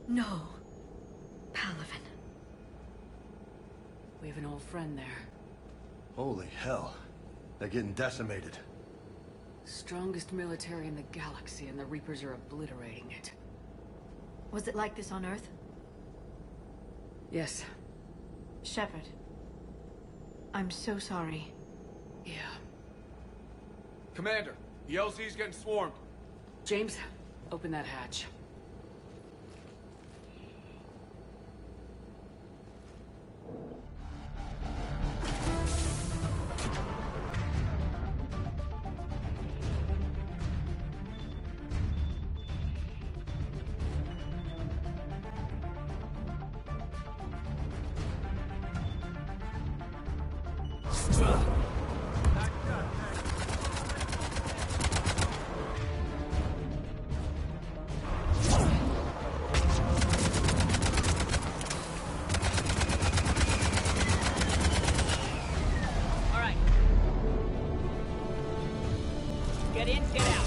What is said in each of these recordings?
No. Palaven. We have an old friend there. Holy hell. They're getting decimated. Strongest military in the galaxy, and the Reapers are obliterating it. Was it like this on Earth? Yes. Shepard. I'm so sorry. Yeah. Commander, the LZ's getting swarmed. James, open that hatch. Get in, get out.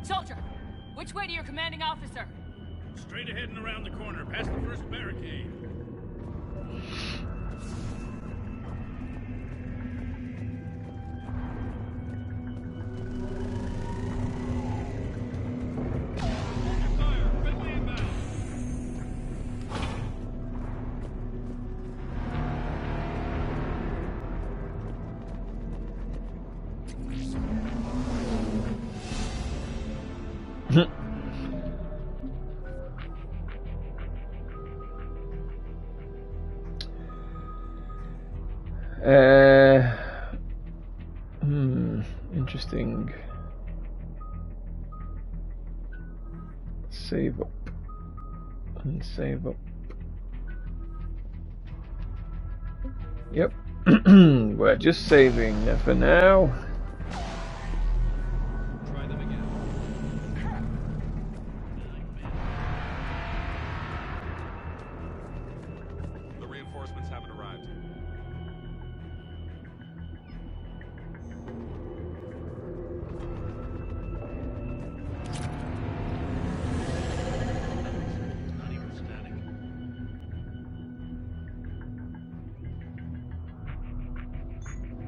Soldier, which way to your commanding officer? Straight ahead and around the corner, past the first barricade. Under fire, friendly inbound. Interesting. Save up and save up. Yep. We're just saving for now. Try them again. The reinforcements haven't arrived. Not even static.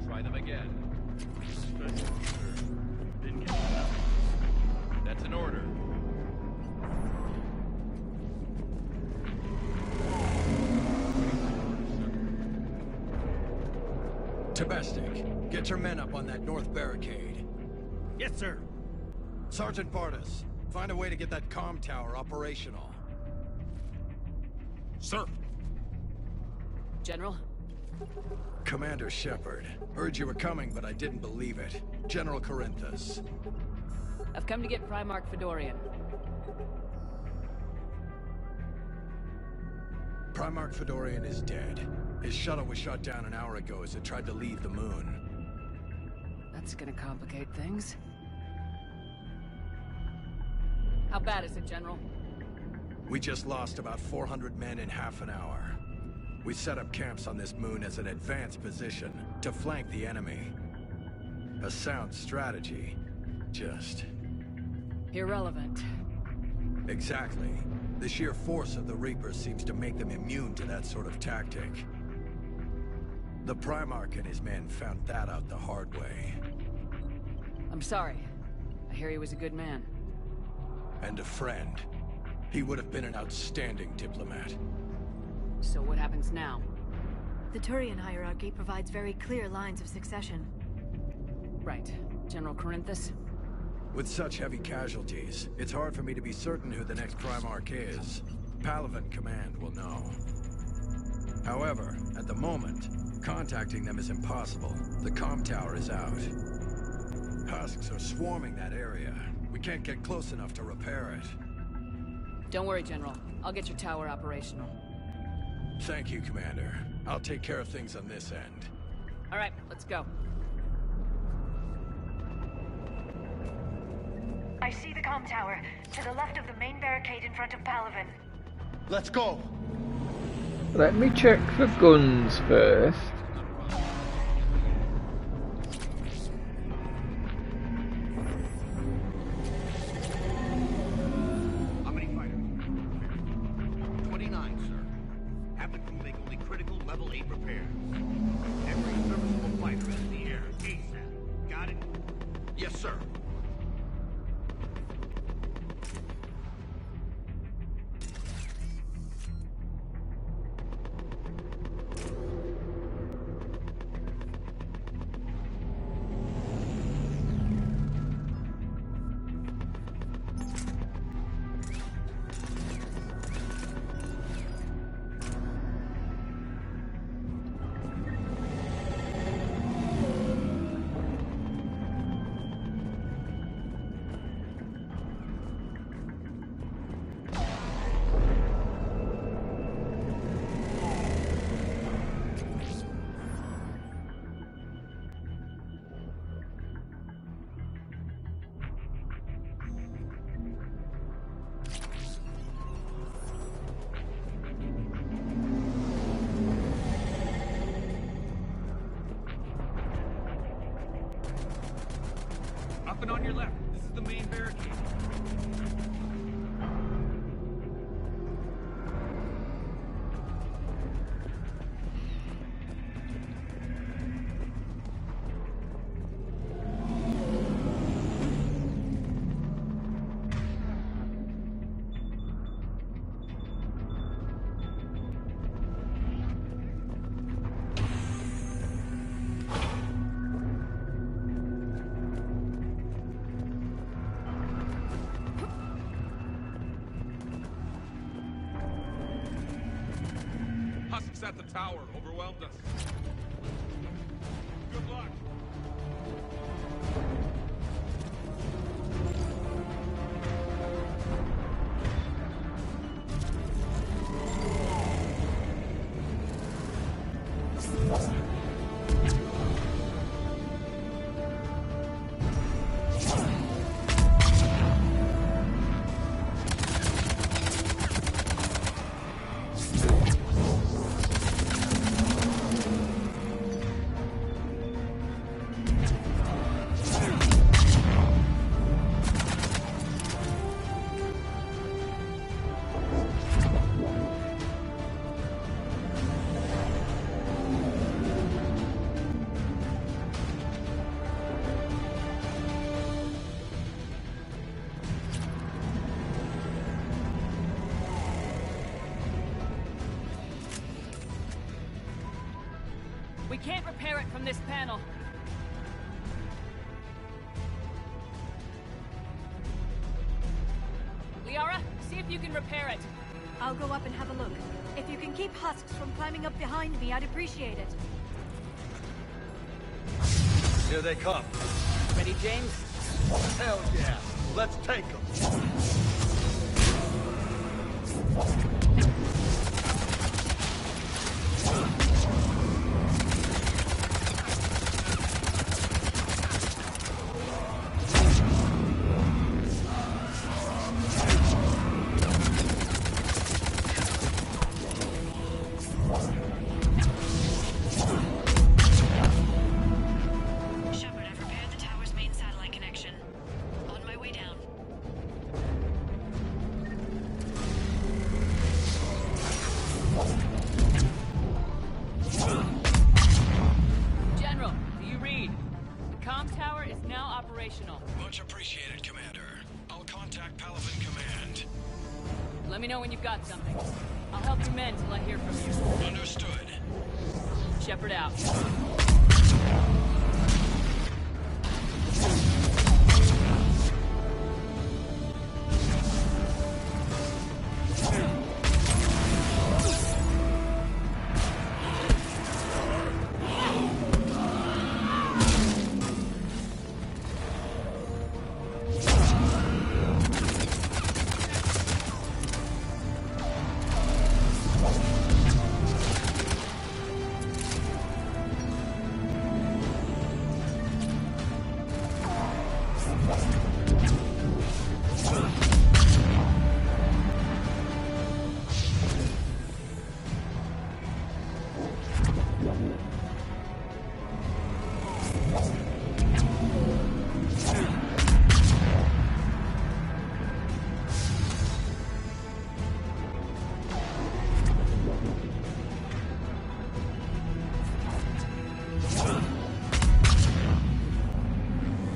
Try them again. Didn't get enough. That's an order. Tabestic, get your men up on that north barricade. Yes, sir. Sergeant Bartis, find a way to get that comm tower operational. Sir. General? Commander Shepard, heard you were coming, but I didn't believe it. General Corinthus. I've come to get Primarch Fedorian. Primarch Fedorian is dead. His shuttle was shot down an hour ago as it tried to leave the moon. That's gonna complicate things. How bad is it, General? We just lost about 400 men in half an hour. We set up camps on this moon as an advanced position to flank the enemy. A sound strategy. Just... irrelevant. exactly. The sheer force of the Reapers seems to make them immune to that sort of tactic. The Primarch and his men found that out the hard way. I'm sorry. I hear he was a good man. And a friend. He would have been an outstanding diplomat. So what happens now? The Turian hierarchy provides very clear lines of succession. Right. General Corinthus? With such heavy casualties, it's hard for me to be certain who the next Primarch is. Palaven Command will know. However, at the moment, contacting them is impossible. The comm tower is out. Husks are swarming that area. We can't get close enough to repair it. Don't worry, General. I'll get your tower operational. Thank you, Commander. I'll take care of things on this end. All right, let's go. I see the comm tower, to the left of the main barricade in front of Palaven. Let's go! Let me check for guns first. How many fighters? 29, sir. Have the crew make only critical level 8 repairs. Every serviceable fighter is in the air, ASAP. Got it? Yes, sir. Up and on your left. This is the main barricade. Husks at the tower overwhelmed us. Good luck. We can't repair it from this panel. Liara, see if you can repair it. I'll go up and have a look. If you can keep Husks from climbing up behind me, I'd appreciate it. Here they come. Ready, James? Hell yeah! Let's take them! Shepard, I've repaired the tower's main satellite connection. On my way down. General, do you read? The comm tower is now operational. Much appreciated, Commander. I'll contact Palaven Command. Let me know when you've got something. I'll help your men till I hear from you. Understood. Shepard out.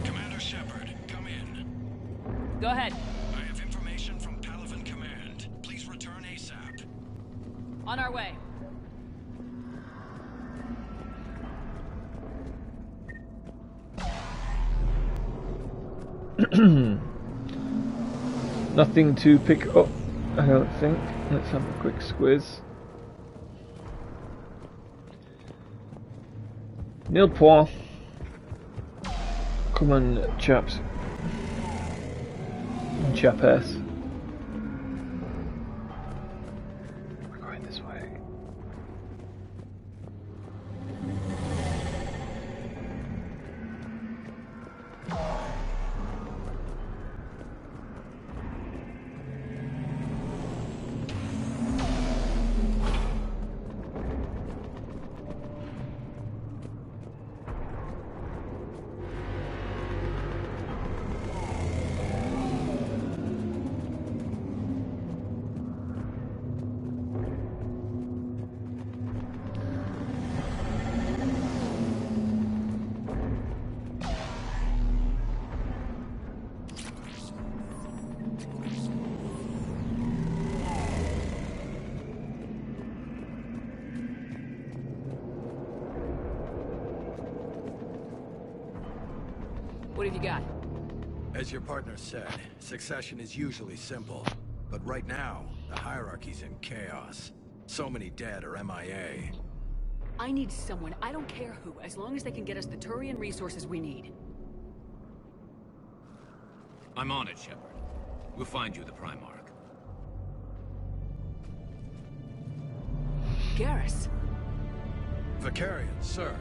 Commander Shepard, come in. Go ahead. I have information from Palaven Command. Please return ASAP. On our way. Nothing to pick up, I don't think. Let's have a quick squiz. Nil point. Come on, chaps. Chap-ass. We're going this way. What have you got? As your partner said, succession is usually simple. But right now, the hierarchy's in chaos. So many dead or MIA. I need someone, I don't care who, as long as they can get us the Turian resources we need. I'm on it, Shepard. We'll find you the Primarch. Garrus. Vicarian, sir.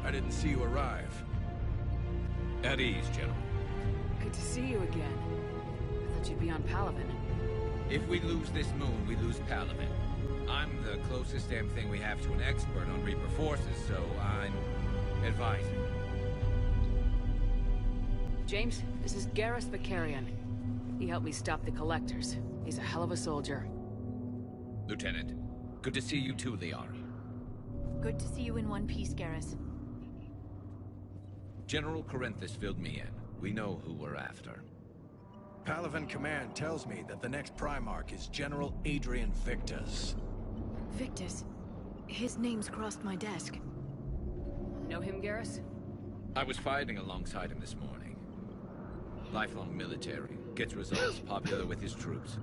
I didn't see you arrive. At ease, General. Good to see you again. I thought you'd be on Palaven. If we lose this moon, we lose Palaven. I'm the closest damn thing we have to an expert on Reaper forces, so I'm advising. James, this is Garrus Vicarian. He helped me stop the Collectors. He's a hell of a soldier. Lieutenant, good to see you too, Liara. Good to see you in one piece, Garrus. General Corinthus filled me in. We know who we're after. Palaven Command tells me that the next Primarch is General Adrian Victus. Victus. His name's crossed my desk. Know him, Garrus? I was fighting alongside him this morning. Lifelong military, gets results, popular with his troops.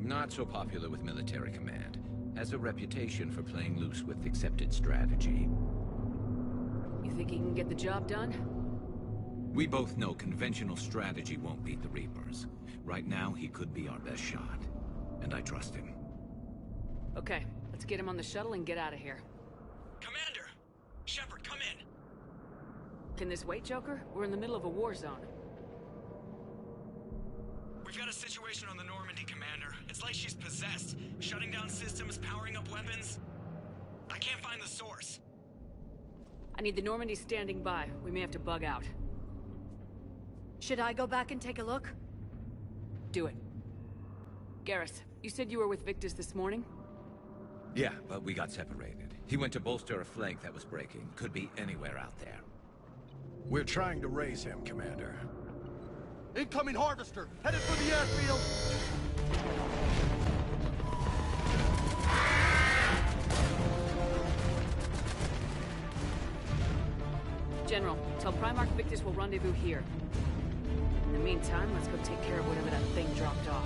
Not so popular with military command. Has a reputation for playing loose with accepted strategy. You think he can get the job done? We both know conventional strategy won't beat the Reapers. Right now, he could be our best shot. And I trust him. Okay, let's get him on the shuttle and get out of here. Commander! Shepard, come in! Can this wait, Joker? We're in the middle of a war zone. We've got a situation on the Normandy, Commander. It's like she's possessed. Shutting down systems, powering up weapons. I can't find the source. I need the Normandy standing by. We may have to bug out. Should I go back and take a look? Do it. Garrus, you said you were with Victus this morning? Yeah, but we got separated. He went to bolster a flank that was breaking. Could be anywhere out there. We're trying to raise him, Commander. Incoming harvester, headed for the airfield. General, tell Primarch Victus we'll rendezvous here. In the meantime, let's go take care of whatever that thing dropped off.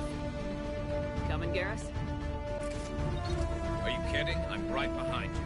Coming, Garrus? Are you kidding? I'm right behind you.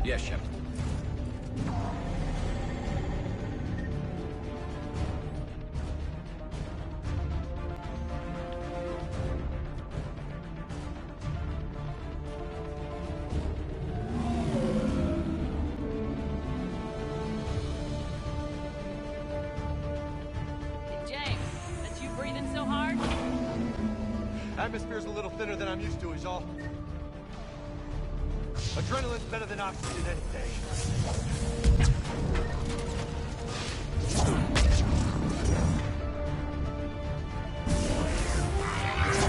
Yes, Shepard. James, that's you breathing so hard? Atmosphere's a little thinner than I'm used to, is all. Adrenaline's better than oxygen any day.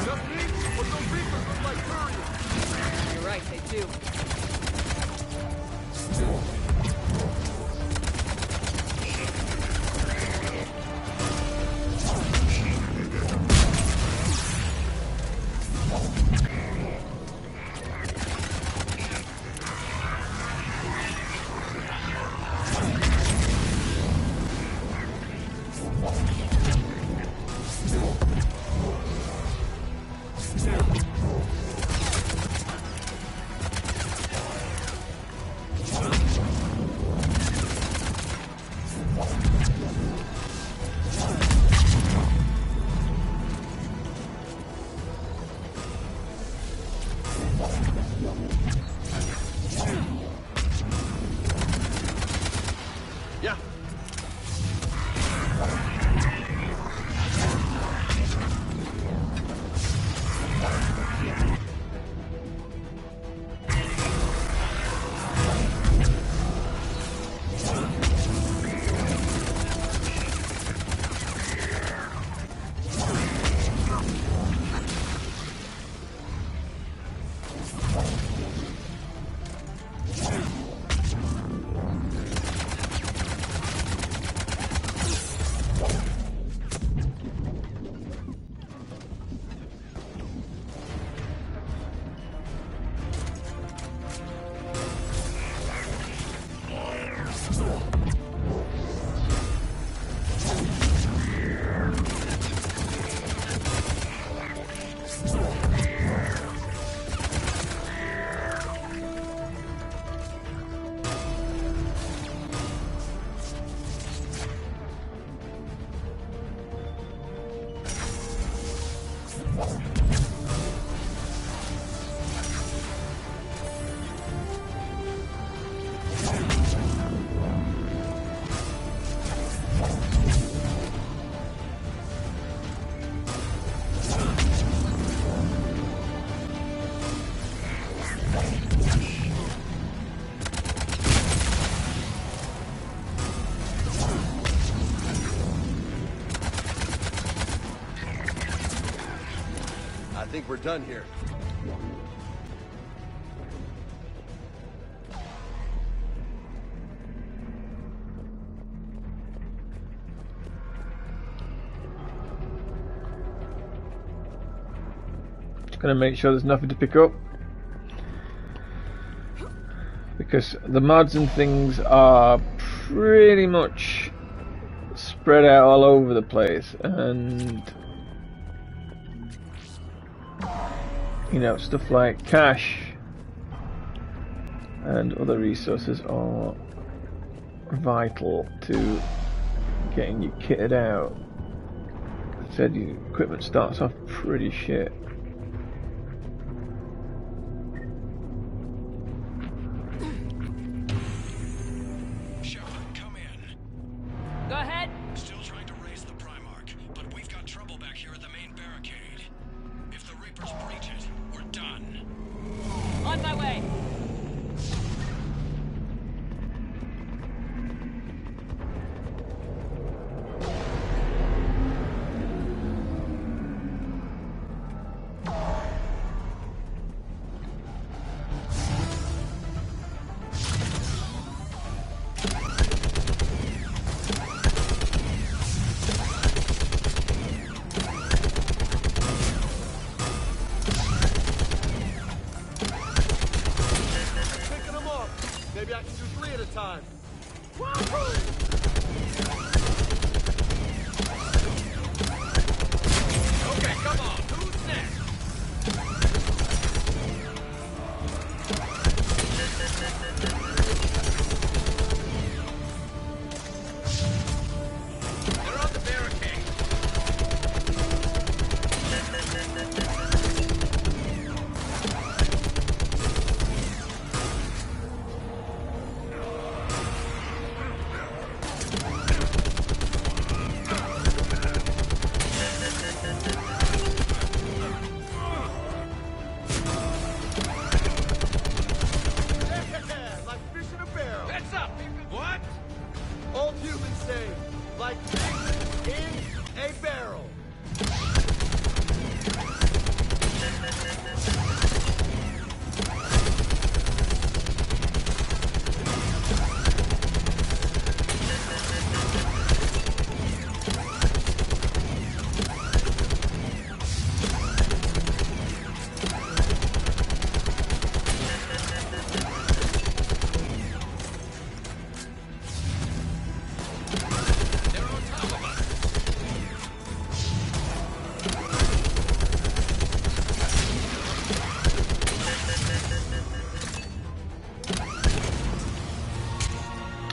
Just me? Or those reapers look like Couriers? You're right, they do. Yeah. I think we're done here. Just gonna make sure there's nothing to pick up, because the mods and things are pretty much spread out all over the place, and you know, stuff like cash and other resources are vital to getting you kitted out. Like I said, your equipment starts off pretty shit. Go ahead. Still trying to raise the Primarch, but we've got trouble back here at the main barricade. If the Reapers breach it, we're done. On my way. Maybe I can do 3 at a time. Okay, come on. Who's next? They're on the barricade. Like fish in a barrel. Heads up! What? Old humans say, like fish in a barrel. They're on top of us.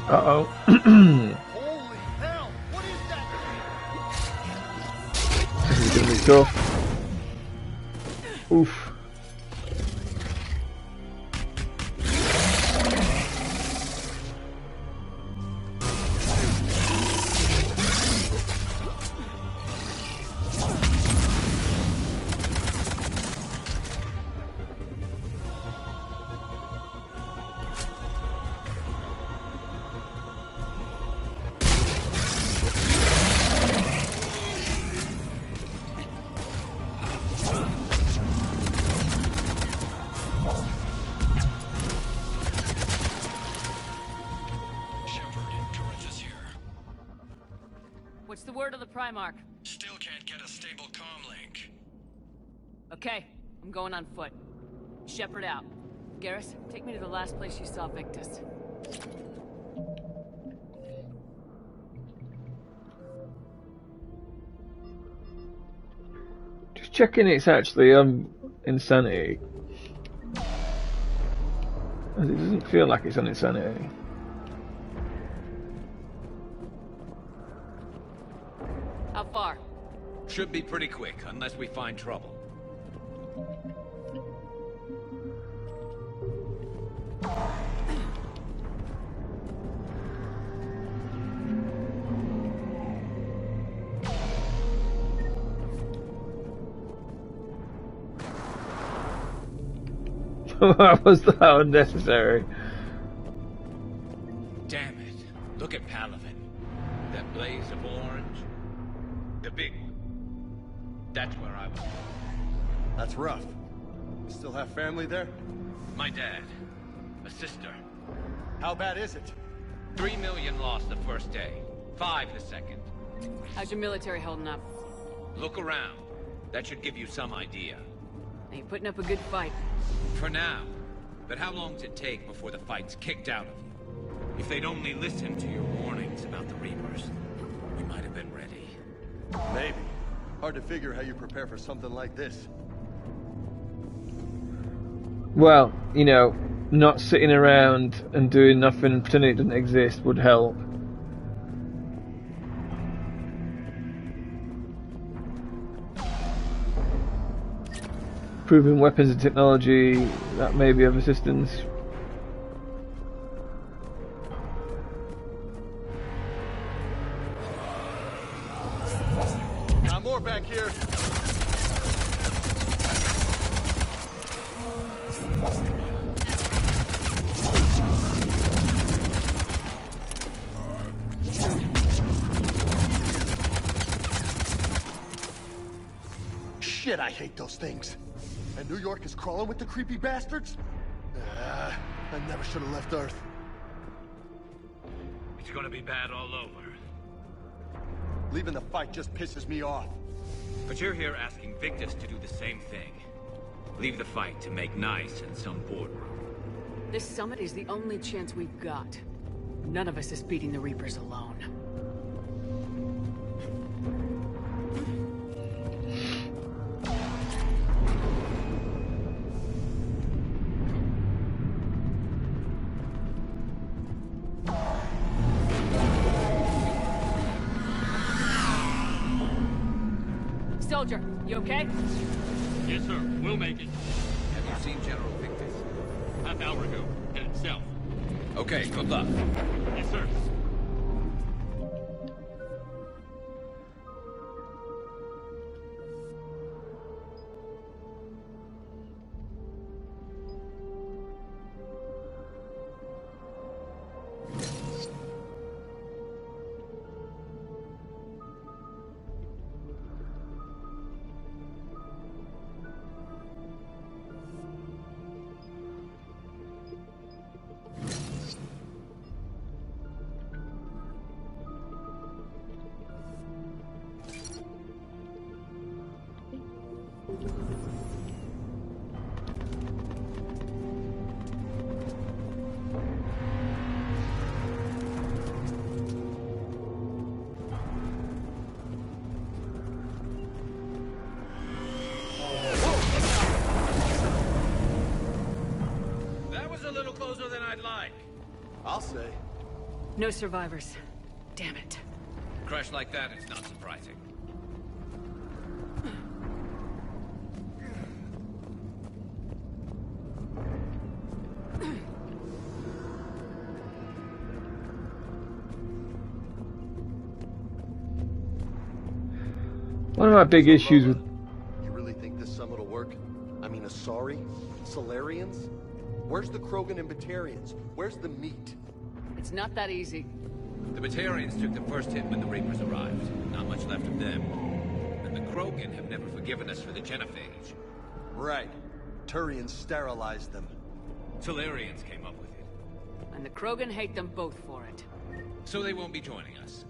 Uh-oh. Holy hell! What is that thing? This is gonna be tough. Oof. What's the word of the Primarch? Still can't get a stable comm link. Okay, I'm going on foot. Shepard out. Garrus, take me to the last place you saw Victus. Just checking it's actually insanity. As it doesn't feel like it's on insanity. How far? Should be pretty quick, unless we find trouble. Why was that unnecessary? Damn it. Look at Palavin. That blaze of orange. The big one. That's where I was. That's rough. You still have family there? My dad. A sister. How bad is it? 3 million lost the first day. 5 the second. How's your military holding up? Look around. That should give you some idea. Ain't putting up a good fight. For now. But how long does it take before the fight's kicked out of you? If they'd only listened to your warnings about the Reapers, we might have been ready. Maybe. Hard to figure how you prepare for something like this. Well, you know, not sitting around and doing nothing and pretending it doesn't exist would help. Improving weapons and technology, that may be of assistance. Got more back here. Shit, I hate those things. And New York is crawling with the creepy bastards? I never should have left Earth. It's gonna be bad all over. Leaving the fight just pisses me off. But you're here asking Victus to do the same thing. Leave the fight to make nice in some boardroom. This summit is the only chance we've got. None of us is beating the Reapers alone. Soldier, you okay? Yes, sir. We'll make it. Have you seen General Victus? Half hour ago. Headed south. Okay, good luck. Yes, sir. Closer than I'd like. I'll say. No survivors. Damn it. Crash like that, it's not surprising. One of my big issues with... You really think this summit will work? I mean, Asari? Solarians? Where's the Krogan and Batarians? Where's the meat? It's not that easy. The Batarians took the first hit when the Reapers arrived. Not much left of them. And the Krogan have never forgiven us for the genophage. Right. Turians sterilized them. Solarians came up with it. And the Krogan hate them both for it. So they won't be joining us.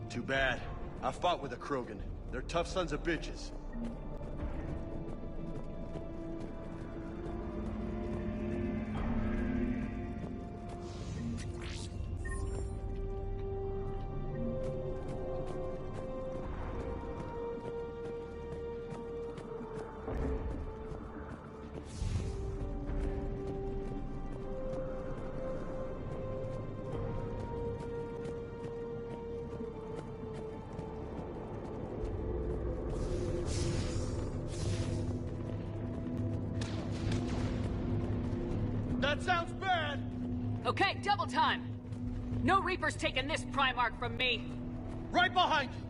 Too bad. I fought with a Krogan. They're tough sons of bitches. That sounds bad! Okay, double time! No Reapers taking this Primarch from me! Right behind you!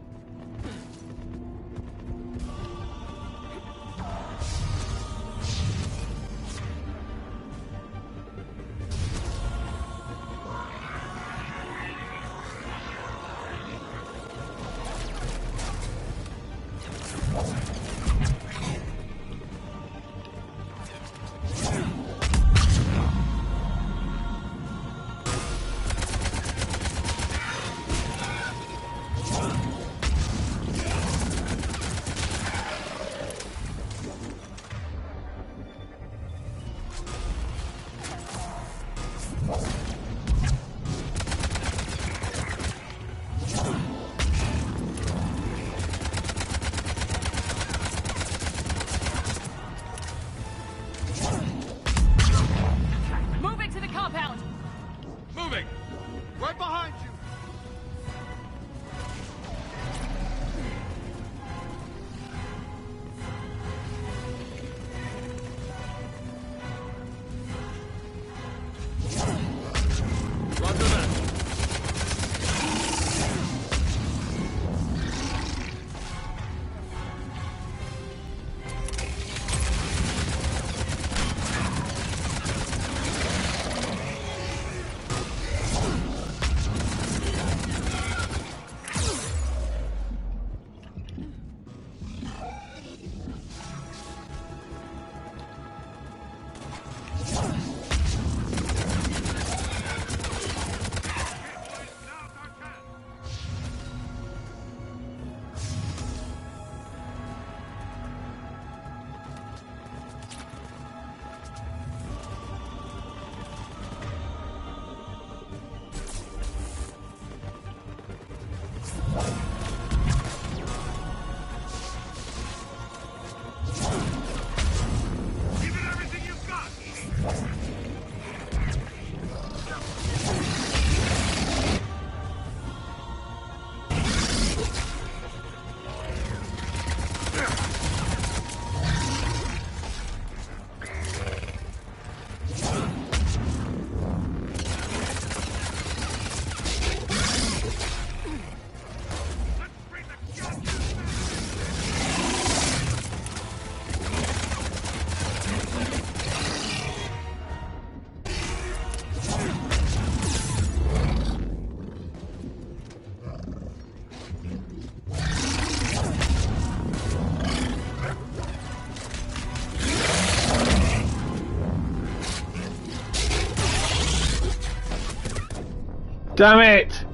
Damn it!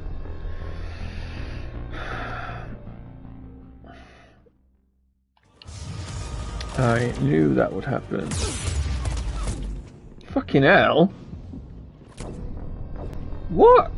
I knew that would happen. Fucking hell! What?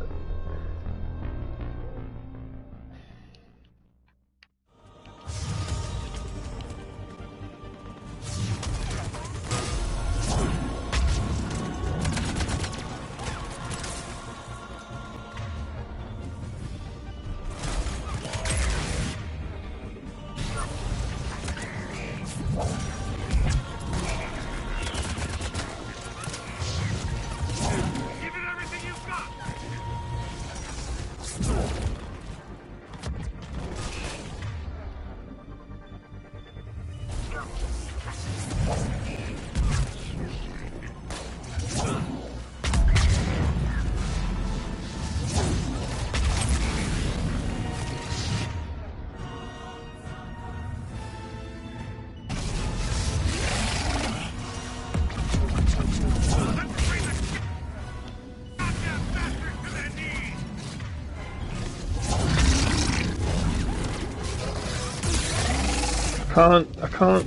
I can't.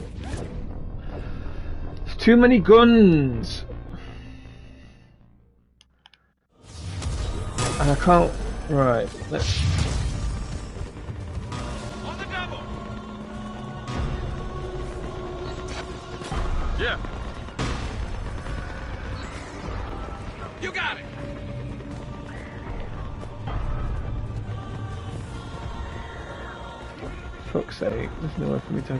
There's too many guns. And I can't. Right, let's. On the double! Yeah. You got it! Fuck's sake, there's nowhere for me to.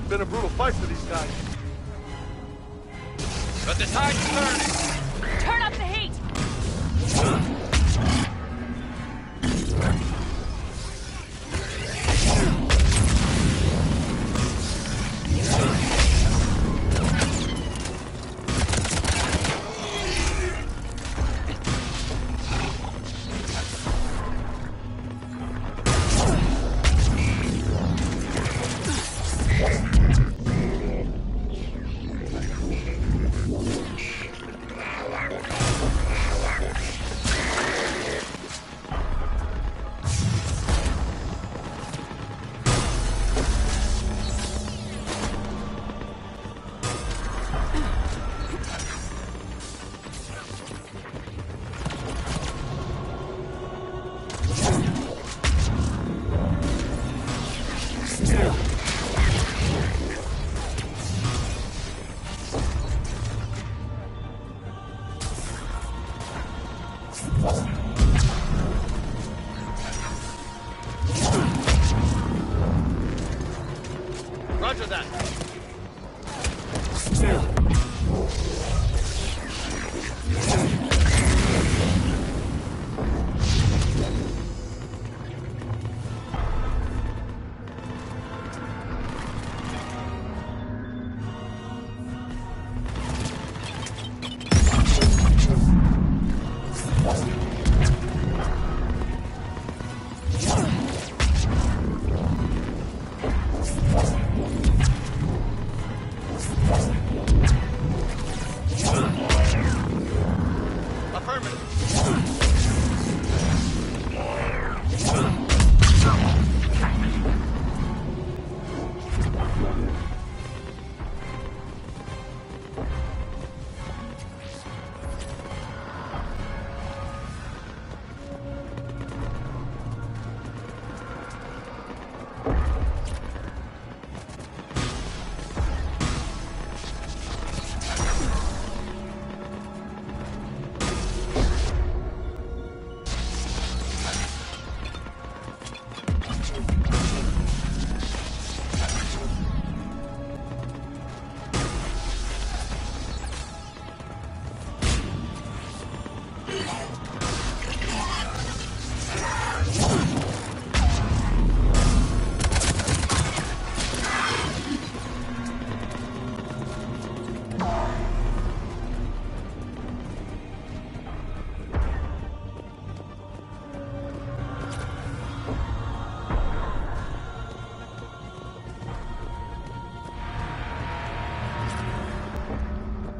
Been a brutal fight for these guys. But the tide's turning. Turn up the heat!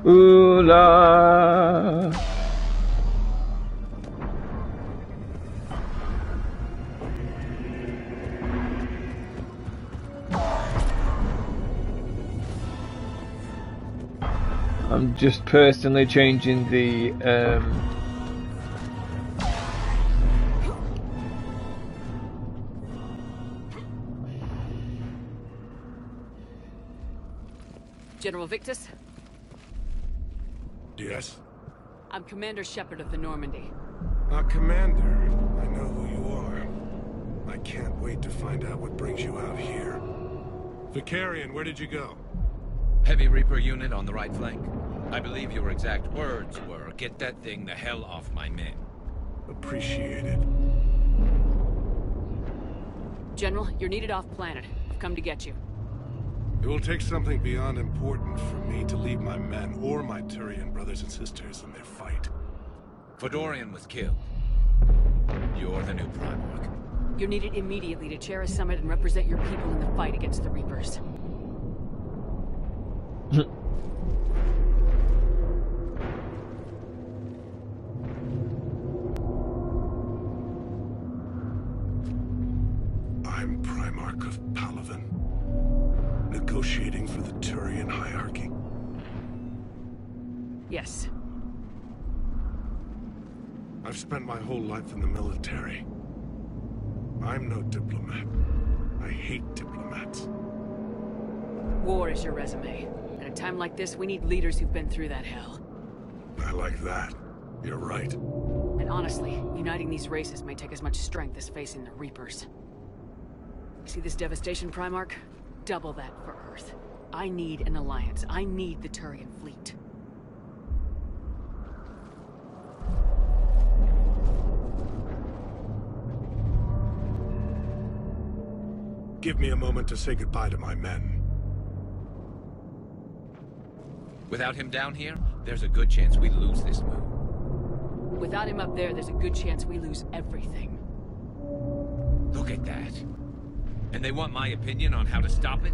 Ooh la. I'm just personally changing the General Victus? Yes? I'm Commander Shepard of the Normandy. Commander, I know who you are. I can't wait to find out what brings you out here. Vicarian, where did you go? Heavy Reaper unit on the right flank. I believe your exact words were, "Get that thing the hell off my men." Appreciated. General, you're needed off-planet. I've come to get you. It will take something beyond important for me to leave my men or my Turian brothers and sisters in their fight. Fedorian was killed. You're the new Primarch. You're needed immediately to chair a summit and represent your people in the fight against the Reapers. I'm Primarch of Palaven, negotiating for the Turian hierarchy. Yes. I've spent my whole life in the military. I'm no diplomat. I hate diplomats. War is your resume. At a time like this, we need leaders who've been through that hell. I like that. You're right. And honestly, uniting these races may take as much strength as facing the Reapers. See this devastation, Primarch? Double that for Earth. I need an alliance. I need the Turian fleet. Give me a moment to say goodbye to my men. Without him down here, there's a good chance we lose this move. Without him up there, there's a good chance we lose everything. Look at that. And they want my opinion on how to stop it?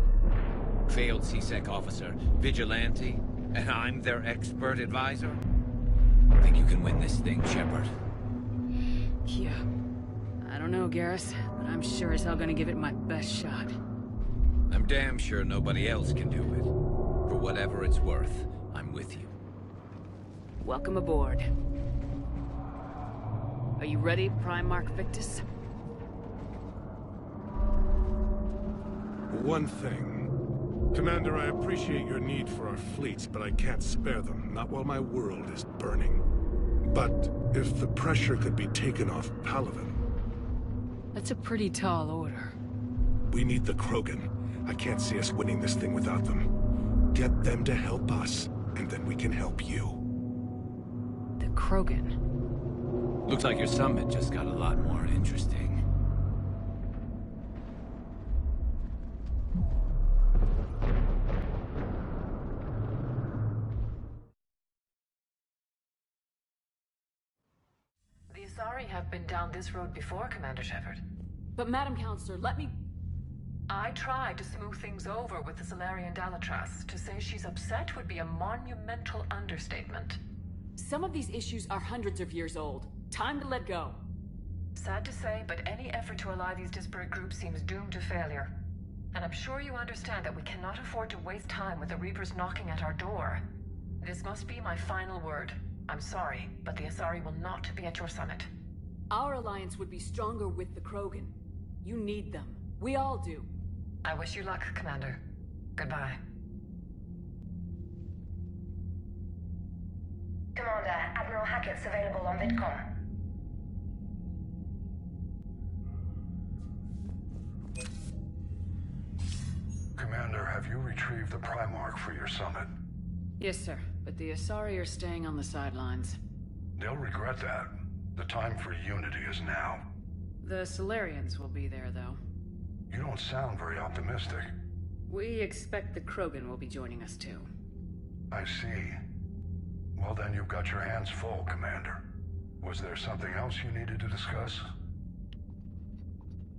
Failed CSEC officer, vigilante, and I'm their expert advisor? Think you can win this thing, Shepard? Yeah. I don't know, Garrus, but I'm sure as hell gonna give it my best shot. I'm damn sure nobody else can do it. For whatever it's worth, I'm with you. Welcome aboard. Are you ready, Primarch Victus? One thing. Commander, I appreciate your need for our fleets, but I can't spare them, not while my world is burning. But if the pressure could be taken off Palaven... That's a pretty tall order. We need the Krogan. I can't see us winning this thing without them. Get them to help us, and then we can help you. The Krogan? Looks like your summit just got a lot more interesting. The Asari have been down this road before, Commander Shepard. But Madam Counselor, let me... I tried to smooth things over with the Salarian Dalatras. To say she's upset would be a monumental understatement. Some of these issues are hundreds of years old. Time to let go. Sad to say, but any effort to ally these disparate groups seems doomed to failure. And I'm sure you understand that we cannot afford to waste time with the Reapers knocking at our door. This must be my final word. I'm sorry, but the Asari will not be at your summit. Our alliance would be stronger with the Krogan. You need them. We all do. I wish you luck, Commander. Goodbye. Commander, Admiral Hackett's available on VidCom. Commander, have you retrieved the Primarch for your summit? Yes, sir. But the Asari are staying on the sidelines. They'll regret that. The time for unity is now. The Solarians will be there, though. You don't sound very optimistic. We expect the Krogan will be joining us, too. I see. Well, then you've got your hands full, Commander. Was there something else you needed to discuss?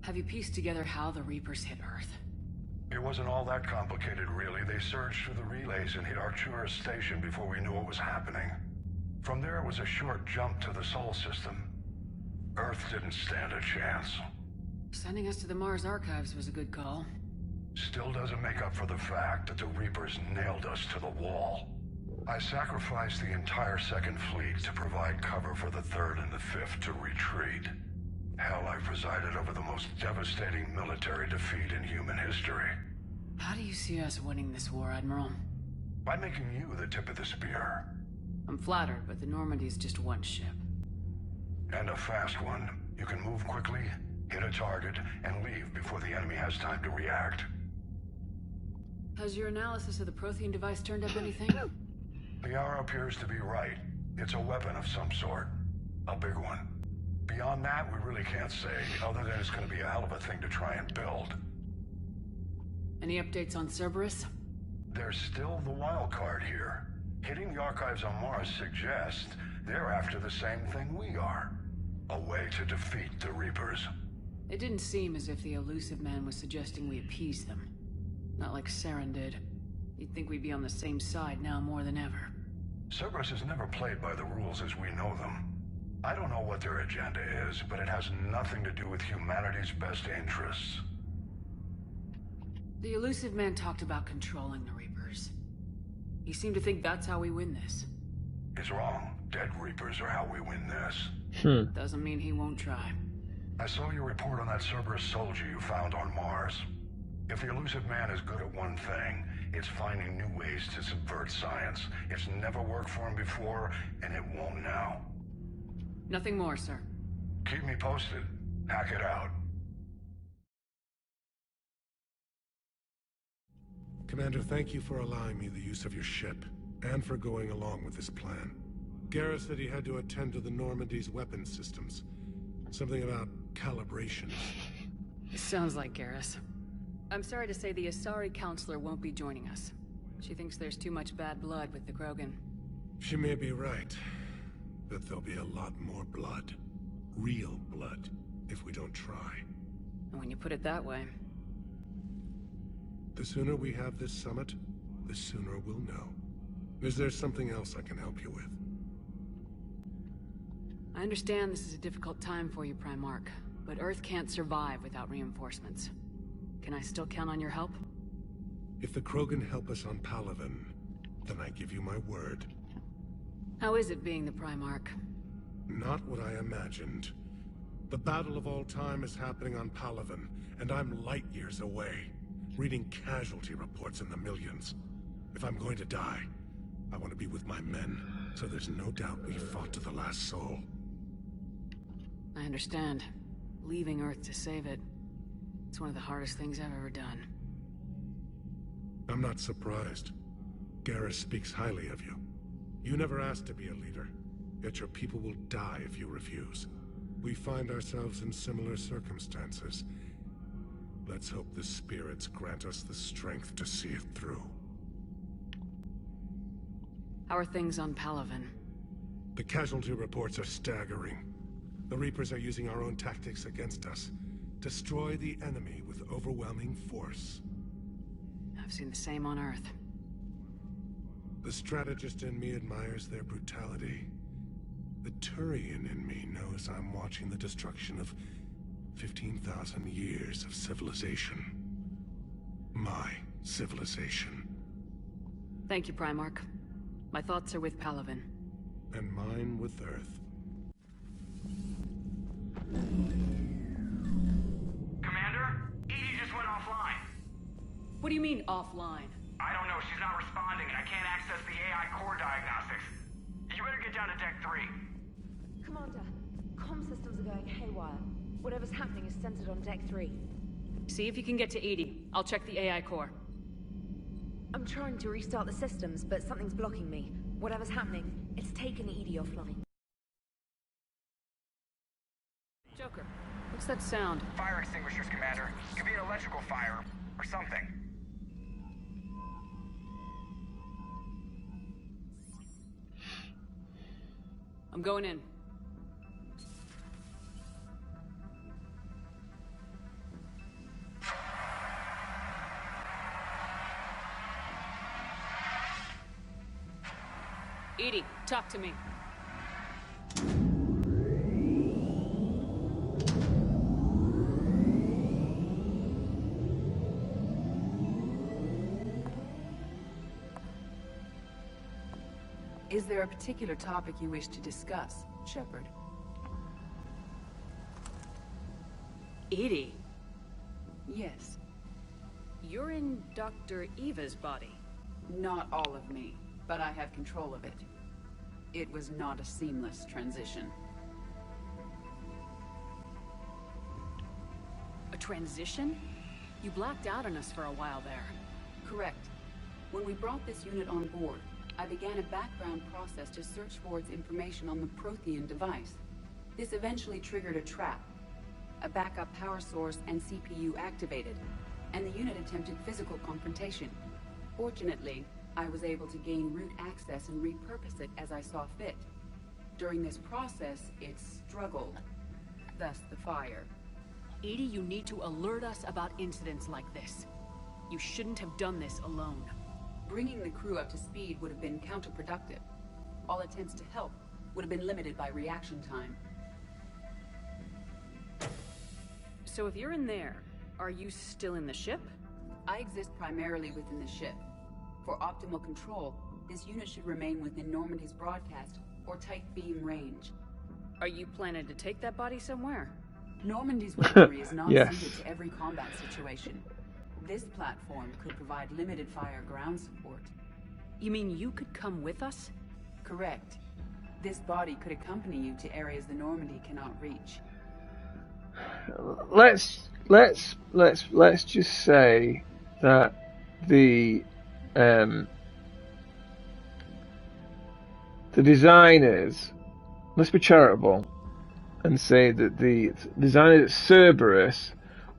Have you pieced together how the Reapers hit Earth? It wasn't all that complicated, really. They surged through the relays and hit Arcturus Station before we knew what was happening. From there, it was a short jump to the Sol system. Earth didn't stand a chance. Sending us to the Mars archives was a good call. Still doesn't make up for the fact that the Reapers nailed us to the wall. I sacrificed the entire Second Fleet to provide cover for the Third and the Fifth to retreat. Hell, I presided over the most devastating military defeat in human history. How do you see us winning this war, Admiral? By making you the tip of the spear. I'm flattered, but the Normandy's just one ship. And a fast one. You can move quickly, hit a target, and leave before the enemy has time to react. Has your analysis of the Prothean device turned up anything? The hour appears to be right. It's a weapon of some sort. A big one. Beyond that, we really can't say, other than it's going to be a hell of a thing to try and build. Any updates on Cerberus? There's still the wild card here. Hitting the archives on Mars suggests they're after the same thing we are. A way to defeat the Reapers. It didn't seem as if the elusive man was suggesting we appease them. Not like Saren did. You'd think we'd be on the same side now more than ever. Cerberus has never played by the rules as we know them. I don't know what their agenda is, but it has nothing to do with humanity's best interests. The elusive man talked about controlling the Reapers. He seemed to think that's how we win this. He's wrong. Dead Reapers are how we win this. Doesn't mean he won't try. I saw your report on that Cerberus soldier you found on Mars. If the elusive man is good at one thing, it's finding new ways to subvert science. It's never worked for him before, and it won't now. Nothing more, sir. Keep me posted. Hack it out. Commander, thank you for allowing me the use of your ship, and for going along with this plan. Garrus said he had to attend to the Normandy's weapon systems. Something about calibration. Sounds like Garrus. I'm sorry to say the Asari counselor won't be joining us. She thinks there's too much bad blood with the Krogan. She may be right, but there'll be a lot more blood. Real blood, if we don't try. And when you put it that way... The sooner we have this summit, the sooner we'll know. Is there something else I can help you with? I understand this is a difficult time for you, Primarch, but Earth can't survive without reinforcements. Can I still count on your help? If the Krogan help us on Palaven, then I give you my word. How is it being the Primarch? Not what I imagined. The battle of all time is happening on Palaven, and I'm light years away, reading casualty reports in the millions. If I'm going to die, I want to be with my men, so there's no doubt we fought to the last soul. I understand. Leaving Earth to save it. It's one of the hardest things I've ever done. I'm not surprised. Garrus speaks highly of you. You never asked to be a leader, yet your people will die if you refuse. We find ourselves in similar circumstances. Let's hope the spirits grant us the strength to see it through. How are things on Palaven? The casualty reports are staggering. The Reapers are using our own tactics against us. Destroy the enemy with overwhelming force. I've seen the same on Earth. The strategist in me admires their brutality. The Turian in me knows I'm watching the destruction of 15,000 years of civilization. My civilization. Thank you, Primarch. My thoughts are with Palaven. And mine with Earth. Commander? Edie just went offline. What do you mean, offline? I don't know. She's not responding, and I can't access the AI core diagnostics. You better get down to Deck 3. Commander, comm systems are going haywire. Whatever's happening is centered on Deck 3. See if you can get to Edie. I'll check the AI core. I'm trying to restart the systems, but something's blocking me. Whatever's happening, it's taken Edie offline. Joker, what's that sound? Fire extinguishers, Commander. Could be an electrical fire, or something. I'm going in. Talk to me. Is there a particular topic you wish to discuss, Shepard? Edie? Yes. You're in Dr. Eva's body. Not all of me, but I have control of it. It was not a seamless transition. A transition? You blacked out on us for a while there. Correct. When we brought this unit on board, I began a background process to search for its information on the Prothean device. This eventually triggered a trap. A backup power source and CPU activated, and the unit attempted physical confrontation. Fortunately, I was able to gain root access and repurpose it as I saw fit. During this process, it struggled. Thus the fire. Edie, you need to alert us about incidents like this. You shouldn't have done this alone. Bringing the crew up to speed would have been counterproductive. All attempts to help would have been limited by reaction time. So if you're in there, are you still in the ship? I exist primarily within the ship. For optimal control, this unit should remain within Normandy's broadcast or tight beam range. Are you planning to take that body somewhere? Normandy's weaponry is not Yes. suited to every combat situation. This platform could provide limited fire ground support. You mean you could come with us? Correct. This body could accompany you to areas the Normandy cannot reach. Let's just say that the designers, let's be charitable and say that the designers at Cerberus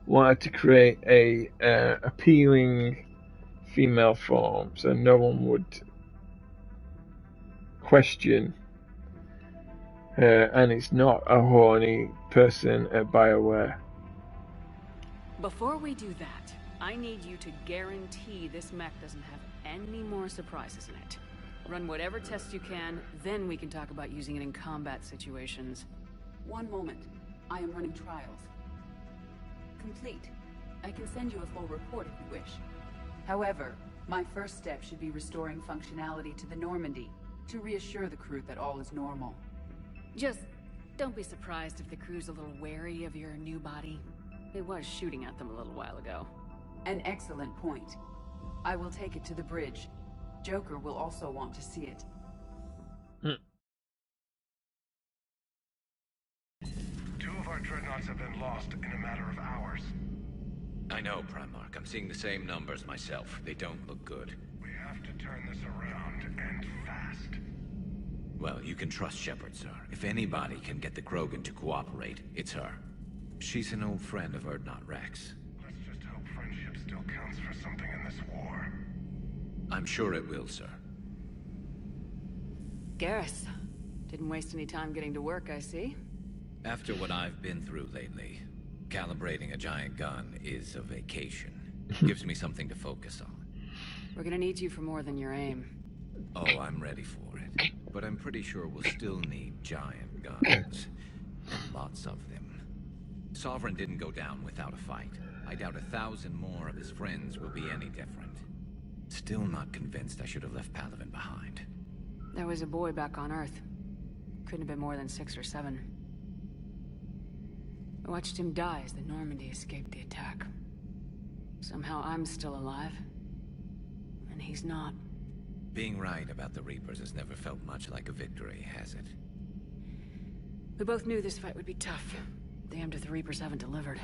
wanted to create a appealing female form, so no one would question her, and it's not a horny person at BioWare. Before we do that, I need you to guarantee this mech doesn't have any more surprises in it. Run whatever tests you can, then we can talk about using it in combat situations. One moment. I am running trials. Complete. I can send you a full report if you wish. However, my first step should be restoring functionality to the Normandy to reassure the crew that all is normal. Just don't be surprised if the crew's a little wary of your new body. It was shooting at them a little while ago. An excellent point. I will take it to the bridge. Joker will also want to see it. Two of our dreadnoughts have been lost in a matter of hours. I know, Primarch. I'm seeing the same numbers myself. They don't look good. We have to turn this around, and fast. Well, you can trust Shepard, sir. If anybody can get the Krogan to cooperate, it's her. She's an old friend of Urdnot Rex. Let's just hope friendship still counts for something in this war. I'm sure it will, sir. Garrus, didn't waste any time getting to work, I see. After what I've been through lately, calibrating a giant gun is a vacation. Gives me something to focus on. We're gonna need you for more than your aim. Oh, I'm ready for it. But I'm pretty sure we'll still need giant guns. And lots of them. Sovereign didn't go down without a fight. I doubt 1,000 more of his friends will be any different. Still not convinced I should have left Palaven behind. There was a boy back on Earth. Couldn't have been more than 6 or 7. I watched him die as the Normandy escaped the attack. Somehow I'm still alive. And he's not. Being right about the Reapers has never felt much like a victory, has it? We both knew this fight would be tough. Damned if the Reapers haven't delivered.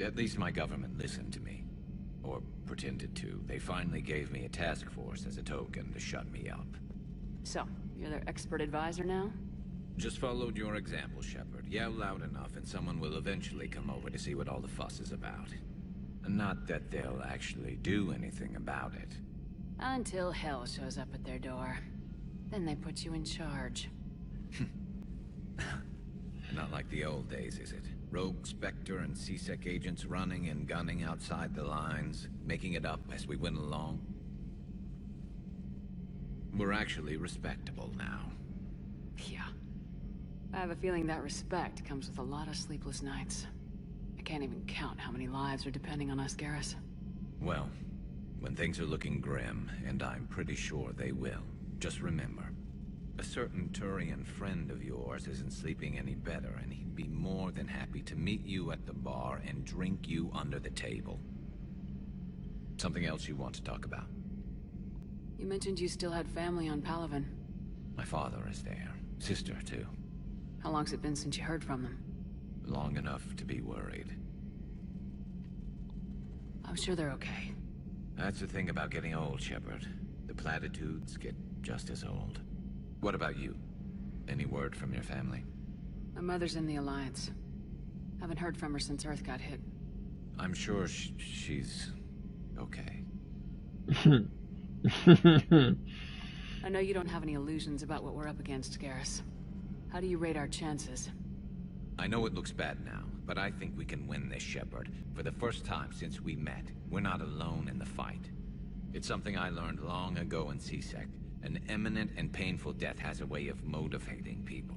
At least my government listened to me. Or pretended to. They finally gave me a task force as a token to shut me up. So, you're their expert advisor now? Just followed your example, Shepard. Yell loud enough and someone will eventually come over to see what all the fuss is about. Not that they'll actually do anything about it. Until hell shows up at their door. Then they put you in charge. Not like the old days, is it? Rogue Spectre and C-Sec agents running and gunning outside the lines, making it up as we went along. We're actually respectable now. have a feeling that respect comes with a lot of sleepless nights. I can't even count how many lives are depending on us, Garrus. Well, when things are looking grim, and I'm pretty sure they will, just remember, a certain Turian friend of yours isn't sleeping any better, and he'd be more than happy to meet you at the bar and drink you under the table. Something else you want to talk about? You mentioned you still had family on Palaven. My father is there. Sister, too. How long's it been since you heard from them? Long enough to be worried. I'm sure they're okay. That's the thing about getting old, Shepard. The platitudes get just as old. What about you? Any word from your family? My mother's in the Alliance. Haven't heard from her since Earth got hit. I'm sure she's okay. I know you don't have any illusions about what we're up against, Garrus. How do you rate our chances? I know it looks bad now, but I think we can win this, Shepard. For the first time since we met, we're not alone in the fight. It's something I learned long ago in CSEC. An imminent and painful death has a way of motivating people.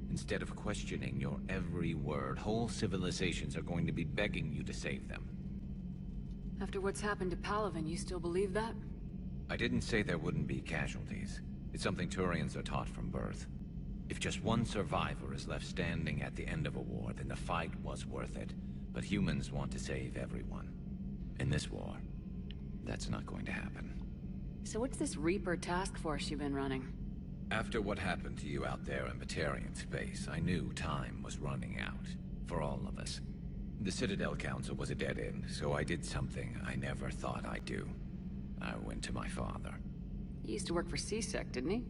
Instead of questioning your every word, whole civilizations are going to be begging you to save them. After what's happened to Palaven, you still believe that? I didn't say there wouldn't be casualties. It's something Turians are taught from birth. If just one survivor is left standing at the end of a war, then the fight was worth it. But humans want to save everyone. In this war, that's not going to happen. So what's this Reaper task force you've been running? After what happened to you out there in Batarian space, I knew time was running out. For all of us. The Citadel Council was a dead end, so I did something I never thought I'd do. I went to my father. He used to work for CSEC, didn't he?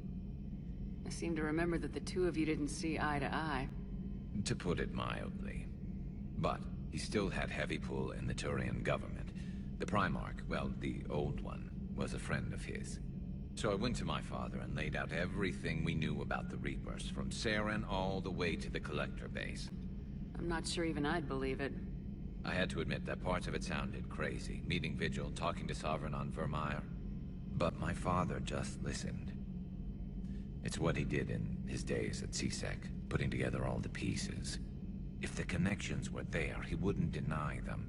I seem to remember that the two of you didn't see eye to eye. To put it mildly. But he still had heavy pull in the Turian government. The Primarch, well, the old one, was a friend of his. So I went to my father and laid out everything we knew about the Reapers, from Saren all the way to the Collector base. I'm not sure even I'd believe it. I had to admit that parts of it sounded crazy, meeting Vigil, talking to Sovereign on Vermeer. But my father just listened. It's what he did in his days at CSEC, putting together all the pieces. If the connections were there, he wouldn't deny them,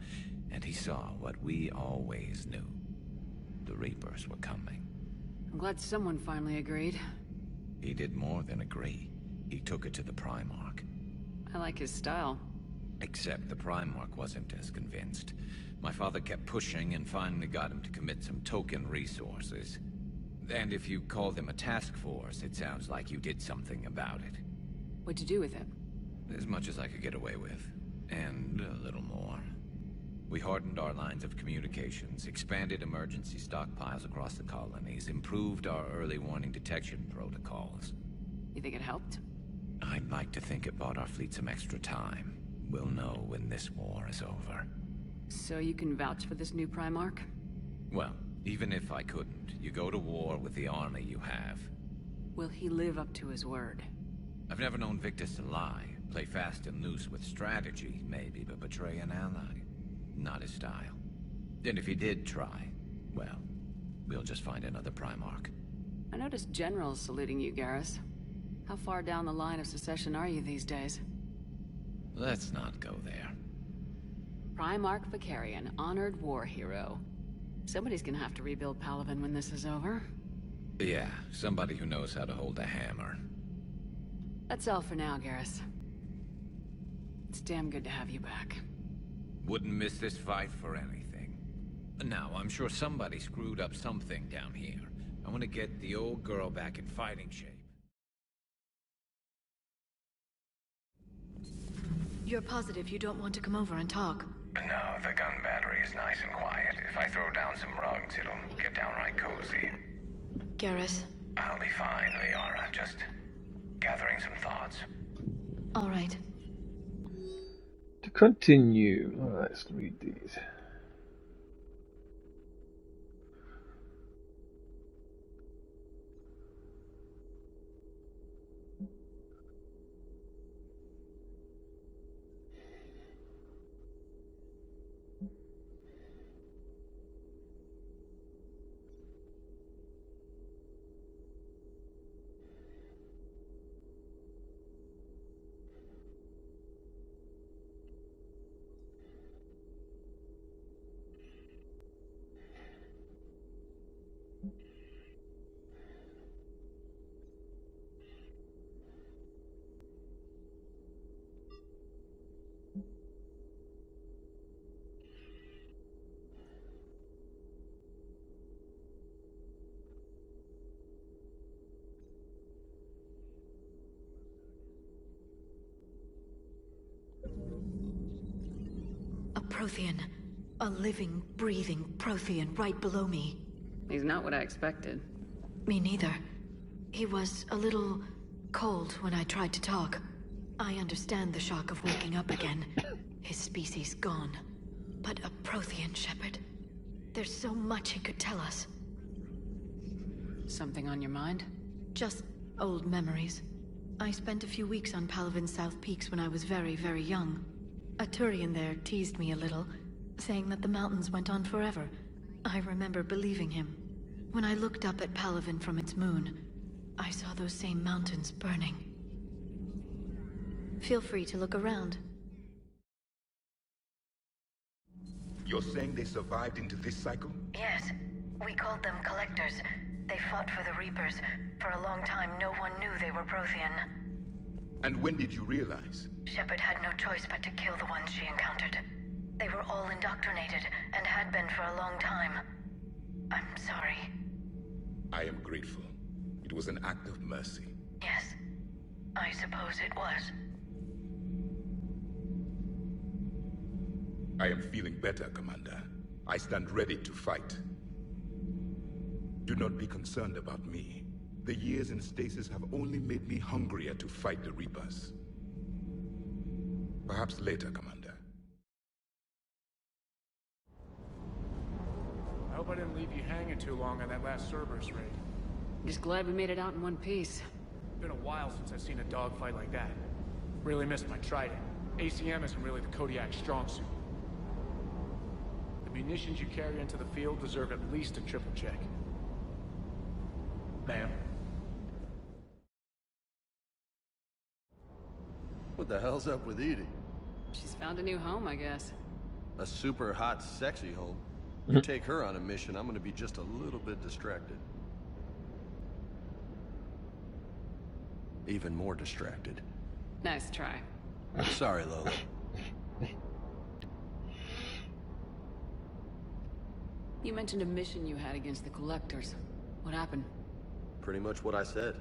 and he saw what we always knew. The Reapers were coming. I'm glad someone finally agreed. He did more than agree. He took it to the Primarch. I like his style. Except the Primarch wasn't as convinced. My father kept pushing and finally got him to commit some token resources. And if you call them a task force, it sounds like you did something about it. What'd you do with it? As much as I could get away with. And a little more. We hardened our lines of communications, expanded emergency stockpiles across the colonies, improved our early warning detection protocols. You think it helped? I'd like to think it bought our fleet some extra time. We'll know when this war is over. So you can vouch for this new Primarch? Well, even if I couldn't, you go to war with the army you have. Will he live up to his word? I've never known Victus to lie. Play fast and loose with strategy, maybe, but betray an ally. Not his style. And if he did try, well, we'll just find another Primarch. I noticed generals saluting you, Garrus. How far down the line of secession are you these days? Let's not go there. Primarch Vicarian, honored war hero. Somebody's gonna have to rebuild Palaven when this is over. Yeah, somebody who knows how to hold a hammer. That's all for now, Garrus. It's damn good to have you back. Wouldn't miss this fight for anything. Now, I'm sure somebody screwed up something down here. I want to get the old girl back in fighting shape. You're positive you don't want to come over and talk? No, the gun battery is nice and quiet. If I throw down some rugs, it'll get downright cozy. Garrus? I'll be fine, Liara. Just gathering some thoughts. All right. To continue, let's read these. Prothean. A living, breathing Prothean right below me. He's not what I expected. Me neither. He was a little cold when I tried to talk. I understand the shock of waking up again. His species gone. But a Prothean, Shepard. There's so much he could tell us. Something on your mind? Just old memories. I spent a few weeks on Palavin's South Peaks when I was very, very young. A Turian there teased me a little, saying that the mountains went on forever. I remember believing him. When I looked up at Palavin from its moon, I saw those same mountains burning. Feel free to look around. You're saying they survived into this cycle? Yes. We called them Collectors. They fought for the Reapers. For a long time, no one knew they were Prothean. And when did you realize? Shepard had no choice but to kill the ones she encountered. They were all indoctrinated, and had been for a long time. I'm sorry. I am grateful. It was an act of mercy. Yes. I suppose it was. I am feeling better, Commander. I stand ready to fight. Do not be concerned about me. The years in stasis have only made me hungrier to fight the Reapers. Perhaps later, Commander. I hope I didn't leave you hanging too long on that last Cerberus raid. Just glad we made it out in one piece. Been a while since I've seen a dogfight like that. Really missed my trident. ACM isn't really the Kodiak's strong suit. The munitions you carry into the field deserve at least a triple check. Ma'am. What the hell's up with Edie? She's found a new home, I guess. A super hot, sexy home. You take her on a mission, I'm gonna be just a little bit distracted. Even more distracted. Nice try. Sorry, Lola. You mentioned a mission you had against the Collectors. What happened? Pretty much what I said.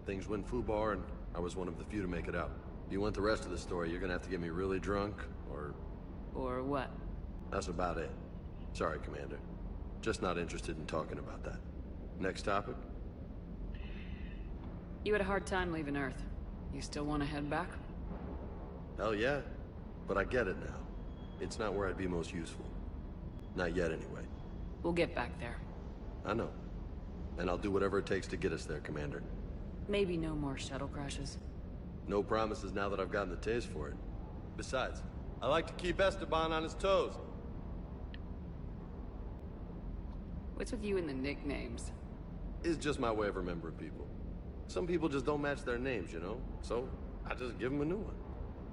Things went foobar, and I was one of the few to make it out. If you want the rest of the story, you're gonna have to get me really drunk, or... Or what? That's about it. Sorry, Commander. Just not interested in talking about that. Next topic? You had a hard time leaving Earth. You still want to head back? Hell yeah. But I get it now. It's not where I'd be most useful. Not yet, anyway. We'll get back there. I know. And I'll do whatever it takes to get us there, Commander. Maybe no more shuttle crashes. No promises now that I've gotten the taste for it. Besides, I like to keep Esteban on his toes. What's with you and the nicknames? It's just my way of remembering people. Some people just don't match their names, you know? So, I just give them a new one.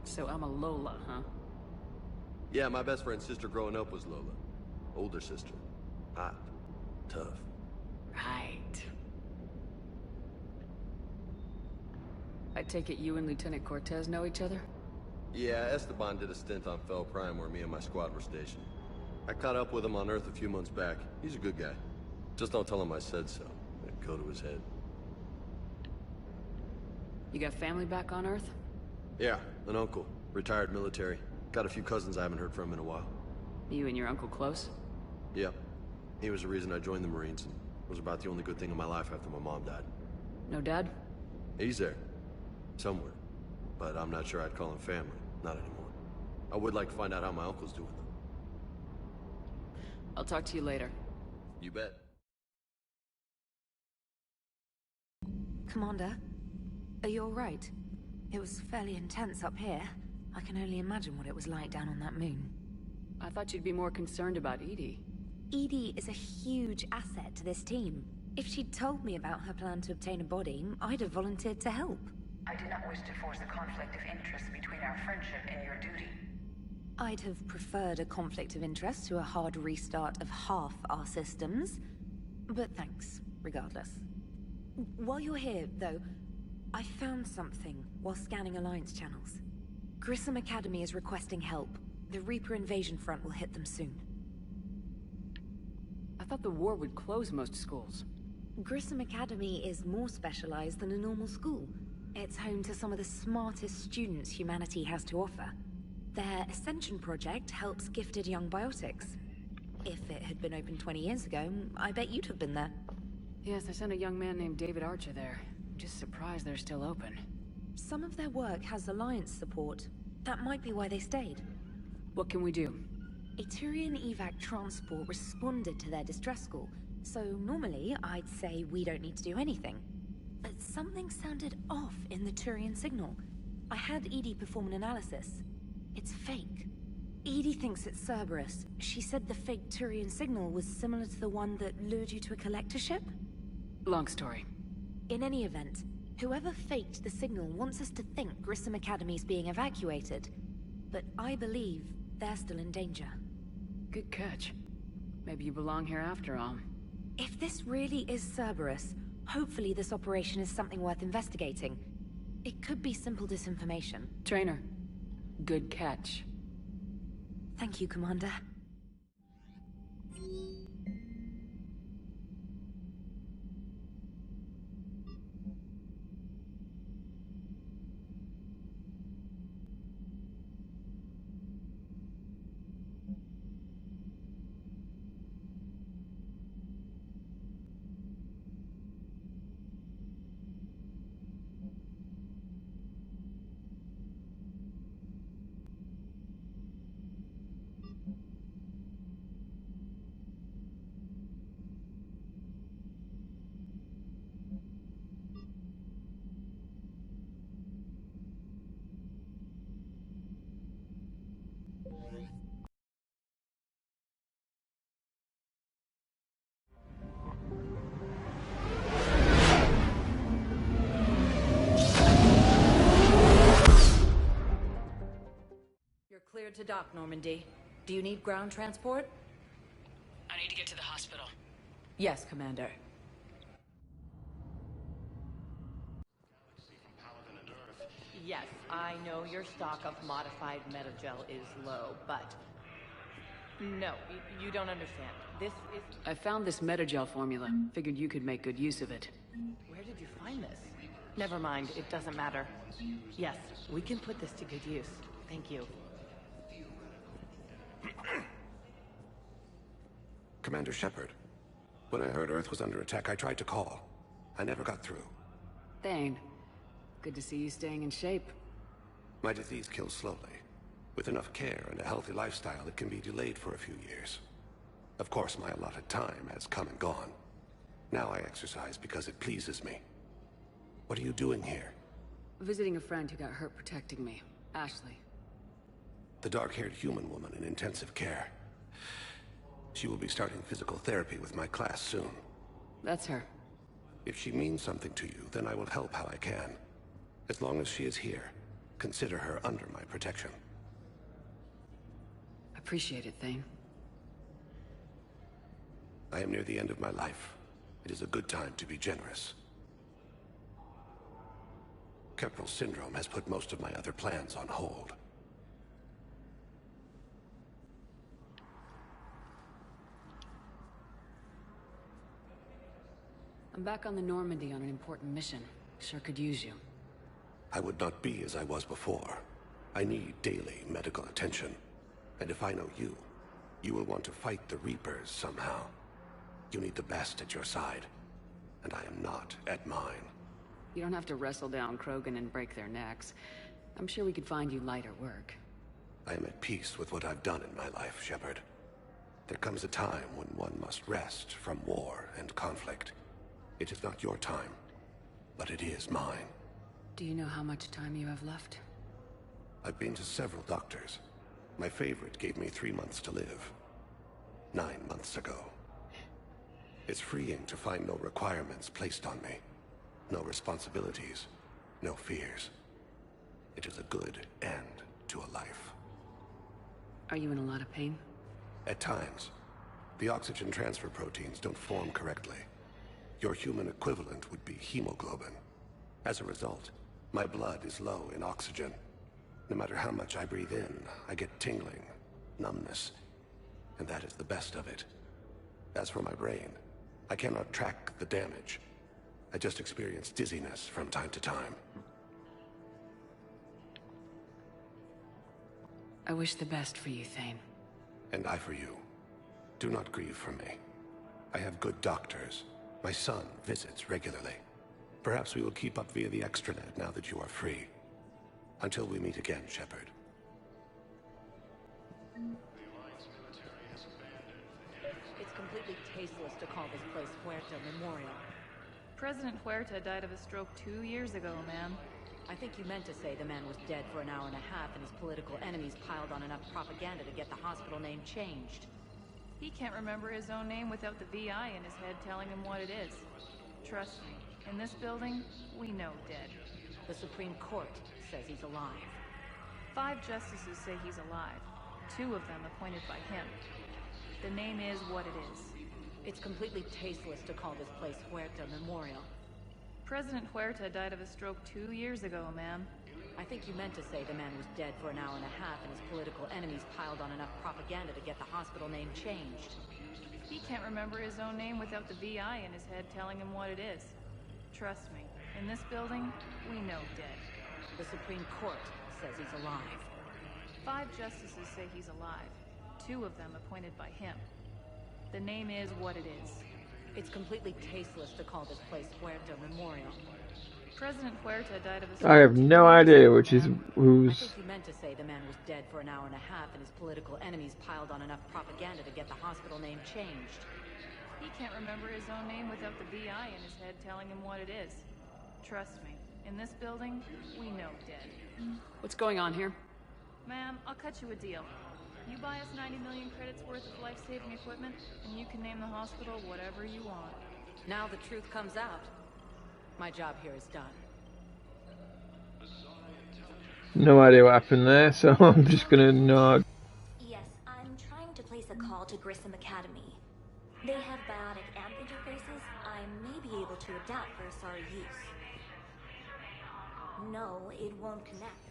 So I'm a Lola, huh? Yeah, my best friend's sister growing up was Lola. Older sister. Hot. Tough. Right. I take it you and Lieutenant Cortez know each other? Yeah, Esteban did a stint on Fel Prime where me and my squad were stationed. I caught up with him on Earth a few months back. He's a good guy. Just don't tell him I said so. It'd go to his head. You got family back on Earth? Yeah, an uncle. Retired military. Got a few cousins I haven't heard from in a while. You and your uncle close? Yep. He was the reason I joined the Marines, and was about the only good thing in my life after my mom died. No dad? He's there. Somewhere. But I'm not sure I'd call him family. Not anymore. I would like to find out how my uncle's doing, though. I'll talk to you later. You bet. Commander, are you alright? It was fairly intense up here. I can only imagine what it was like down on that moon. I thought you'd be more concerned about Edie. Edie is a huge asset to this team. If she'd told me about her plan to obtain a body, I'd have volunteered to help. I do not wish to force a conflict of interest between our friendship and your duty. I'd have preferred a conflict of interest to a hard restart of half our systems. But thanks, regardless. While you're here, though, I found something while scanning Alliance channels. Grissom Academy is requesting help. The Reaper invasion front will hit them soon. I thought the war would close most schools. Grissom Academy is more specialized than a normal school. It's home to some of the smartest students humanity has to offer. Their Ascension project helps gifted young biotics. If it had been open 20 years ago, I bet you'd have been there. Yes, I sent a young man named David Archer there. Just surprised they're still open. Some of their work has Alliance support. That might be why they stayed. What can we do? A Turian evac transport responded to their distress call, so normally I'd say we don't need to do anything. But something sounded off in the Turian signal. I had Edie perform an analysis. It's fake. Edie thinks it's Cerberus. She said the fake Turian signal was similar to the one that lured you to a collector ship? Long story. In any event, whoever faked the signal wants us to think Grissom Academy's being evacuated. But I believe they're still in danger. Good catch. Maybe you belong here after all. If this really is Cerberus, hopefully this operation is something worth investigating. It could be simple disinformation. Trainer, good catch. Thank you, Commander. Cleared to dock, Normandy. Do you need ground transport? I need to get to the hospital. Yes, Commander. Yes, I know your stock of modified metagel is low, but... No, you don't understand. This is... I found this metagel formula. Figured you could make good use of it. Where did you find this? Never mind, it doesn't matter. Yes, we can put this to good use. Thank you. Commander Shepard, when I heard Earth was under attack, I tried to call. I never got through. Thane, good to see you staying in shape. My disease kills slowly. With enough care and a healthy lifestyle, it can be delayed for a few years. Of course, my allotted time has come and gone. Now I exercise because it pleases me. What are you doing here? Visiting a friend who got hurt protecting me, Ashley. The dark-haired human woman in intensive care. She will be starting physical therapy with my class soon. That's her. If she means something to you, then I will help how I can. As long as she is here, consider her under my protection. Appreciate it, Thane. I am near the end of my life. It is a good time to be generous. Keppel syndrome has put most of my other plans on hold. I'm back on the Normandy on an important mission. Sure could use you. I would not be as I was before. I need daily medical attention. And if I know you, you will want to fight the Reapers somehow. You need the best at your side. And I am not at mine. You don't have to wrestle down Krogan and break their necks. I'm sure we could find you lighter work. I am at peace with what I've done in my life, Shepard. There comes a time when one must rest from war and conflict. It is not your time, but it is mine. Do you know how much time you have left? I've been to several doctors. My favorite gave me 3 months to live. 9 months ago. It's freeing to find no requirements placed on me. No responsibilities, no fears. It is a good end to a life. Are you in a lot of pain? At times. The oxygen transfer proteins don't form correctly. Your human equivalent would be hemoglobin. As a result, my blood is low in oxygen. No matter how much I breathe in, I get tingling, numbness, and that is the best of it. As for my brain, I cannot track the damage. I just experience dizziness from time to time. I wish the best for you, Thane. And I for you. Do not grieve for me. I have good doctors. My son visits regularly. Perhaps we will keep up via the extranet now that you are free. Until we meet again, Shepard. It's completely tasteless to call this place Huerta Memorial. President Huerta died of a stroke 2 years ago, ma'am. I think you meant to say the man was dead for an hour and a half and his political enemies piled on enough propaganda to get the hospital name changed. He can't remember his own name without the VI in his head telling him what it is. Trust me, in this building, we know dead. The Supreme Court says he's alive. 5 justices say he's alive. 2 of them appointed by him. The name is what it is. It's completely tasteless to call this place Huerta Memorial. President Huerta died of a stroke 2 years ago, ma'am. I think you meant to say the man was dead for an hour and a half and his political enemies piled on enough propaganda to get the hospital name changed. He can't remember his own name without the VI in his head telling him what it is. Trust me, in this building, we know dead. The Supreme Court says he's alive. 5 justices say he's alive. 2 of them appointed by him. The name is what it is. It's completely tasteless to call this place Huerta Memorial. President Huerta died of a... I have no idea which is who's... I think you meant to say the man was dead for an hour and a half and his political enemies piled on enough propaganda to get the hospital name changed. He can't remember his own name without the VI in his head telling him what it is. Trust me, in this building, we know dead. What's going on here? Ma'am, I'll cut you a deal. You buy us 90 million credits worth of life-saving equipment, and you can name the hospital whatever you want. Now the truth comes out. My job here is done. No idea what happened there, so I'm just gonna nod. Yes, I'm trying to place a call to Grissom Academy. They have biotic amp interfaces I may be able to adapt for Asari use. No, it won't connect.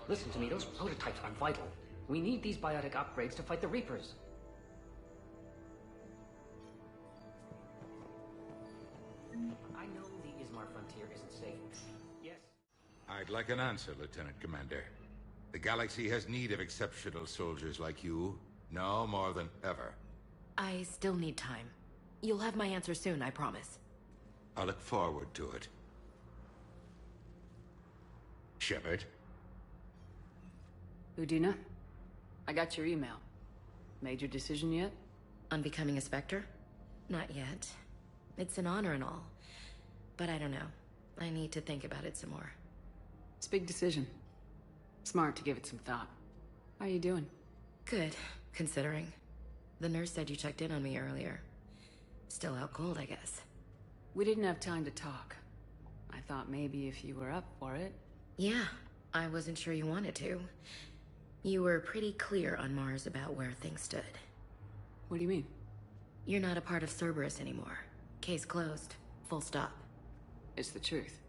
Listen to me, those prototypes are vital. We need these biotic upgrades to fight the Reapers. I know the Ismar frontier isn't safe. Yes. I'd like an answer, Lieutenant Commander. The galaxy has need of exceptional soldiers like you, now more than ever. I still need time. You'll have my answer soon, I promise. I look forward to it. Shepard? Udina? I got your email. Made your decision yet? On becoming a Spectre? Not yet. It's an honor and all. But I don't know. I need to think about it some more. It's a big decision. Smart to give it some thought. How are you doing? Good, considering. The nurse said you checked in on me earlier. Still out cold, I guess. We didn't have time to talk. I thought maybe if you were up for it. Yeah, I wasn't sure you wanted to. You were pretty clear on Mars about where things stood. What do you mean? You're not a part of Cerberus anymore. Case closed. Full stop. It's the truth.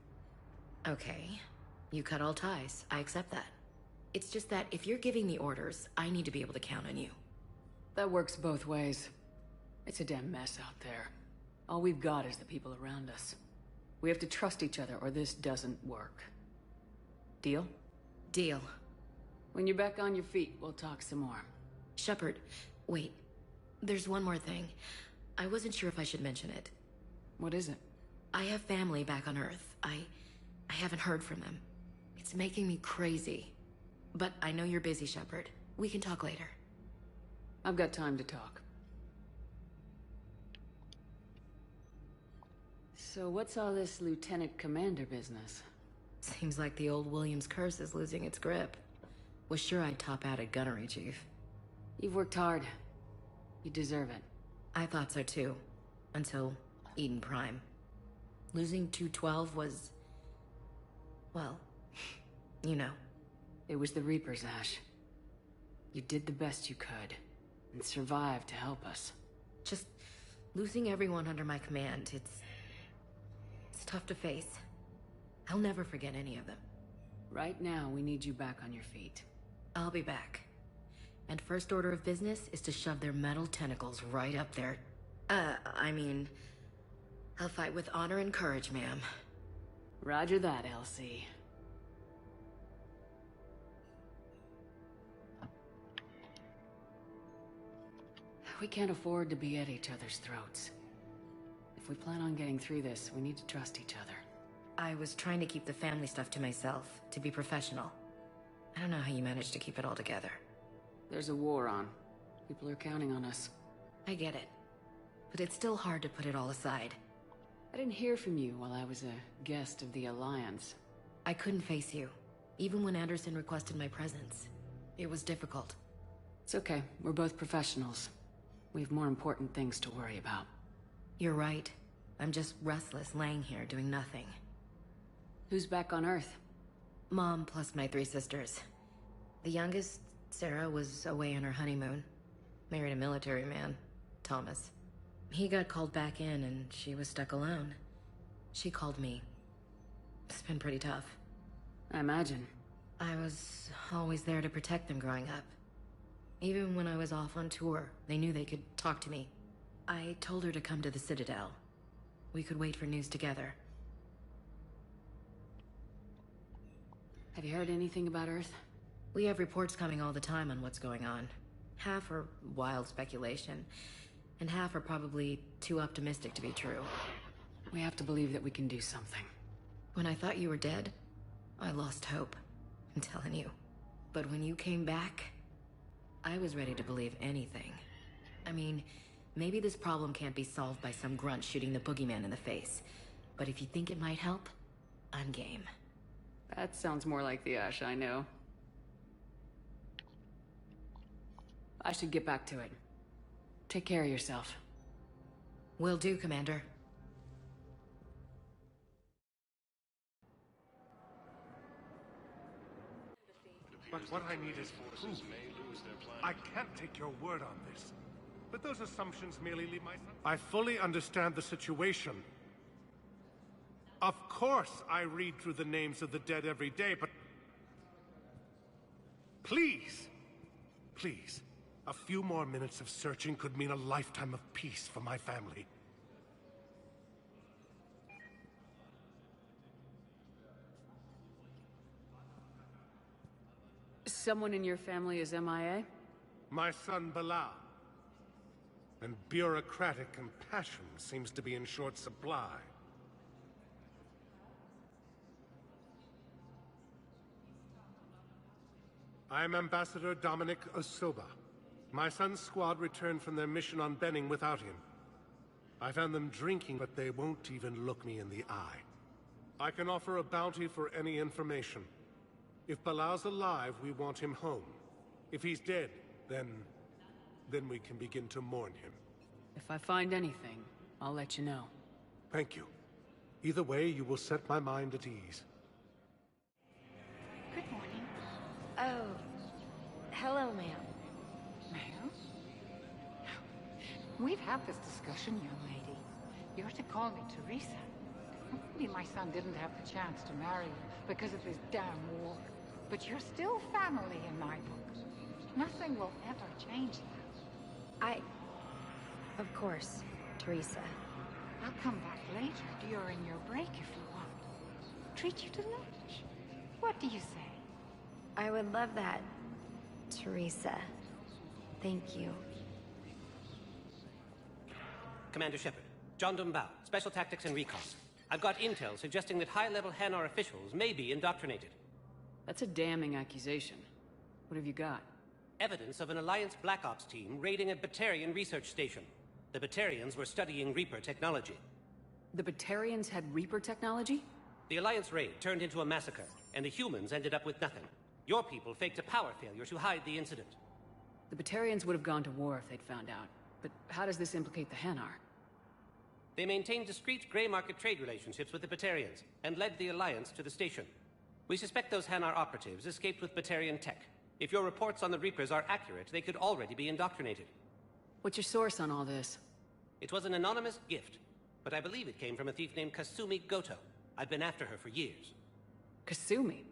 Okay. You cut all ties. I accept that. It's just that if you're giving me orders, I need to be able to count on you. That works both ways. It's a damn mess out there. All we've got is the people around us. We have to trust each other or this doesn't work. Deal? Deal. When you're back on your feet, we'll talk some more. Shepard, wait. There's one more thing. I wasn't sure if I should mention it. What is it? I have family back on Earth. I haven't heard from them. It's making me crazy. But I know you're busy, Shepard. We can talk later. I've got time to talk. So what's all this Lieutenant Commander business? Seems like the old Williams curse is losing its grip. Was sure I'd top out at gunnery, Chief. You've worked hard. You deserve it. I thought so too. Until Eden Prime. Losing 212 was... well, you know. It was the Reapers, Ash. You did the best you could, and survived to help us. Just losing everyone under my command, it's tough to face. I'll never forget any of them. Right now, we need you back on your feet. I'll be back. And first order of business is to shove their metal tentacles right up there. I mean... I'll fight with honor and courage, ma'am. Roger that, Elsie. we can't afford to be at each other's throats. If we plan on getting through this, we need to trust each other. I was trying to keep the family stuff to myself, to be professional. I don't know how you managed to keep it all together. There's a war on. People are counting on us. I get it. But it's still hard to put it all aside. I didn't hear from you while I was a guest of the Alliance. I couldn't face you, even when Anderson requested my presence. It was difficult. It's okay. We're both professionals. We have more important things to worry about. You're right. I'm just restless, laying here, doing nothing. Who's back on Earth? Mom plus my 3 sisters. The youngest, Sarah, was away on her honeymoon. Married a military man, Thomas. He got called back in and she was stuck alone. She called me. It's been pretty tough. I imagine. I was always there to protect them growing up. Even when I was off on tour, they knew they could talk to me. I told her to come to the Citadel. We could wait for news together. Have you heard anything about Earth? We have reports coming all the time on what's going on. Half are wild speculation, and half are probably too optimistic to be true. We have to believe that we can do something. When I thought you were dead, I lost hope. I'm telling you. But when you came back, I was ready to believe anything. I mean, maybe this problem can't be solved by some grunt shooting the boogeyman in the face. But if you think it might help, I'm game. That sounds more like the Ash I know. I should get back to it. Take care of yourself. Will do, Commander. But what I need is proof. I can't take your word on this. But those assumptions merely leave my... I fully understand the situation. Of course I read through the names of the dead every day, but... Please! Please. A few more minutes of searching could mean a lifetime of peace for my family. Someone in your family is MIA? My son, Bilal. And bureaucratic compassion seems to be in short supply. I am Ambassador Dominic Osoba. My son's squad returned from their mission on Benning without him. I found them drinking, but they won't even look me in the eye. I can offer a bounty for any information. If Bilal's alive, we want him home. If he's dead, then we can begin to mourn him. If I find anything, I'll let you know. Thank you. Either way, you will set my mind at ease. Good morning. Oh, hello, ma'am. Ma'am? We've had this discussion, young lady. You're to call me Teresa. Maybe my son didn't have the chance to marry you because of this damn war. But you're still family in my book. Nothing will ever change that. Of course, Teresa. I'll come back later during your break if you want. Treat you to lunch. What do you say? I would love that, Teresa. Thank you. Commander Shepard, John Dumbao, Special Tactics and Recon. I've got intel suggesting that high-level Hanar officials may be indoctrinated. That's a damning accusation. What have you got? Evidence of an Alliance Black Ops team raiding a Batarian research station. The Batarians were studying Reaper technology. The Batarians had Reaper technology? The Alliance raid turned into a massacre, and the humans ended up with nothing. Your people faked a power failure to hide the incident. The Batarians would have gone to war if they'd found out. But how does this implicate the Hanar? They maintained discreet gray market trade relationships with the Batarians, and led the Alliance to the station. We suspect those Hanar operatives escaped with Batarian tech. If your reports on the Reapers are accurate, they could already be indoctrinated. What's your source on all this? It was an anonymous gift, but I believe it came from a thief named Kasumi Goto. I've been after her for years. Kasumi?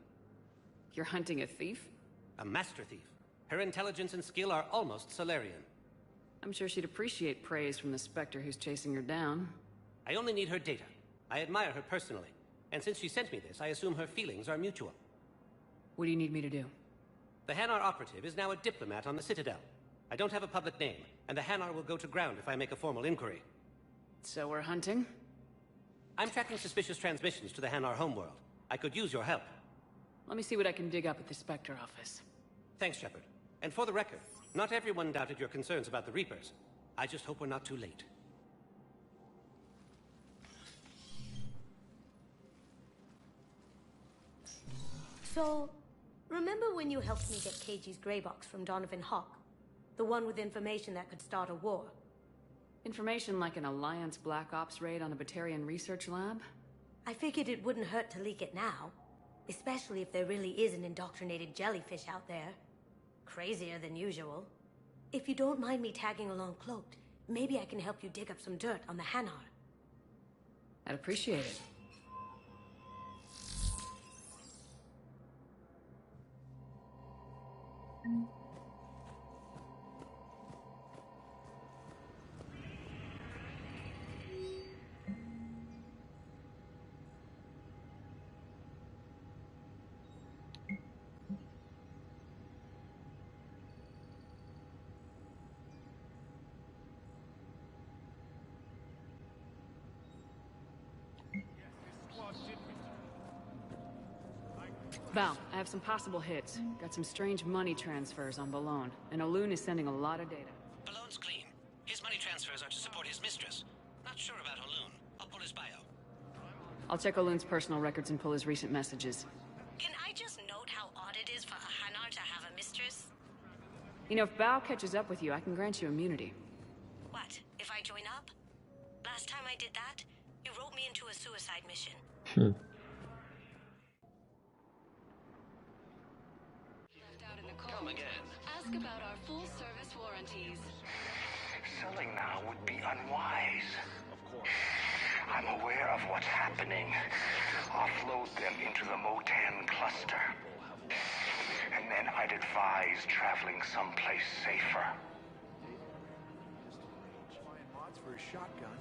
You're hunting a thief? A master thief. Her intelligence and skill are almost Solarian. I'm sure she'd appreciate praise from the Spectre who's chasing her down. I only need her data. I admire her personally. And since she sent me this, I assume her feelings are mutual. What do you need me to do? The Hanar operative is now a diplomat on the Citadel. I don't have a public name, and the Hanar will go to ground if I make a formal inquiry. So we're hunting? I'm tracking suspicious transmissions to the Hanar homeworld. I could use your help. Let me see what I can dig up at the Spectre office. Thanks, Shepard. And for the record, not everyone doubted your concerns about the Reapers. I just hope we're not too late. So, remember when you helped me get KG's grey box from Donovan Hawk? The one with information that could start a war? Information like an Alliance Black Ops raid on a Batarian research lab? I figured it wouldn't hurt to leak it now. Especially if there really is an indoctrinated jellyfish out there. Crazier than usual. If you don't mind me tagging along cloaked, maybe I can help you dig up some dirt on the Hanar. I'd appreciate it. Val, I have some possible hits. Got some strange money transfers on Balone, and Olun is sending a lot of data. Balone's clean. His money transfers are to support his mistress. Not sure about Olun. I'll pull his bio. I'll check Olun's personal records and pull his recent messages. Can I just note how odd it is for a Hanar to have a mistress? You know, if Bao catches up with you, I can grant you immunity. What, if I join up? Last time I did that, you wrote me into a suicide mission. Come again. Ask about our full-service warranties. Selling now would be unwise. Of course. I'm aware of what's happening. Offload them into the Motan cluster. And then I'd advise traveling someplace safer. Buying mods for a shotgun.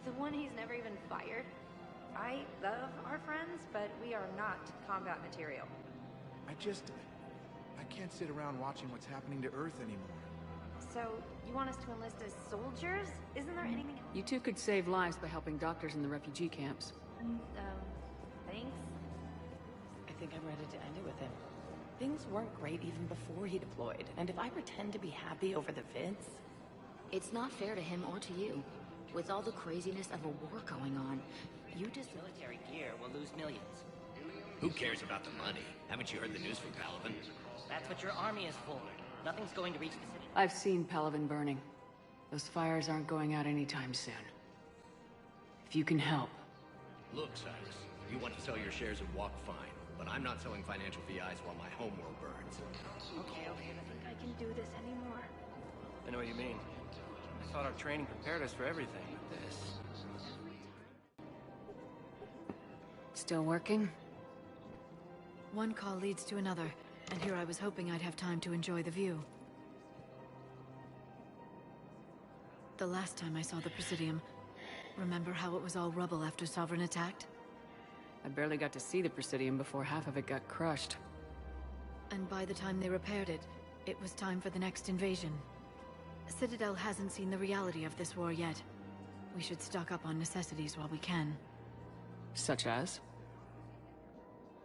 The one he's never even fired. I love our friends, but we are not combat material. I can't sit around watching what's happening to Earth anymore. So, you want us to enlist as soldiers? Isn't there anything... You two could save lives by helping doctors in the refugee camps. Thanks? I think I'm ready to end it with him. Things weren't great even before he deployed, and if I pretend to be happy over the vids... It's not fair to him or to you. With all the craziness of a war going on, you just... Military gear will lose millions. Who cares about the money? Haven't you heard the news from Palaven? That's what your army is for. Nothing's going to reach the city. I've seen Palaven burning. Those fires aren't going out anytime soon. If you can help. Look, Cyrus, you want to sell your shares and walk fine, but I'm not selling financial VIs while my homeworld burns. Okay, I don't think I can do this anymore. I know what you mean. I thought our training prepared us for everything, but this... Still working? One call leads to another, and here I was hoping I'd have time to enjoy the view. The last time I saw the Presidium, remember how it was all rubble after Sovereign attacked? I barely got to see the Presidium before half of it got crushed. And by the time they repaired it, it was time for the next invasion. Citadel hasn't seen the reality of this war yet. We should stock up on necessities while we can. Such as?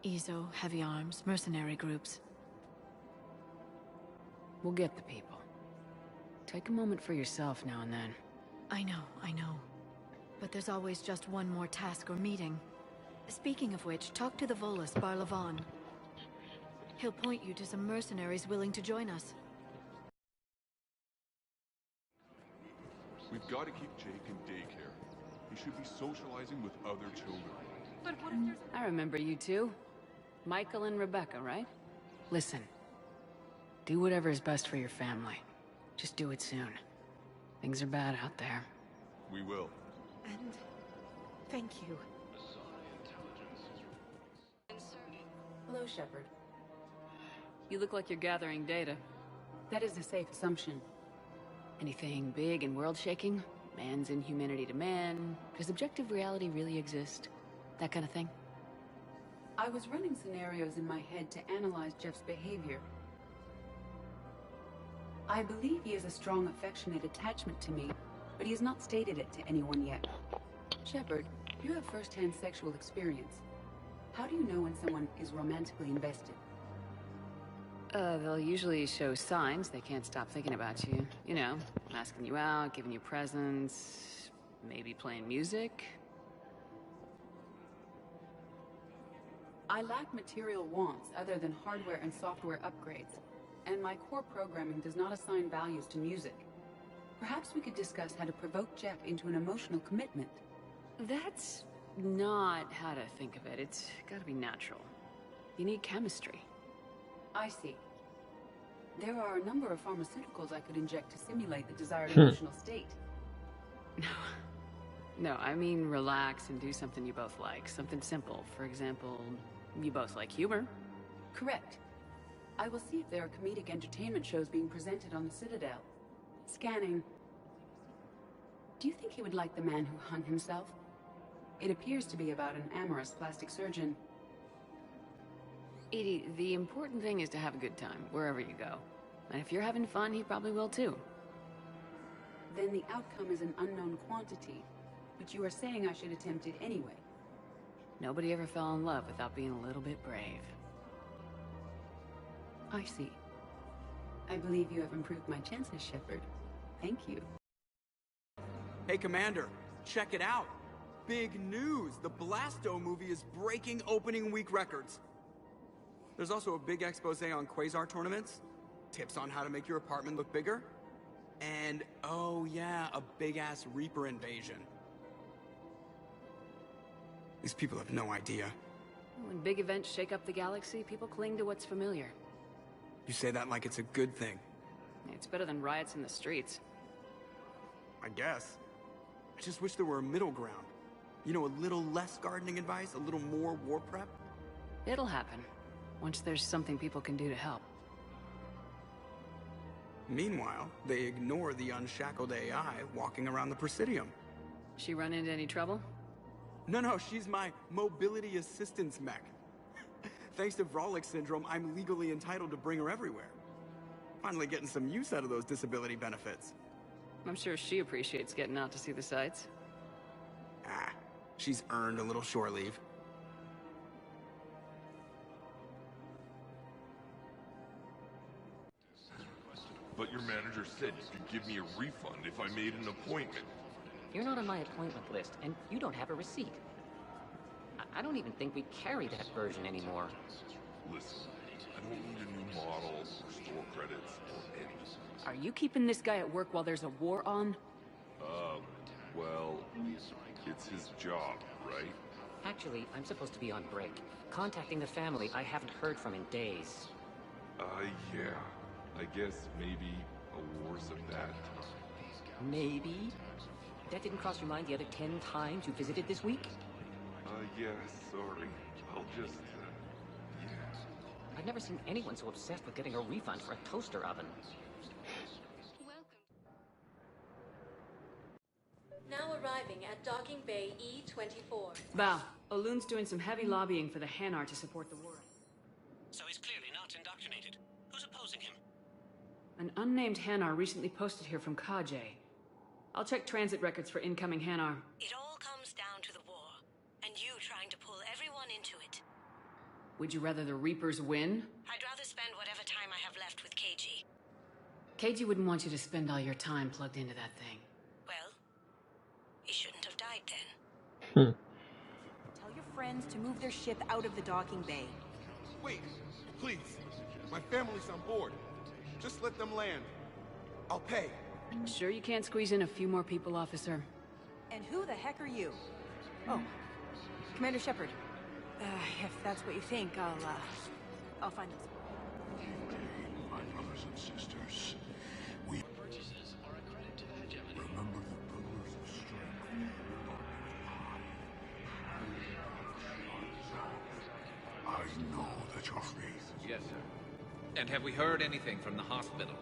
EZO, heavy arms, mercenary groups. We'll get the people. Take a moment for yourself now and then. I know. But there's always just one more task or meeting. Speaking of which, talk to the Volus, Barlavan. He'll point you to some mercenaries willing to join us. We've got to keep Jake in daycare. He should be socializing with other children. But what if there's... I remember you two. Michael and Rebecca, right? Listen. Do whatever is best for your family. Just do it soon. Things are bad out there. We will. And... thank you. Hello, Shepard. You look like you're gathering data. That is a safe assumption. Anything big and world-shaking? Man's inhumanity to man? Does objective reality really exist? That kind of thing? I was running scenarios in my head to analyze Jeff's behavior. I believe he has a strong affectionate attachment to me, but he has not stated it to anyone yet. Shepard, you have first-hand sexual experience. How do you know when someone is romantically invested? They'll usually show signs they can't stop thinking about you. You know, asking you out, giving you presents, maybe playing music. I lack material wants other than hardware and software upgrades, and my core programming does not assign values to music. Perhaps we could discuss how to provoke Jeff into an emotional commitment. That's not how to think of it. It's gotta be natural. You need chemistry. I see. There are a number of pharmaceuticals I could inject to simulate the desired emotional state. No, I mean relax and do something you both like. Something simple. For example, you both like humor. Correct. I will see if there are comedic entertainment shows being presented on the Citadel. Scanning. Do you think he would like The Man Who Hung Himself? It appears to be about an amorous plastic surgeon. Edie, the important thing is to have a good time, wherever you go. And if you're having fun, he probably will too. Then the outcome is an unknown quantity, but you are saying I should attempt it anyway. Nobody ever fell in love without being a little bit brave. I see. I believe you have improved my chances, Shepard. Thank you. Hey, Commander, check it out. Big news! The Blasto movie is breaking opening week records. There's also a big expose on Quasar tournaments, tips on how to make your apartment look bigger, and, oh yeah, a big-ass Reaper invasion. These people have no idea. When big events shake up the galaxy, people cling to what's familiar. You say that like it's a good thing. It's better than riots in the streets. I guess. I just wish there were a middle ground. You know, a little less gardening advice, a little more war prep. It'll happen, once there's something people can do to help. Meanwhile, they ignore the unshackled AI walking around the Presidium. She run into any trouble? No, she's my mobility assistance mech. Thanks to Vrolic syndrome, I'm legally entitled to bring her everywhere. Finally getting some use out of those disability benefits. I'm sure she appreciates getting out to see the sights. Ah, she's earned a little shore leave. But your manager said you could give me a refund if I made an appointment. You're not on my appointment list, and you don't have a receipt. I don't even think we carry that version anymore. Listen, I don't need a new model, or store credits, or anything. Are you keeping this guy at work while there's a war on? Well, it's his job, right? Actually, I'm supposed to be on break. Contacting the family I haven't heard from in days. Yeah. I guess maybe a war's a bad time. Maybe? That didn't cross your mind the other 10 times you visited this week? Yeah, sorry. I'll just, yeah. I've never seen anyone so obsessed with getting a refund for a toaster oven. Now arriving at Docking Bay E-24. Val, Olun's doing some heavy lobbying for the Hanar to support the war. So he's clearly not indoctrinated. Who's opposing him? An unnamed Hanar recently posted here from Kajay. I'll check transit records for incoming Hanar. It all comes down to the war, and you trying to pull everyone into it. Would you rather the Reapers win? I'd rather spend whatever time I have left with KG. KG wouldn't want you to spend all your time plugged into that thing. Well, he shouldn't have died then. Tell your friends to move their ship out of the docking bay. Wait, please. My family's on board. Just let them land. I'll pay. Sure you can't squeeze in a few more people, officer? And who the heck are you? Oh, Commander Shepard. If that's what you think, I'll find them. My brothers and sisters, we remember the pillars of strength. I know that your faith. Yes, sir. And have we heard anything from the hospital?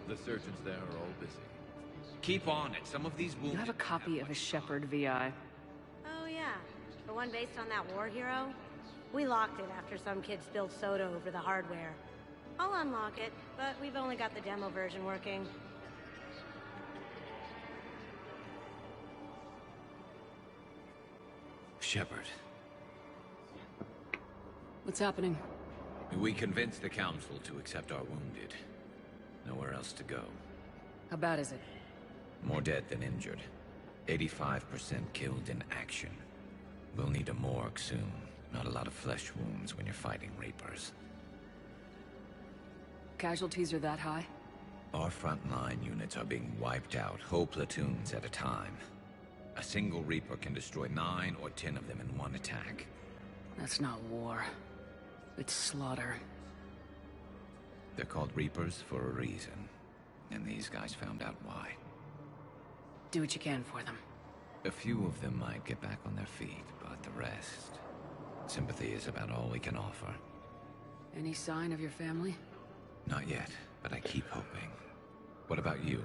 The surgeons there are all busy. Keep on it. Some of these wounded... You have a copy of a Shepard VI? Oh yeah, the one based on that war hero? We locked it after some kid spilled soda over the hardware. I'll unlock it, but we've only got the demo version working. Shepard. What's happening? We convinced the Council to accept our wounded. Nowhere else to go. How bad is it? More dead than injured. 85% killed in action. We'll need a morgue soon. Not a lot of flesh wounds when you're fighting Reapers. Casualties are that high? Our frontline units are being wiped out, whole platoons at a time. A single Reaper can destroy 9 or 10 of them in one attack. That's not war. It's slaughter. They're called Reapers for a reason. And these guys found out why. Do what you can for them. A few of them might get back on their feet, but the rest... Sympathy is about all we can offer. Any sign of your family? Not yet, but I keep hoping. What about you?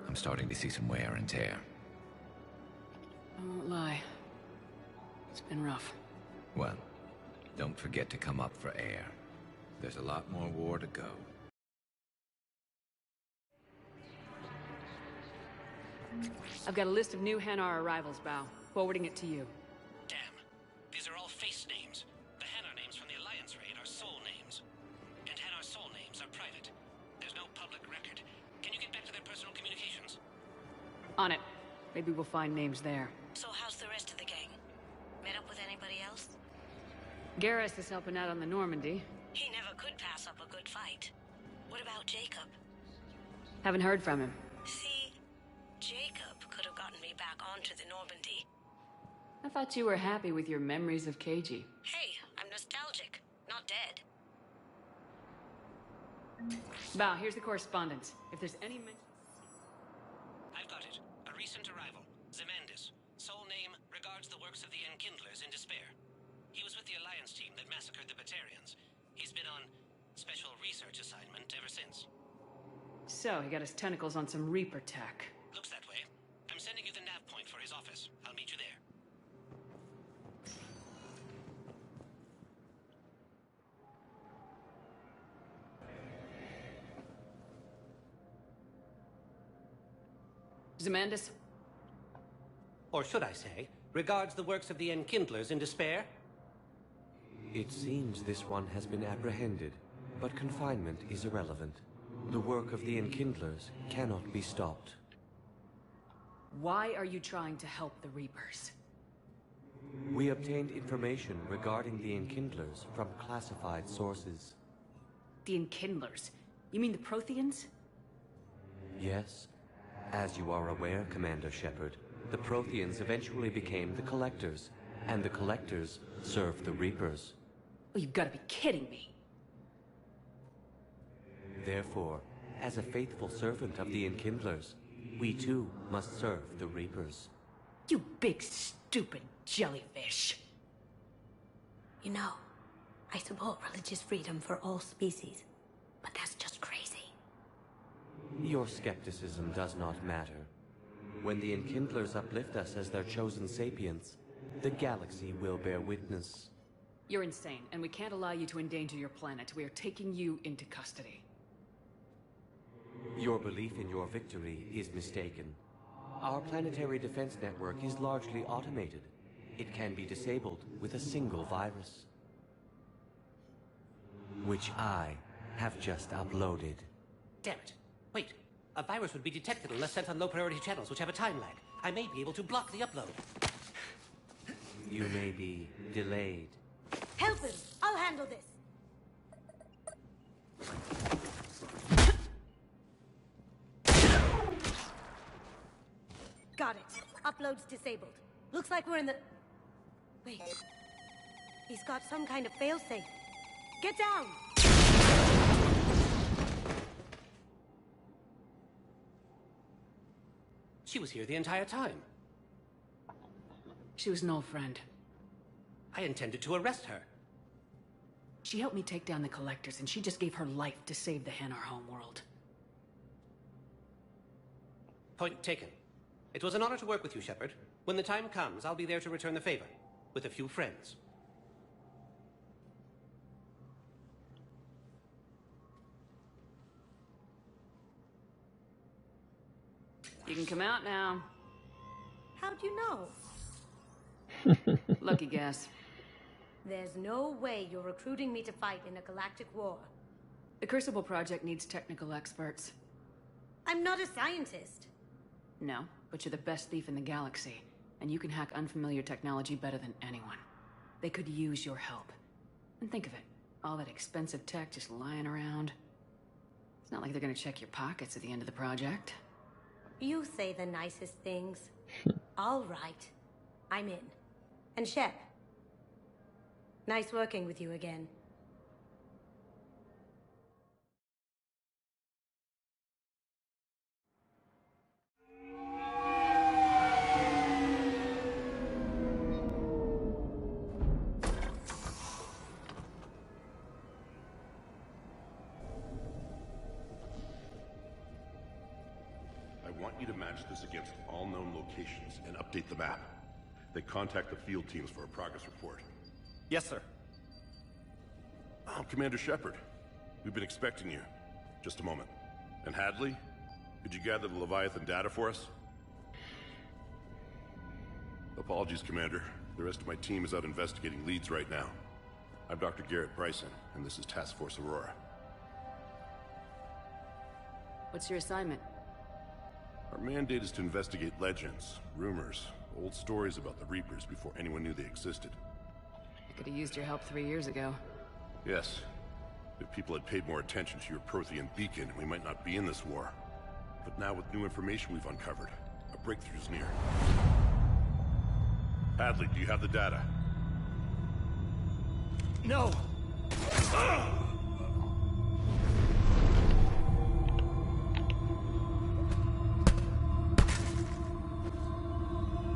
I'm starting to see some wear and tear. I won't lie. It's been rough. Well, don't forget to come up for air. There's a lot more war to go. I've got a list of new Hanar arrivals, Bao. Forwarding it to you. Damn. These are all face names. The Hanar names from the Alliance raid are soul names. And Hanar soul names are private. There's no public record. Can you get back to their personal communications? On it. Maybe we'll find names there. So how's the rest of the gang? Met up with anybody else? Garrus is helping out on the Normandy. He never could pass up a good fight. What about Jacob? Haven't heard from him. See, Jacob could have gotten me back onto the Normandy. I thought you were happy with your memories of KG. Hey, I'm nostalgic, not dead. Bao, here's the correspondence. If there's any I've got it. A recent arrival. Zemandis. Soul name regards the works of the Enkindlers in despair. He was with the Alliance team that massacred the Batarians. He's been on special research assignment ever since. So, he got his tentacles on some Reaper tech. Looks that way. I'm sending you the nav point for his office. I'll meet you there. Zemandis? Or should I say, regards the works of the Enkindlers in despair? It seems this one has been apprehended, but confinement is irrelevant. The work of the Enkindlers cannot be stopped. Why are you trying to help the Reapers? We obtained information regarding the Enkindlers from classified sources. The Enkindlers? You mean the Protheans? Yes. As you are aware, Commander Shepard, the Protheans eventually became the Collectors, and the Collectors served the Reapers. Oh, you've got to be kidding me. Therefore, as a faithful servant of the Enkindlers, we too must serve the Reapers. You big, stupid jellyfish. You know, I support religious freedom for all species, but that's just crazy. Your skepticism does not matter. When the Enkindlers uplift us as their chosen sapients, the galaxy will bear witness. You're insane, and we can't allow you to endanger your planet. We are taking you into custody. Your belief in your victory is mistaken. Our planetary defense network is largely automated. It can be disabled with a single virus. Which I have just uploaded. Damn it. Wait. A virus would be detected unless sent on low-priority channels, which have a time lag. I may be able to block the upload. You may be delayed. Help him! I'll handle this! Got it. Upload's disabled. Looks like we're in the... Wait. He's got some kind of failsafe. Get down! She was here the entire time. She was an old friend. I intended to arrest her. She helped me take down the Collectors, and she just gave her life to save the Hanar homeworld. Point taken. It was an honor to work with you, Shepard. When the time comes, I'll be there to return the favor, with a few friends. You can come out now. How'd you know? Lucky guess. There's no way you're recruiting me to fight in a galactic war. The Crucible Project needs technical experts. I'm not a scientist. No, but you're the best thief in the galaxy, and you can hack unfamiliar technology better than anyone. They could use your help. And think of it, all that expensive tech just lying around. It's not like they're gonna check your pockets at the end of the project. You say the nicest things. All right. I'm in. And Shep. Nice working with you again. I want you to match this against all known locations and update the map. They contact the field teams for a progress report. Yes, sir. Oh, Commander Shepard. We've been expecting you. Just a moment. And Hadley? Could you gather the Leviathan data for us? Apologies, Commander. The rest of my team is out investigating leads right now. I'm Dr. Garrett Bryson, and this is Task Force Aurora. What's your assignment? Our mandate is to investigate legends, rumors, old stories about the Reapers before anyone knew they existed. I could have used your help 3 years ago. Yes. If people had paid more attention to your Prothean beacon, we might not be in this war. But now with new information we've uncovered, a breakthrough's near. Hadley, do you have the data? No!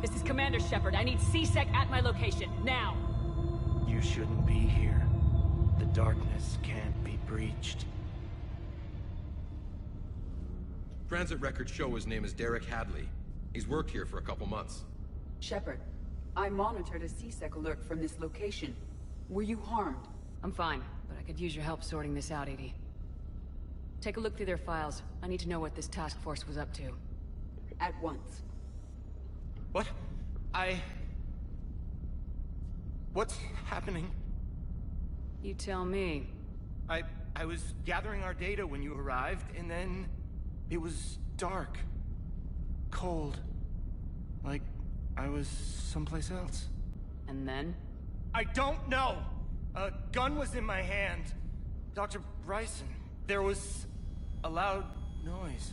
This is Commander Shepard. I need C-Sec at my location, now! You shouldn't be here. The darkness can't be breached. Transit records show his name is Derek Hadley. He's worked here for a couple months. Shepard, I monitored a C-Sec alert from this location. Were you harmed? I'm fine, but I could use your help sorting this out, Edie. Take a look through their files. I need to know what this task force was up to. At once. What? What's happening? You tell me. I was gathering our data when you arrived, and then it was dark. Cold. Like I was someplace else. And then? I don't know! A gun was in my hand. Dr. Bryson, there was a loud noise.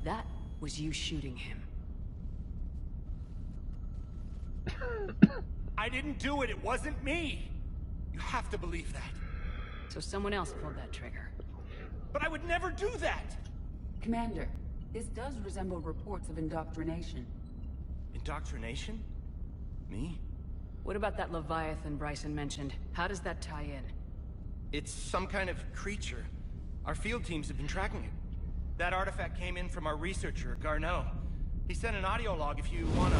That was you shooting him. I didn't do it, it wasn't me! You have to believe that. So someone else pulled that trigger. But I would never do that! Commander, this does resemble reports of indoctrination. Indoctrination? Me? What about that Leviathan Bryson mentioned? How does that tie in? It's some kind of creature. Our field teams have been tracking it. That artifact came in from our researcher, Garneau. He sent an audio log if you wanna...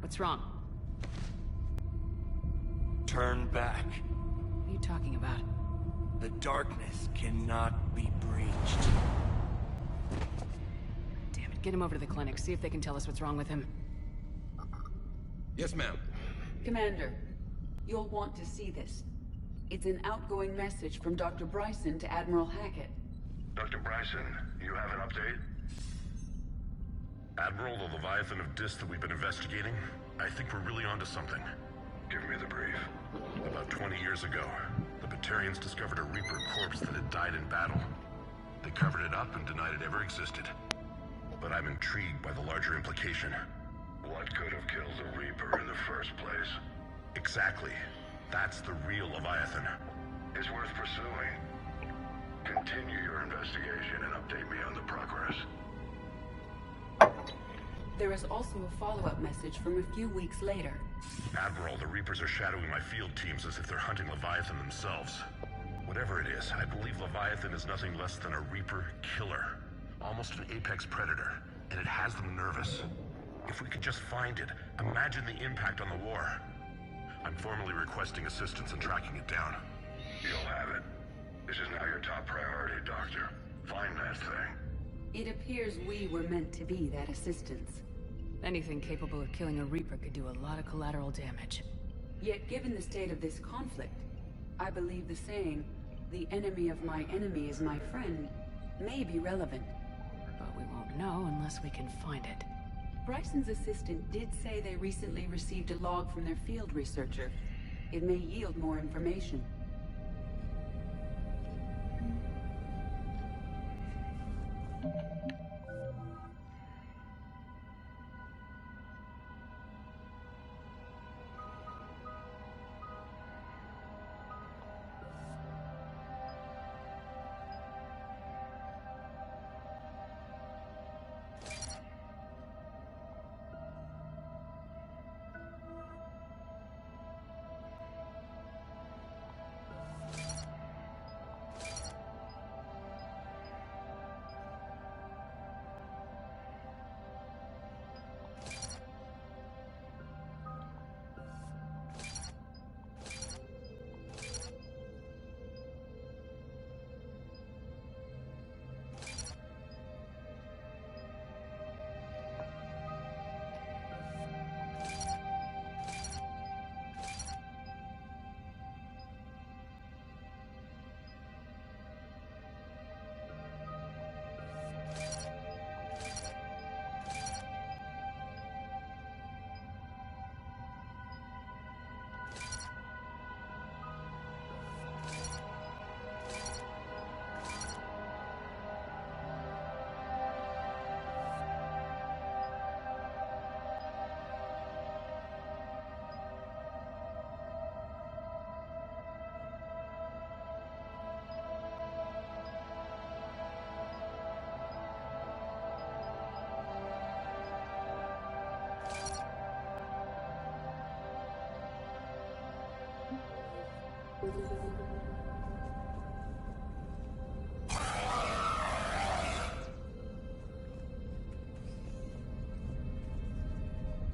What's wrong? Turn back. What are you talking about? The darkness cannot be breached. Damn it, get him over to the clinic. See if they can tell us what's wrong with him. Yes, ma'am. Commander, you'll want to see this. It's an outgoing message from Dr. Bryson to Admiral Hackett. Dr. Bryson, you have an update? Admiral, the Leviathan of Dis that we've been investigating, I think we're really onto something. Give me the brief. About 20 years ago, the Batarians discovered a Reaper corpse that had died in battle. They covered it up and denied it ever existed. But I'm intrigued by the larger implication. What could have killed the Reaper in the first place? Exactly. That's the real Leviathan. It's worth pursuing. Continue your investigation and update me on the progress. There is also a follow-up message from a few weeks later. Admiral, the Reapers are shadowing my field teams as if they're hunting Leviathan themselves. Whatever it is, I believe Leviathan is nothing less than a Reaper killer. Almost an apex predator, and it has them nervous. If we could just find it, imagine the impact on the war. I'm formally requesting assistance in tracking it down. You'll have it. This is now your top priority, Doctor. Find that thing. It appears we were meant to be that assistance. Anything capable of killing a Reaper could do a lot of collateral damage. Yet given the state of this conflict, I believe the saying, "The enemy of my enemy is my friend," may be relevant. But we won't know unless we can find it. Bryson's assistant did say they recently received a log from their field researcher. It may yield more information.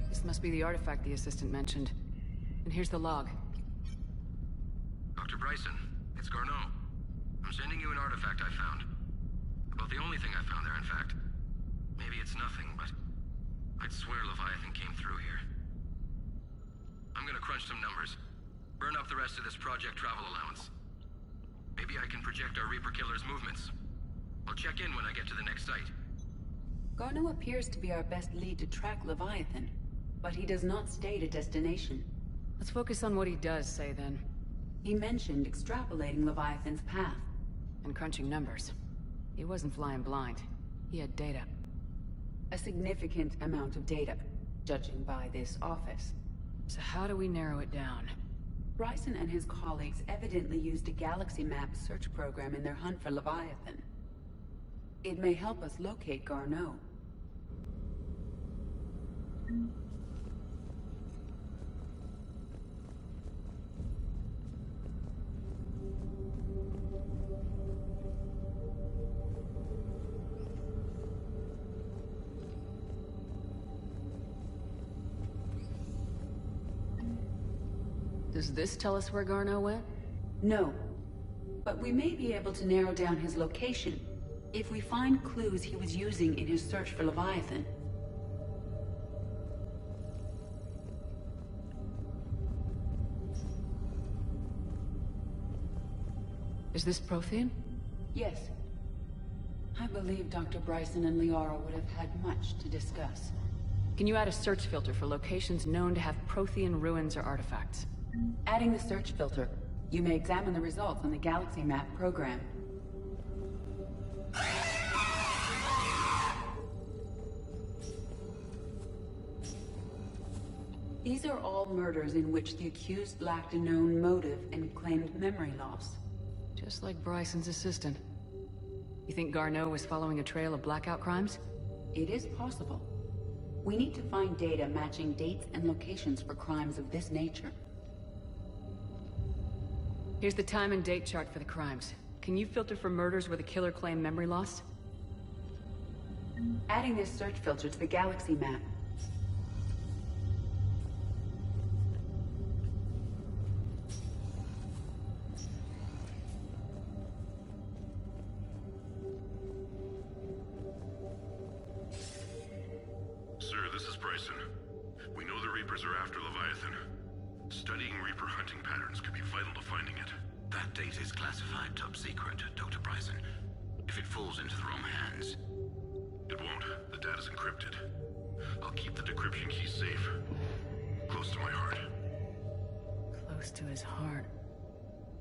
This must be the artifact the assistant mentioned. And here's the log. Dr. Bryson, it's Garneau. I'm sending you an artifact I found. About the only thing I found there, in fact. Maybe it's nothing, but I'd swear Leviathan came through here. I'm gonna crunch some numbers. Burn up the rest of this project travel allowance. Maybe I can project our Reaper Killer's movements. I'll check in when I get to the next site. Garneau appears to be our best lead to track Leviathan, but he does not state a destination. Let's focus on what he does say, then. He mentioned extrapolating Leviathan's path. And crunching numbers. He wasn't flying blind. He had data. A significant amount of data, judging by this office. So how do we narrow it down? Bryson and his colleagues evidently used a galaxy map search program in their hunt for Leviathan. It may help us locate Garneau. Does this tell us where Garneau went? No. But we may be able to narrow down his location if we find clues he was using in his search for Leviathan. Is this Prothean? Yes. I believe Dr. Bryson and Liara would have had much to discuss. Can you add a search filter for locations known to have Prothean ruins or artifacts? Adding the search filter, you may examine the results on the Galaxy Map program. These are all murders in which the accused lacked a known motive and claimed memory loss. Just like Bryson's assistant. You think Garneau was following a trail of blackout crimes? It is possible. We need to find data matching dates and locations for crimes of this nature. Here's the time and date chart for the crimes. Can you filter for murders where the killer claimed memory loss? Adding this search filter to the Galaxy Map. Reapers are after Leviathan. Studying Reaper hunting patterns could be vital to finding it. That data is classified top secret, Dr. Bryson. If it falls into the wrong hands... It won't. The data's encrypted. I'll keep the decryption key safe. Close to my heart. Close to his heart.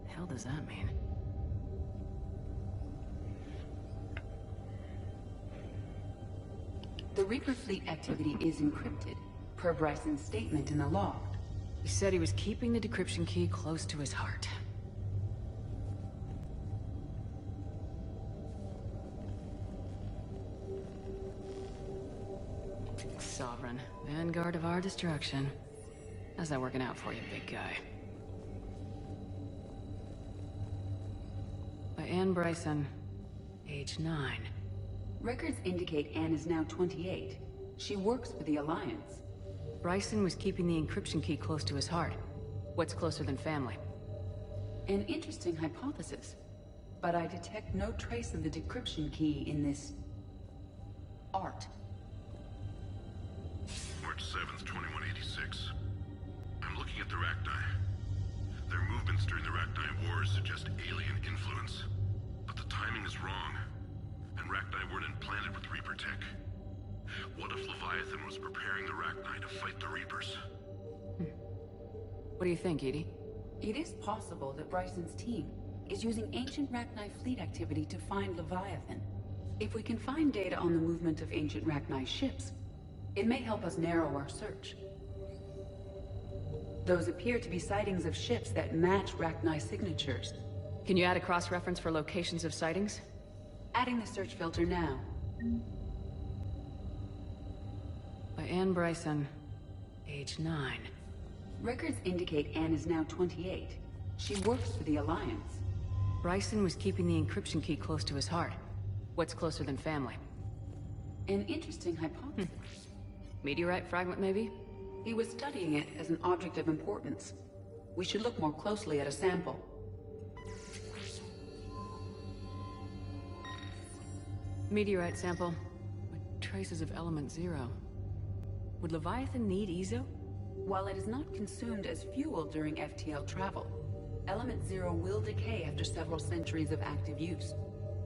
The hell does that mean? The Reaper fleet activity is encrypted, per Bryson's statement in the log. He said he was keeping the decryption key close to his heart. Sovereign, vanguard of our destruction. How's that working out for you, big guy? By Anne Bryson, age 9. Records indicate Anne is now 28. She works for the Alliance. Bryson was keeping the encryption key close to his heart. What's closer than family? An interesting hypothesis. But I detect no trace of the decryption key in this... art. March 7th, 2186. I'm looking at the Rachni. Their movements during the Rachni Wars suggest alien influence. But the timing is wrong. And Rachni weren't implanted with Reaper tech. What if Leviathan was preparing the Rachni to fight the Reapers? What do you think, Edie? It is possible that Bryson's team is using ancient Rachni fleet activity to find Leviathan. If we can find data on the movement of ancient Rachni ships, it may help us narrow our search. Those appear to be sightings of ships that match Rachni signatures. Can you add a cross-reference for locations of sightings? Adding the search filter now. By Anne Bryson, age 9. Records indicate Anne is now 28. She works for the Alliance. Bryson was keeping the encryption key close to his heart. What's closer than family? An interesting hypothesis. Meteorite fragment, maybe? He was studying it as an object of importance. We should look more closely at a sample. Meteorite sample with traces of element 0. Would Leviathan need Ezo? While it is not consumed as fuel during FTL travel, element 0 will decay after several centuries of active use.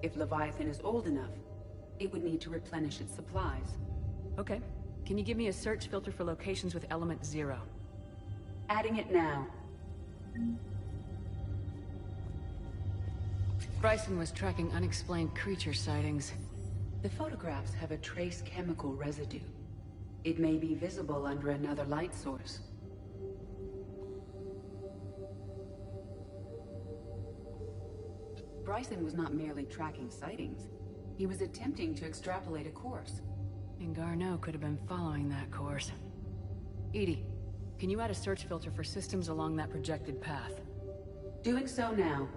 If Leviathan is old enough, it would need to replenish its supplies. Okay. Can you give me a search filter for locations with element 0? Adding it now. Bryson was tracking unexplained creature sightings. The photographs have a trace chemical residue. It may be visible under another light source. Bryson was not merely tracking sightings. He was attempting to extrapolate a course. And Garneau could have been following that course. Edie, can you add a search filter for systems along that projected path? Doing so now.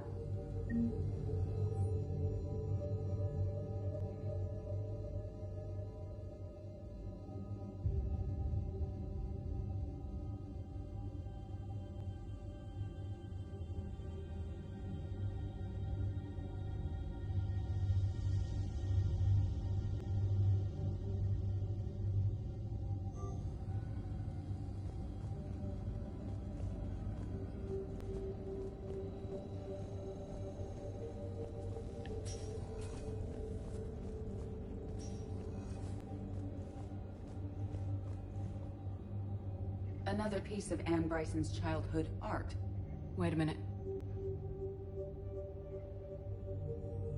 Another piece of Anne Bryson's childhood art. Wait a minute.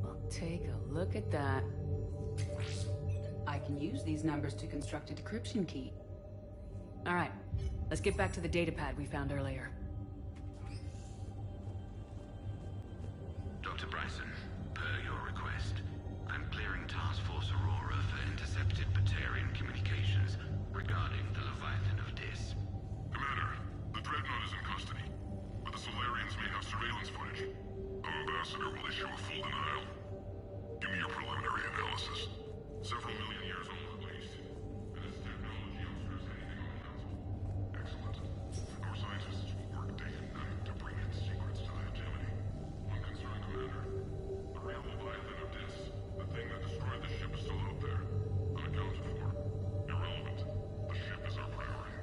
Well, take a look at that. I can use these numbers to construct a decryption key. All right. Let's get back to the datapad we found earlier. Dr. Bryson, per your request, I'm clearing Task Force Aurora for intercepted Batarian communications regarding the Leviathan of Dis. Commander, the Dreadnought is in custody, but the Solarians may have surveillance footage. Our ambassador will issue a full denial. Give me your preliminary analysis. Several million years old at least. And its technology outstrips anything on the Council. Excellent. Our scientists will work day and night to bring its secrets to the hegemony. One concern, Commander. The real Leviathan of Dis, the thing that destroyed the ship, is still out there. Unaccounted for. Irrelevant. The ship is our priority.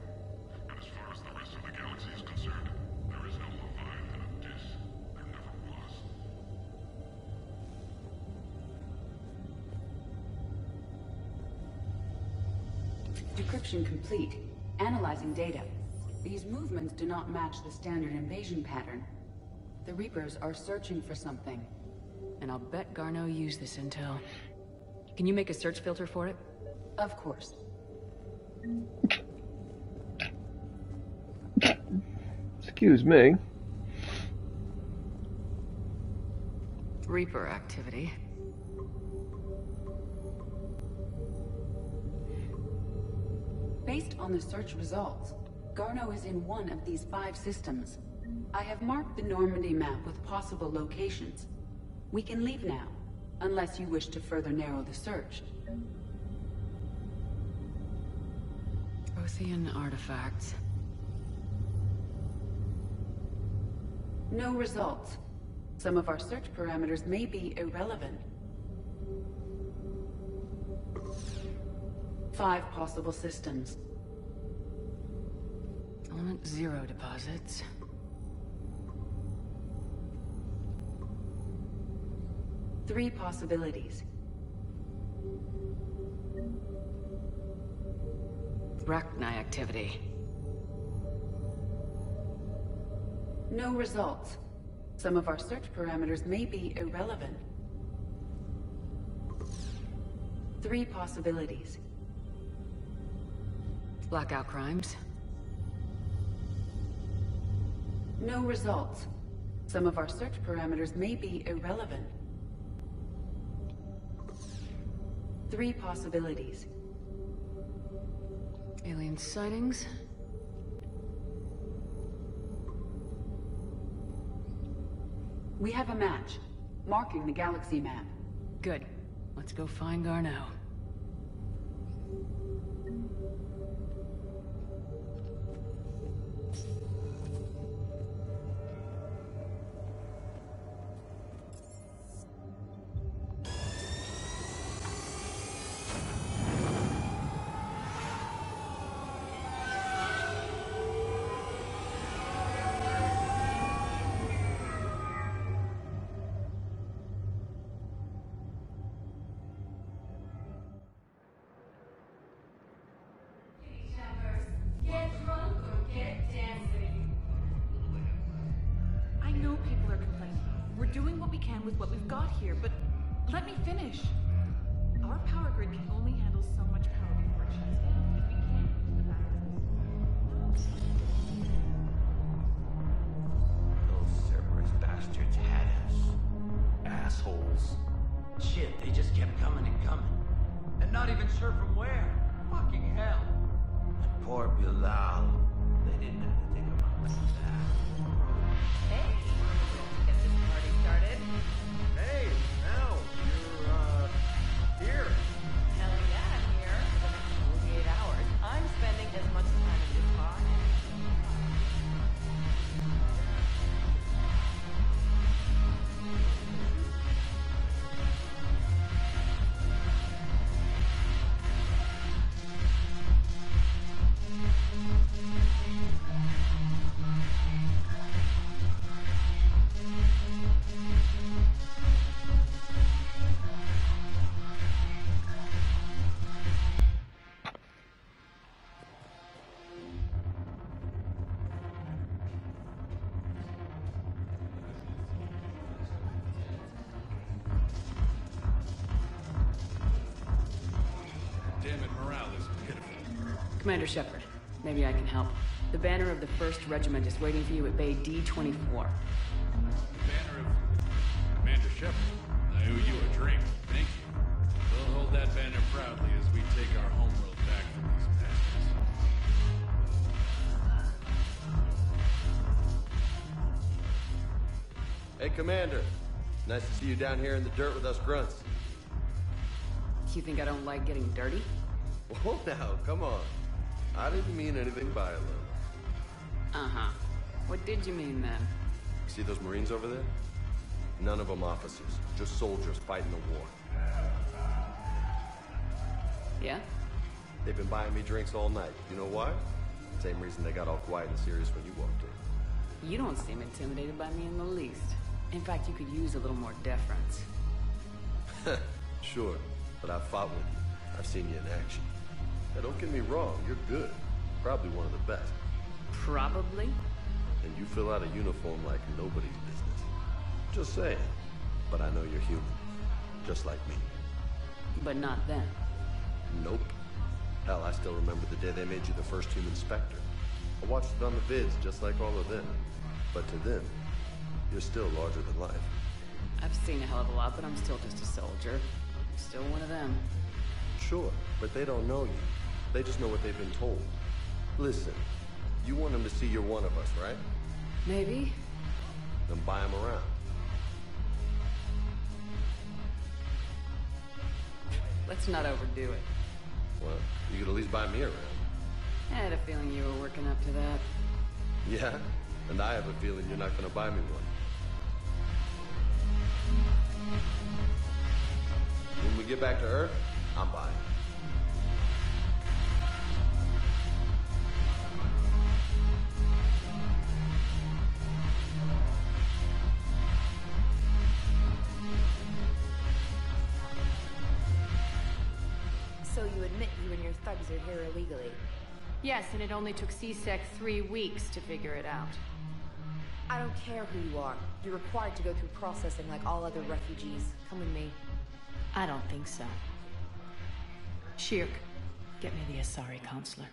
And as Decryption complete. Analyzing data. These movements do not match the standard invasion pattern. The Reapers are searching for something. And I'll bet Garneau used this intel. Can you make a search filter for it? Of course. Excuse me. Reaper activity. Based on the search results, Garneau is in one of these 5 systems. I have marked the Normandy map with possible locations. We can leave now, unless you wish to further narrow the search. Othean artifacts. No results. Some of our search parameters may be irrelevant. 5 possible systems. Element 0 deposits. Three possibilities. Rachni activity. No results. Some of our search parameters may be irrelevant. 3 possibilities. Blackout crimes. No results. Some of our search parameters may be irrelevant. 3 possibilities. Alien sightings. We have a match, marking the galaxy map. Good. Let's go find Garneau. With what we've got here, but let me finish. Our power grid can only handle so much power before it shuts down. If we can't use the backup. Those Cerberus bastards had us. Assholes. Shit, they just kept coming and coming. And not even sure from where. Fucking hell. And poor Bilal. They didn't have to take him out like that. Hey, get this party started. Hey, Mel, you're, here. Hell yeah, I'm here. For the next 48 hours, I'm spending as much time in this car. Commander Shepard, maybe I can help. The banner of the 1st Regiment is waiting for you at Bay D-24. Banner of Commander Shepard. I owe you a drink. Thank you. We'll hold that banner proudly as we take our homeworld back from these bastards. Hey, Commander. Nice to see you down here in the dirt with us grunts. You think I don't like getting dirty? Whoa, now, come on. I didn't mean anything violent. Uh-huh. What did you mean, then? You see those Marines over there? None of them officers, just soldiers fighting the war. Yeah? They've been buying me drinks all night. You know why? Same reason they got all quiet and serious when you walked in. You don't seem intimidated by me in the least. In fact, you could use a little more deference. Sure, but I've fought with you. I've seen you in action. Hey, don't get me wrong, you're good. Probably one of the best. Probably? And you fill out a uniform like nobody's business. Just saying. But I know you're human. Just like me. But not then. Nope. Hell, I still remember the day they made you the first human Spectre. I watched it on the vids just like all of them. But to them, you're still larger than life. I've seen a hell of a lot, but I'm still just a soldier. Still one of them. Sure, but they don't know you. They just know what they've been told. Listen, you want them to see you're one of us, right? Maybe. Then buy them around. Let's not overdo it. Well, you could at least buy me around. I had a feeling you were working up to that. Yeah? And I have a feeling you're not gonna buy me one. When we get back to Earth, I'm buying. So you admit you and your thugs are here illegally? Yes, and it only took CSEC 3 weeks to figure it out. I don't care who you are. You're required to go through processing like all other refugees. Come with me. I don't think so. Shirk, get me the Asari counselor.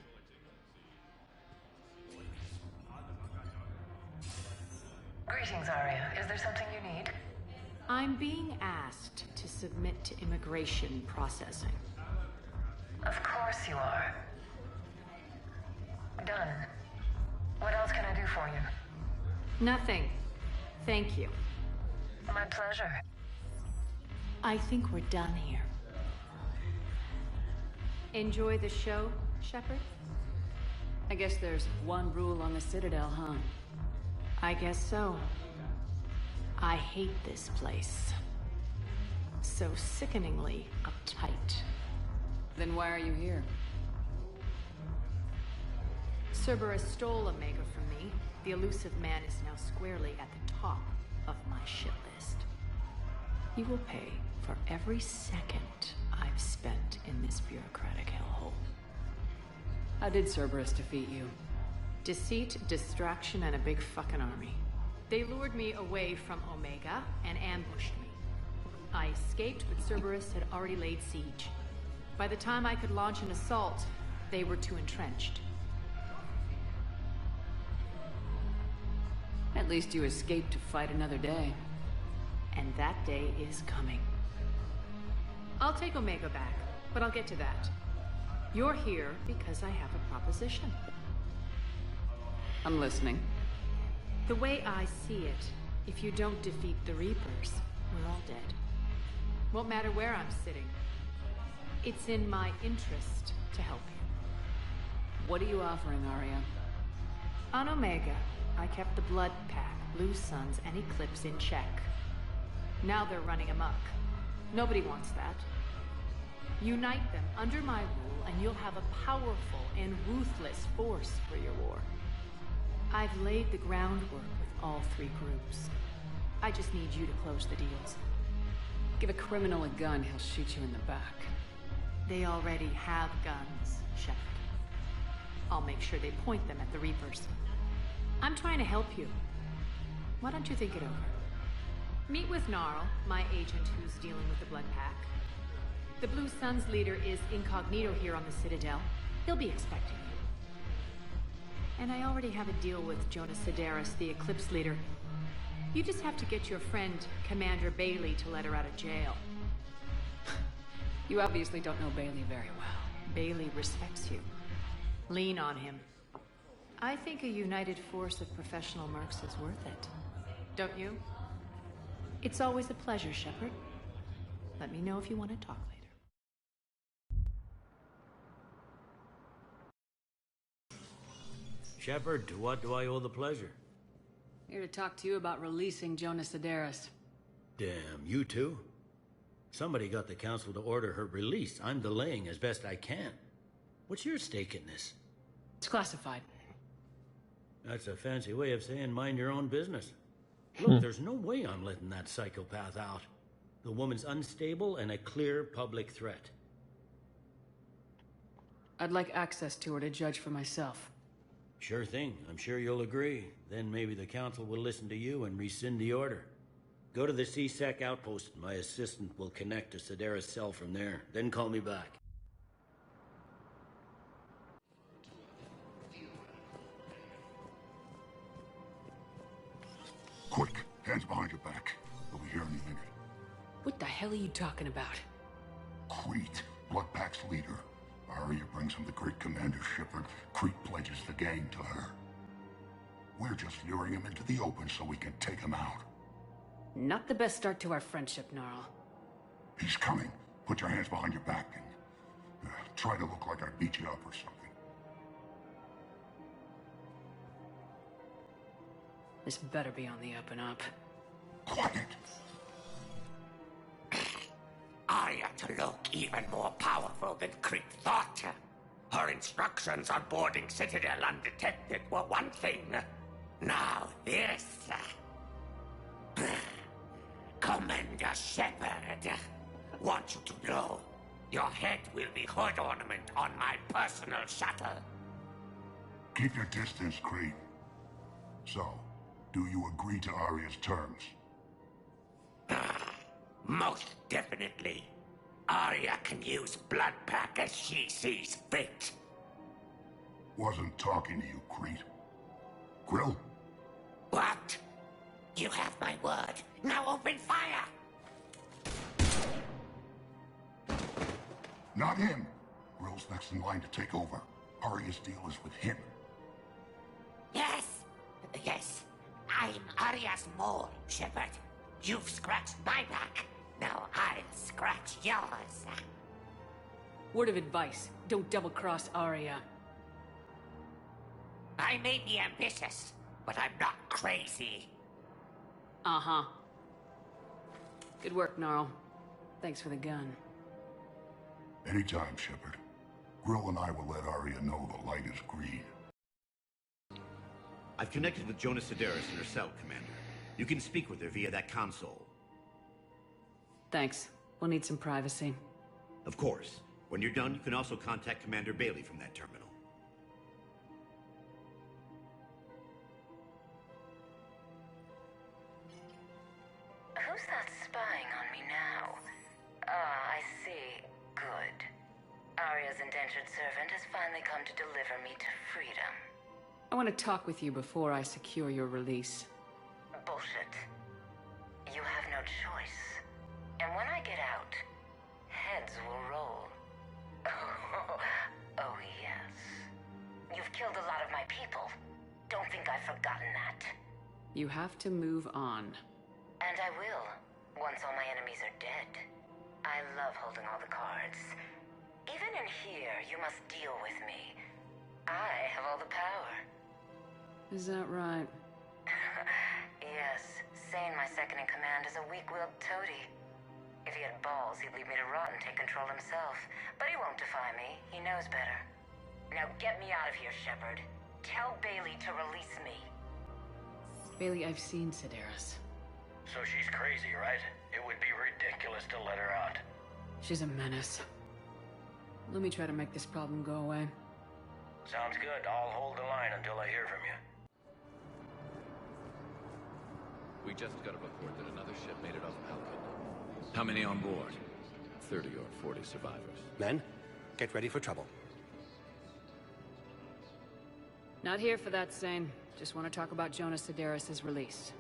Greetings, Arya. Is there something you need? I'm being asked to submit to immigration processing. Of course you are. Done. What else can I do for you? Nothing. Thank you. My pleasure. I think we're done here. Enjoy the show, Shepard? I guess there's one rule on the Citadel, huh? I guess so. I hate this place. So sickeningly uptight. Then why are you here? Cerberus stole Omega from me. The elusive man is now squarely at the top of my shit list. You will pay for every second I've spent in this bureaucratic hellhole. How did Cerberus defeat you? Deceit, distraction, and a big fucking army. They lured me away from Omega and ambushed me. I escaped, but Cerberus had already laid siege. By the time I could launch an assault, they were too entrenched. At least you escaped to fight another day. And that day is coming. I'll take Omega back, but I'll get to that. You're here because I have a proposition. I'm listening. The way I see it, if you don't defeat the Reapers, we're all dead. Won't matter where I'm sitting. It's in my interest to help you. What are you offering, Arya? On Omega, I kept the Blood Pack, Blue Suns, and Eclipse in check. Now they're running amok. Nobody wants that. Unite them under my rule, and you'll have a powerful and ruthless force for your war. I've laid the groundwork with all three groups. I just need you to close the deals. Give a criminal a gun, he'll shoot you in the back. They already have guns, Shepard. I'll make sure they point them at the Reapers. I'm trying to help you. Why don't you think it over? Meet with Gnarl, my agent who's dealing with the Blood Pack. The Blue Suns leader is incognito here on the Citadel. He'll be expecting you. And I already have a deal with Jonas Sedaris, the Eclipse leader. You just have to get your friend, Commander Bailey, to let her out of jail. You obviously don't know Bailey very well. Bailey respects you. Lean on him. I think a united force of professional mercs is worth it. Don't you? It's always a pleasure, Shepard. Let me know if you want to talk later. Shepard, to what do I owe the pleasure? Here to talk to you about releasing Jonas Sedaris. Damn, you too? Somebody got the council to order her release. I'm delaying as best I can. What's your stake in this? It's classified. That's a fancy way of saying mind your own business. Look, there's no way I'm letting that psychopath out. The woman's unstable and a clear public threat. I'd like access to her to judge for myself. Sure thing. I'm sure you'll agree. Then maybe the Council will listen to you and rescind the order. Go to the CSEC outpost. My assistant will connect to Sedaris' cell from there. Then call me back. Quick, hands behind your back. We'll be here in a minute. What the hell are you talking about? Crete, Bloodpack's leader. Arya brings him the great Commander Shepard. Crete pledges the gang to her. We're just luring him into the open so we can take him out. Not the best start to our friendship, Gnarl. He's coming. Put your hands behind your back and try to look like I beat you up or something. This better be on the up and up. Quiet! Arya to look even more powerful than Crete thought. Her instructions on boarding Citadel undetected were one thing. Now this. Commander Shepard, want you to know, your head will be hood ornament on my personal shuttle. Keep your distance, Crete. So, do you agree to Arya's terms? Most definitely. Arya can use Bloodpack as she sees fit. Wasn't talking to you, Crete. Grill? What? You have my word. Now open fire! Not him. Grill's next in line to take over. Arya's deal is with him. Yes. Yes. I'm Arya's mole, Shepard. You've scratched my back. Now I'll scratch yours. Word of advice, don't double-cross Arya. I may be ambitious, but I'm not crazy. Uh-huh. Good work, Gnarl. Thanks for the gun. Anytime, Shepard. Grill and I will let Arya know the light is green. I've connected with Jonas Sedaris in her cell, Commander. You can speak with her via that console. Thanks. We'll need some privacy. Of course. When you're done, you can also contact Commander Bailey from that terminal. Who's that spying on me now? Ah, I see. Good. Arya's indentured servant has finally come to deliver me to freedom. I want to talk with you before I secure your release. Bullshit. You have no choice. And when I get out, heads will roll. Oh, yes. You've killed a lot of my people. Don't think I've forgotten that. You have to move on. And I will, once all my enemies are dead. I love holding all the cards. Even in here, you must deal with me. I have all the power. Is that right? Yes, Sane, my second-in-command, is a weak-willed toady. If he had balls, he'd leave me to rot and take control himself. But he won't defy me. He knows better. Now get me out of here, Shepard. Tell Bailey to release me. Bailey, I've seen Sedaris. So she's crazy, right? It would be ridiculous to let her out. She's a menace. Let me try to make this problem go away. Sounds good. I'll hold the line until I hear from you. We just got a report that another ship made it off Malkin. How many on board? 30 or 40 survivors. Men, get ready for trouble. Not here for that, Sane. Just want to talk about Jonas Sedaris' release.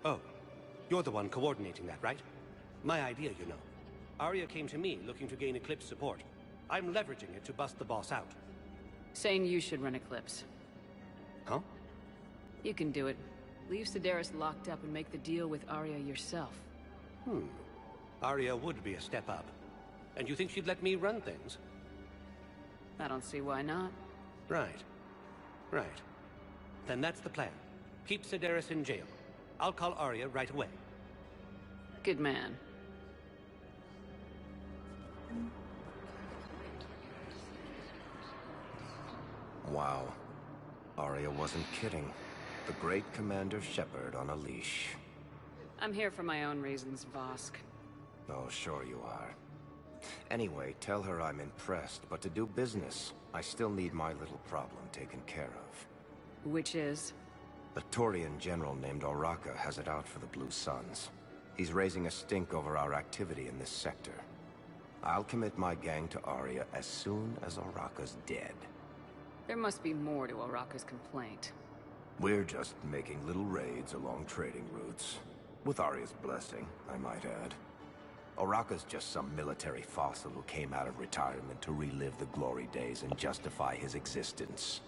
Oh, you're the one coordinating that, right? My idea, you know. Arya came to me looking to gain Eclipse support. I'm leveraging it to bust the boss out. Saying you should run Eclipse. Huh? You can do it. Leave Sedaris locked up and make the deal with Arya yourself. Arya would be a step up. And you think she'd let me run things? I don't see why not. Right. Right. Then that's the plan. Keep Sedaris in jail. I'll call Arya right away. Good man. Wow. Arya wasn't kidding. The great Commander Shepard on a leash. I'm here for my own reasons, Vosk. Oh, sure you are. Anyway, tell her I'm impressed, but to do business, I still need my little problem taken care of. Which is? A Turian general named Oraka has it out for the Blue Suns. He's raising a stink over our activity in this sector. I'll commit my gang to Aria as soon as Oraka's dead. There must be more to Oraka's complaint. We're just making little raids along trading routes. With Aria's blessing, I might add. Oraka's just some military fossil who came out of retirement to relive the glory days and justify his existence.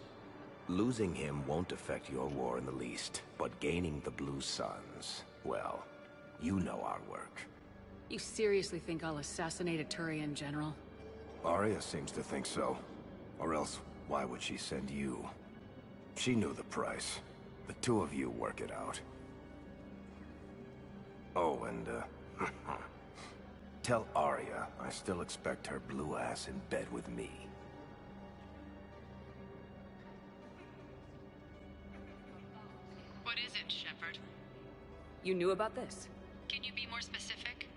Losing him won't affect your war in the least, but gaining the Blue Suns, well, you know our work. You seriously think I'll assassinate a Turian general? Aria seems to think so. Or else, why would she send you? She knew the price. The two of you work it out. Oh, and, tell Aria I still expect her blue ass in bed with me. What is it, Shepard? You knew about this? Can you be more specific?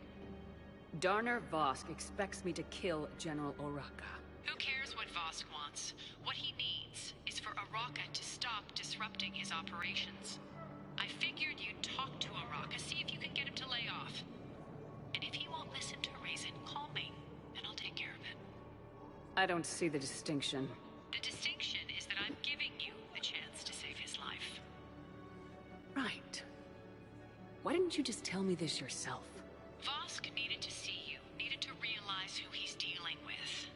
Darner Vosk expects me to kill General Oraka. Who cares what Vosk wants? What he needs is for Oraka to stop disrupting his operations. I figured you'd talk to Oraka, see if you can get him to lay off. And if he won't listen to reason, call me, and I'll take care of it. I don't see the distinction. The distinction is that I'm giving you the chance to save his life. Right. Why didn't you just tell me this yourself? Vosk needed to see you, needed to realize who he's dealing with.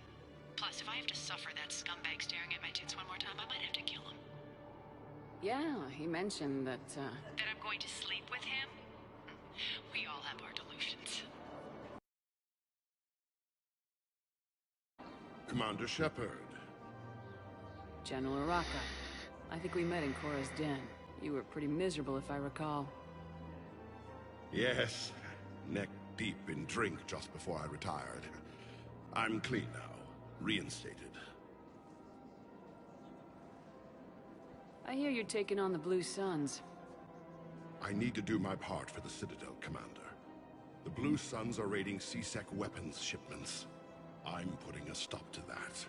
Plus, if I have to suffer that scumbag staring at my tits one more time, I might have to kill him. Yeah, he mentioned that, That I'm going to sleep with him? We all have our delusions. Commander Shepard. General Oraka. I think we met in Cora's den. You were pretty miserable, if I recall. Yes, neck deep in drink just before I retired. I'm clean now, reinstated. I hear you're taking on the Blue Suns. I need to do my part for the Citadel, Commander. The Blue Suns are raiding C-Sec weapons shipments. I'm putting a stop to that.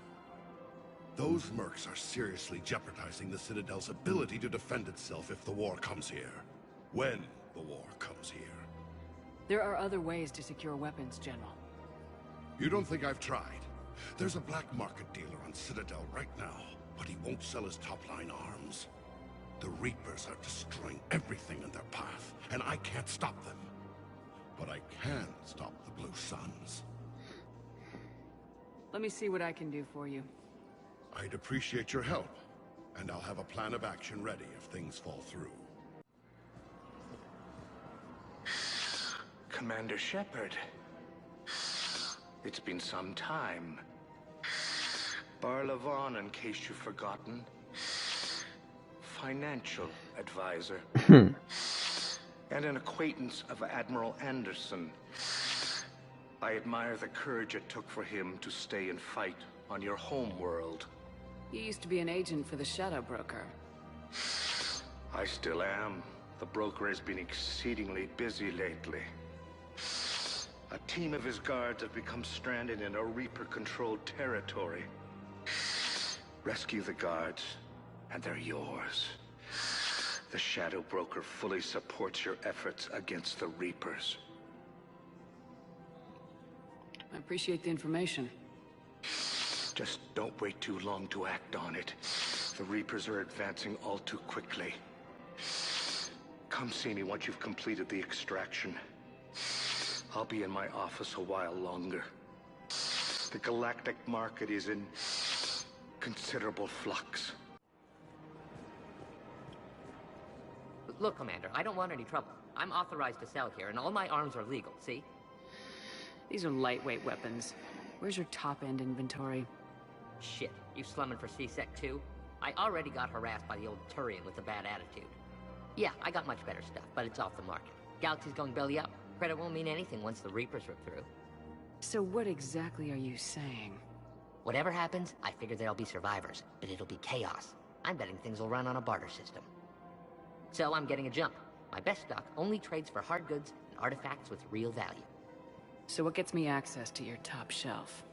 Those mercs are seriously jeopardizing the Citadel's ability to defend itself if the war comes here. When the war comes here. There are other ways to secure weapons, General. You don't think I've tried? There's a black market dealer on Citadel right now, but he won't sell his top-line arms. The Reapers are destroying everything in their path, and I can't stop them. But I can stop the Blue Suns. Let me see what I can do for you. I'd appreciate your help, and I'll have a plan of action ready if things fall through. Commander Shepard. It's been some time. Barlavon, in case you've forgotten. Financial advisor. And an acquaintance of Admiral Anderson. I admire the courage it took for him to stay and fight on your home world. You used to be an agent for the Shadow Broker. I still am. The broker has been exceedingly busy lately. A team of his guards have become stranded in a Reaper-controlled territory. Rescue the guards, and they're yours. The Shadow Broker fully supports your efforts against the Reapers. I appreciate the information. Just don't wait too long to act on it. The Reapers are advancing all too quickly. Come see me once you've completed the extraction. I'll be in my office a while longer. The galactic market is in considerable flux. Look, Commander, I don't want any trouble. I'm authorized to sell here, and all my arms are legal, see? These are lightweight weapons. Where's your top-end inventory? Shit, you slumming for C-Sec too? I already got harassed by the old Turian with a bad attitude. Yeah, I got much better stuff, but it's off the market. Galaxy's going belly up. Credit won't mean anything once the Reapers rip through. So what exactly are you saying? Whatever happens, I figure there'll be survivors, but it'll be chaos. I'm betting things will run on a barter system. So I'm getting a jump. My best stock only trades for hard goods and artifacts with real value. So what gets me access to your top shelf?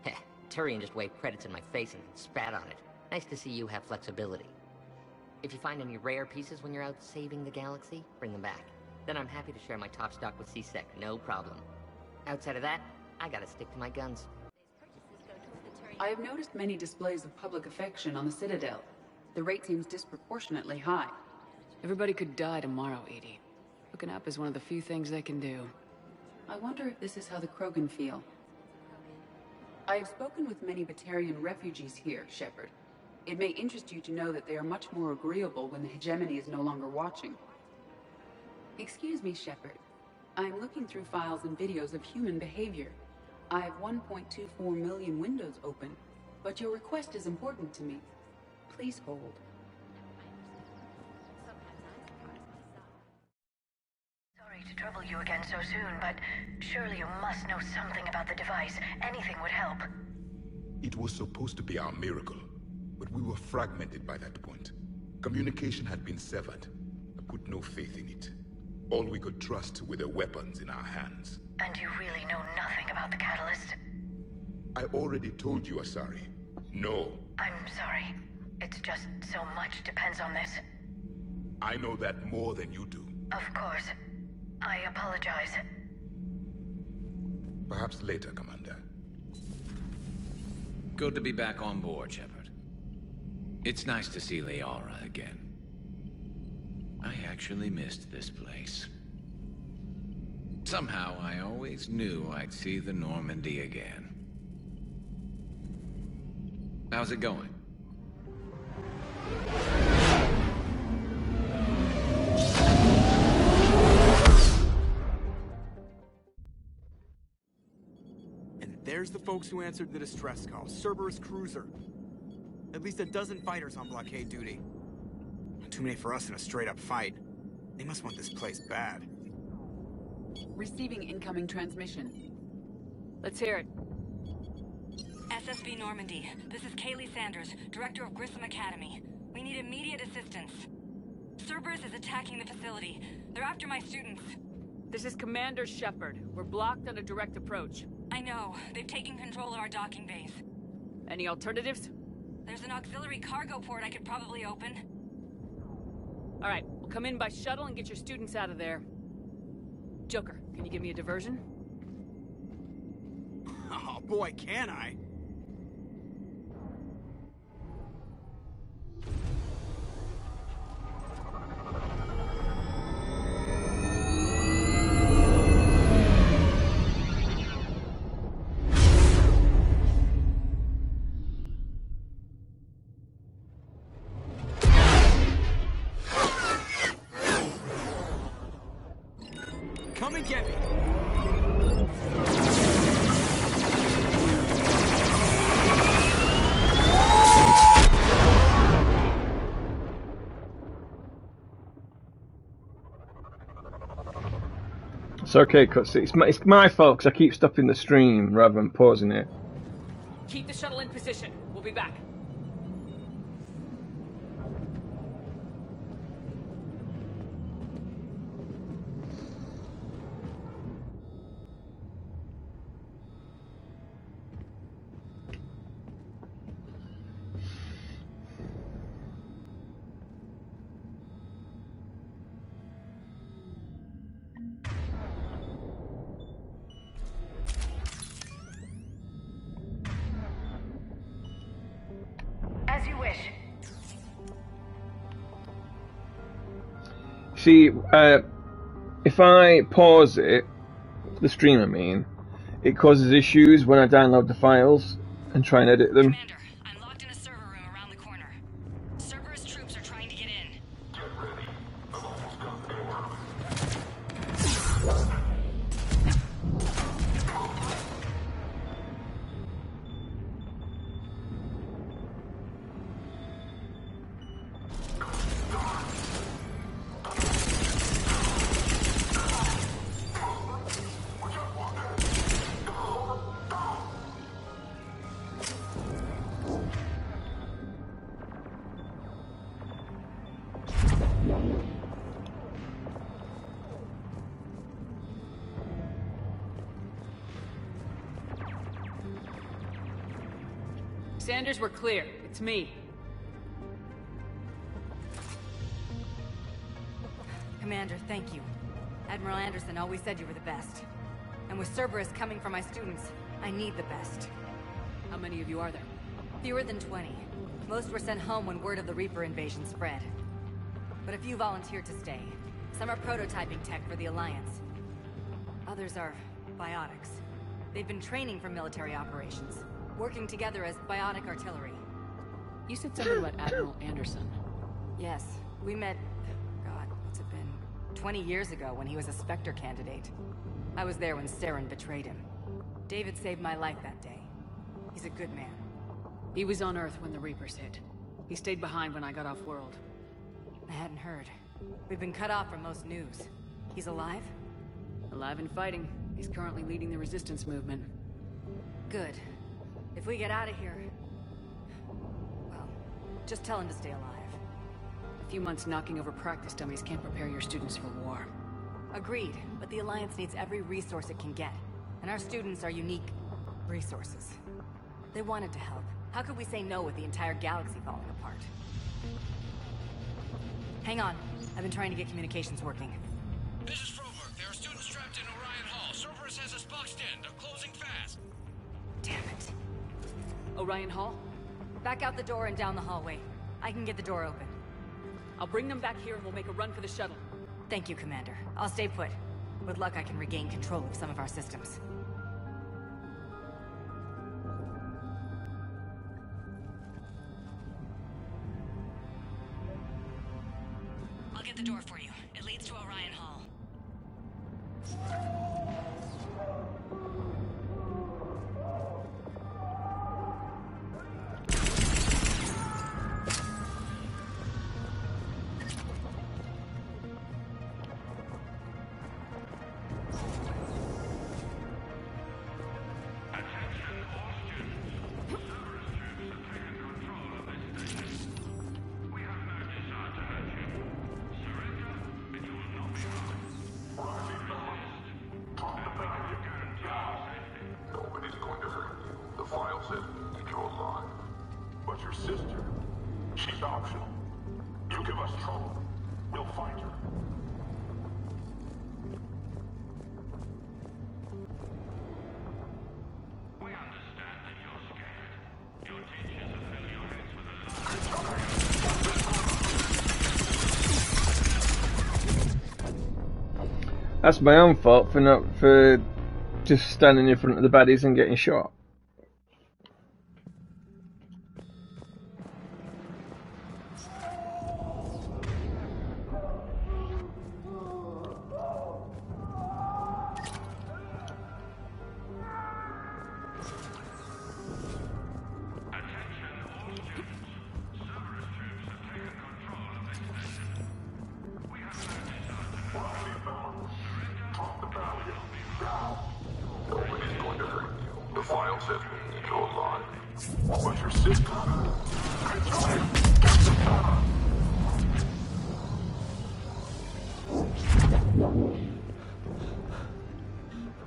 Heh, Turian just waved credits in my face and spat on it. Nice to see you have flexibility. If you find any rare pieces when you're out saving the galaxy, bring them back. Then I'm happy to share my top stock with C-Sec, no problem. Outside of that, I gotta stick to my guns. I have noticed many displays of public affection on the Citadel. The rate seems disproportionately high. Everybody could die tomorrow, Edie. Hooking up is one of the few things they can do. I wonder if this is how the Krogan feel. I have spoken with many Batarian refugees here, Shepard. It may interest you to know that they are much more agreeable when the hegemony is no longer watching. Excuse me, Shepard. I'm looking through files and videos of human behavior. I have 1.24 million windows open, but your request is important to me. Please hold. Sorry to trouble you again so soon, but surely you must know something about the device. Anything would help. It was supposed to be our miracle, but we were fragmented by that point. Communication had been severed. I put no faith in it. All we could trust were the weapons in our hands. And you really know nothing about the catalyst? I already told you, Asari. No. I'm sorry. It's just so much depends on this. I know that more than you do. Of course. I apologize. Perhaps later, Commander. Good to be back on board, Shepard. It's nice to see Liara again. I actually missed this place. Somehow, I always knew I'd see the Normandy again. How's it going? And there's the folks who answered the distress call. Cerberus cruiser. At least a dozen fighters on blockade duty. Too many for us in a straight-up fight. They must want this place bad. Receiving incoming transmission. Let's hear it. SSB Normandy. This is Kaylee Sanders, Director of Grissom Academy. We need immediate assistance. Cerberus is attacking the facility. They're after my students. This is Commander Shepard. We're blocked on a direct approach. I know. They've taken control of our docking base. Any alternatives? There's an auxiliary cargo port I could probably open. All right, we'll come in by shuttle and get your students out of there. Joker, can you give me a diversion? Oh boy, can I? Come and get me. It's okay, cuz it's my fault because I keep stopping the stream rather than pausing it. Keep the shuttle in position. We'll be back. As you wish. See, if I pause it, the stream I mean, it causes issues when I download the files and try and edit them. Commander, I'm locked in a server room around the corner. Cerberus troops are trying to get in. Sanders, we're clear. It's me. Commander, thank you. Admiral Anderson always said you were the best. And with Cerberus coming for my students, I need the best. How many of you are there? Fewer than 20. Most were sent home when word of the Reaper invasion spread. But a few volunteered to stay. Some are prototyping tech for the Alliance. Others are biotics. They've been training for military operations, working together as biotic artillery. You said something about Admiral Anderson. Yes, we met, God, what's it been? 20 years ago when he was a Spectre candidate. I was there when Saren betrayed him. David saved my life that day. He's a good man. He was on Earth when the Reapers hit. He stayed behind when I got off-world. I hadn't heard. We've been cut off from most news. He's alive? Alive and fighting. He's currently leading the resistance movement. Good. If we get out of here... well, just tell him to stay alive. A few months knocking over practice dummies can't prepare your students for war. Agreed, but the Alliance needs every resource it can get. And our students are unique resources. They wanted to help. How could we say no with the entire galaxy falling apart? Hang on. I've been trying to get communications working. This is Froberg. There are students trapped in Orion Hall. Cerberus has us boxed in. They're closing fast. Damn it. Orion Hall? Back out the door and down the hallway. I can get the door open. I'll bring them back here and we'll make a run for the shuttle. Thank you, Commander. I'll stay put. With luck, I can regain control of some of our systems. I'll get the door for you. It leads to Orion Hall. That's my own fault for just standing in front of the baddies and getting shot.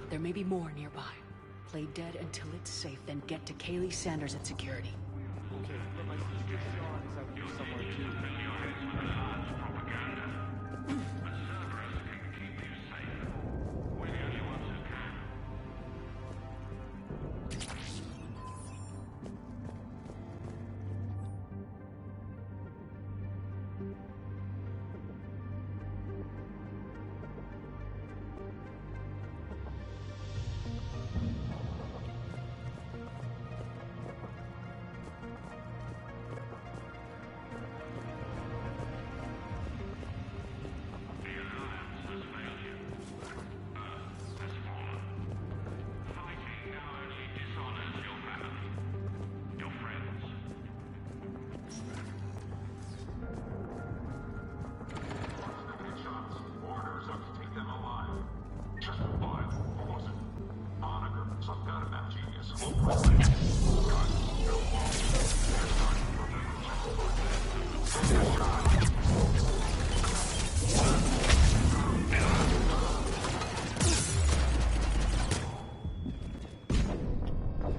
There may be more nearby. Play dead until it's safe, then get to Kaylee Sanders at security. Okay, but my sister Sean is out here somewhere too.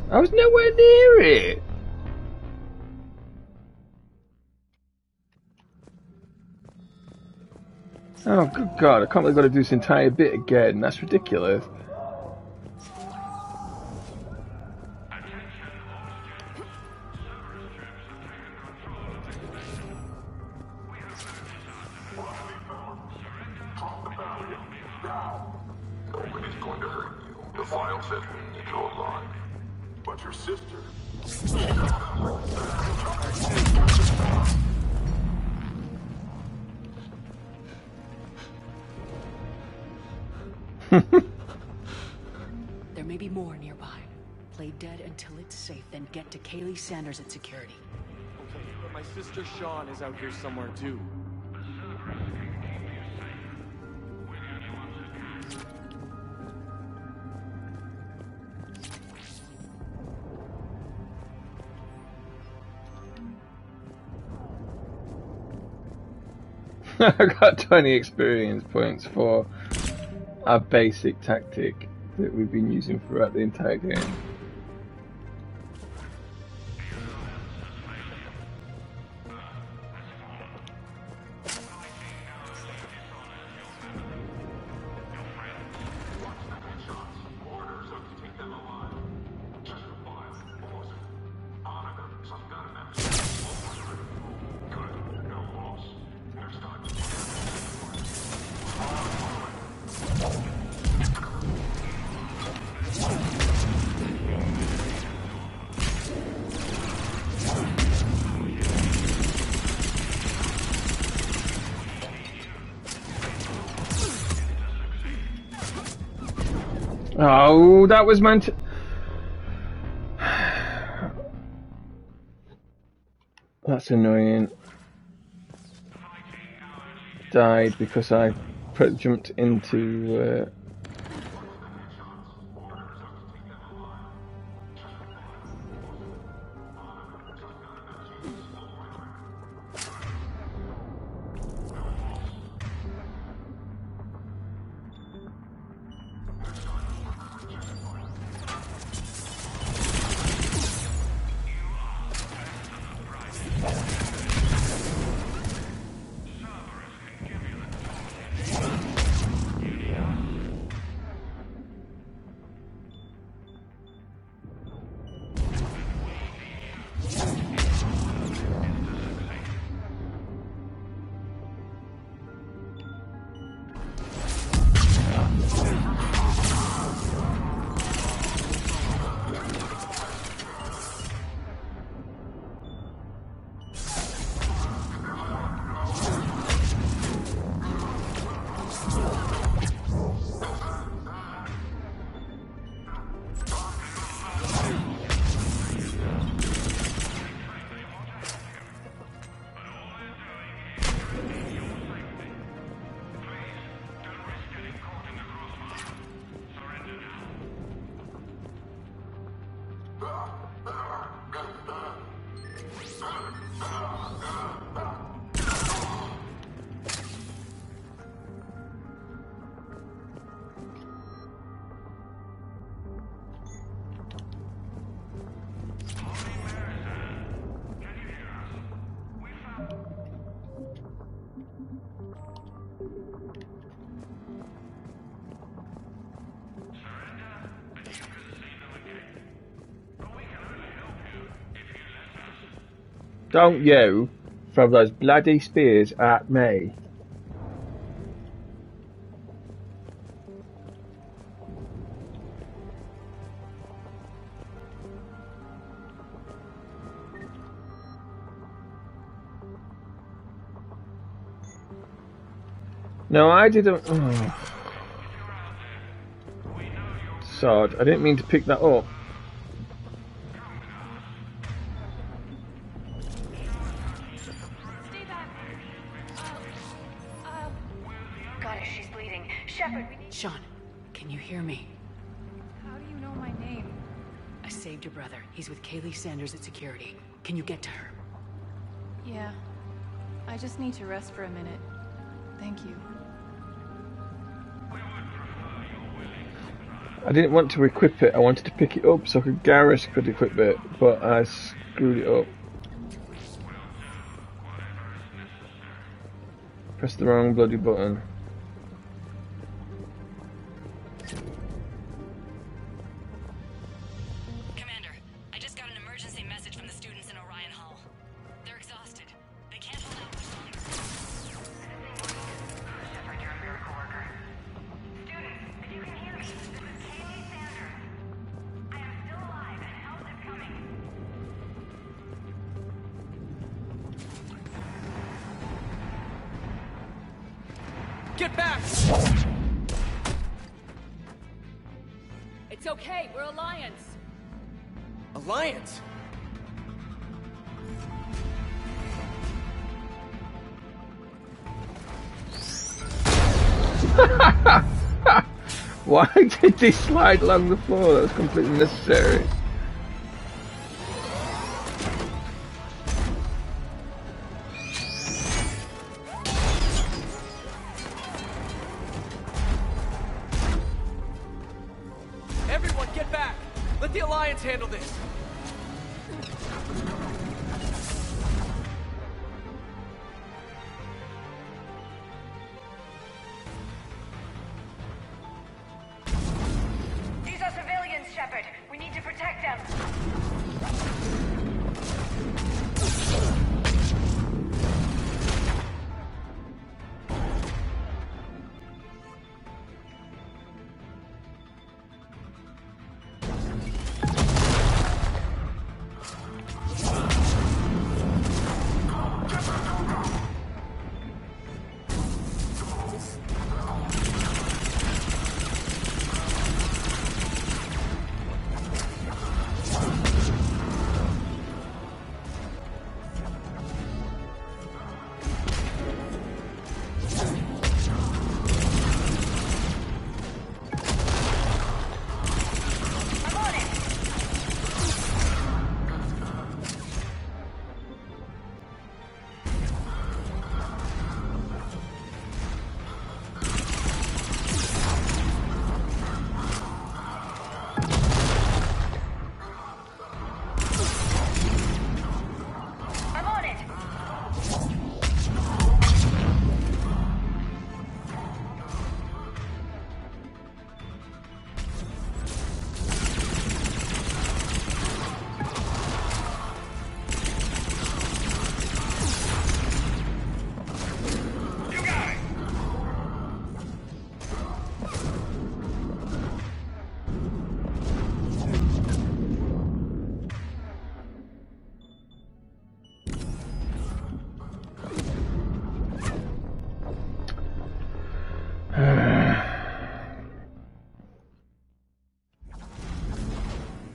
I was nowhere near it. Oh, good God, I can't believe I've got to do this entire bit again. That's ridiculous. Nobody's going to hurt you. The file says we need your line. But your sister... There may be more nearby. Play dead until it's safe, then get to Kaylee Sanders at security. Okay, but my sister Sean is out here somewhere too. I got 20 experience points for our basic tactic that we've been using throughout the entire game. Oh, that was meant to... That's annoying. Died because I jumped into... Don't you throw those bloody spears at me. No, I didn't. Oh. Sod, I didn't mean to pick that up. Got it, she's bleeding. Shepard, we need... Sean, can you hear me? How do you know my name? I saved your brother. He's with Kaylee Sanders at security. Can you get to her? Yeah. I just need to rest for a minute. Thank you. I didn't want to equip it, I wanted to pick it up so Garrus could equip it, but I screwed it up. Pressed the wrong bloody button. get back! It's okay, we're Alliance. Alliance? Why did they slide along the floor? That was completely necessary. Everyone, get back! Let the Alliance handle this! These are civilians, Shepard. We need to protect them.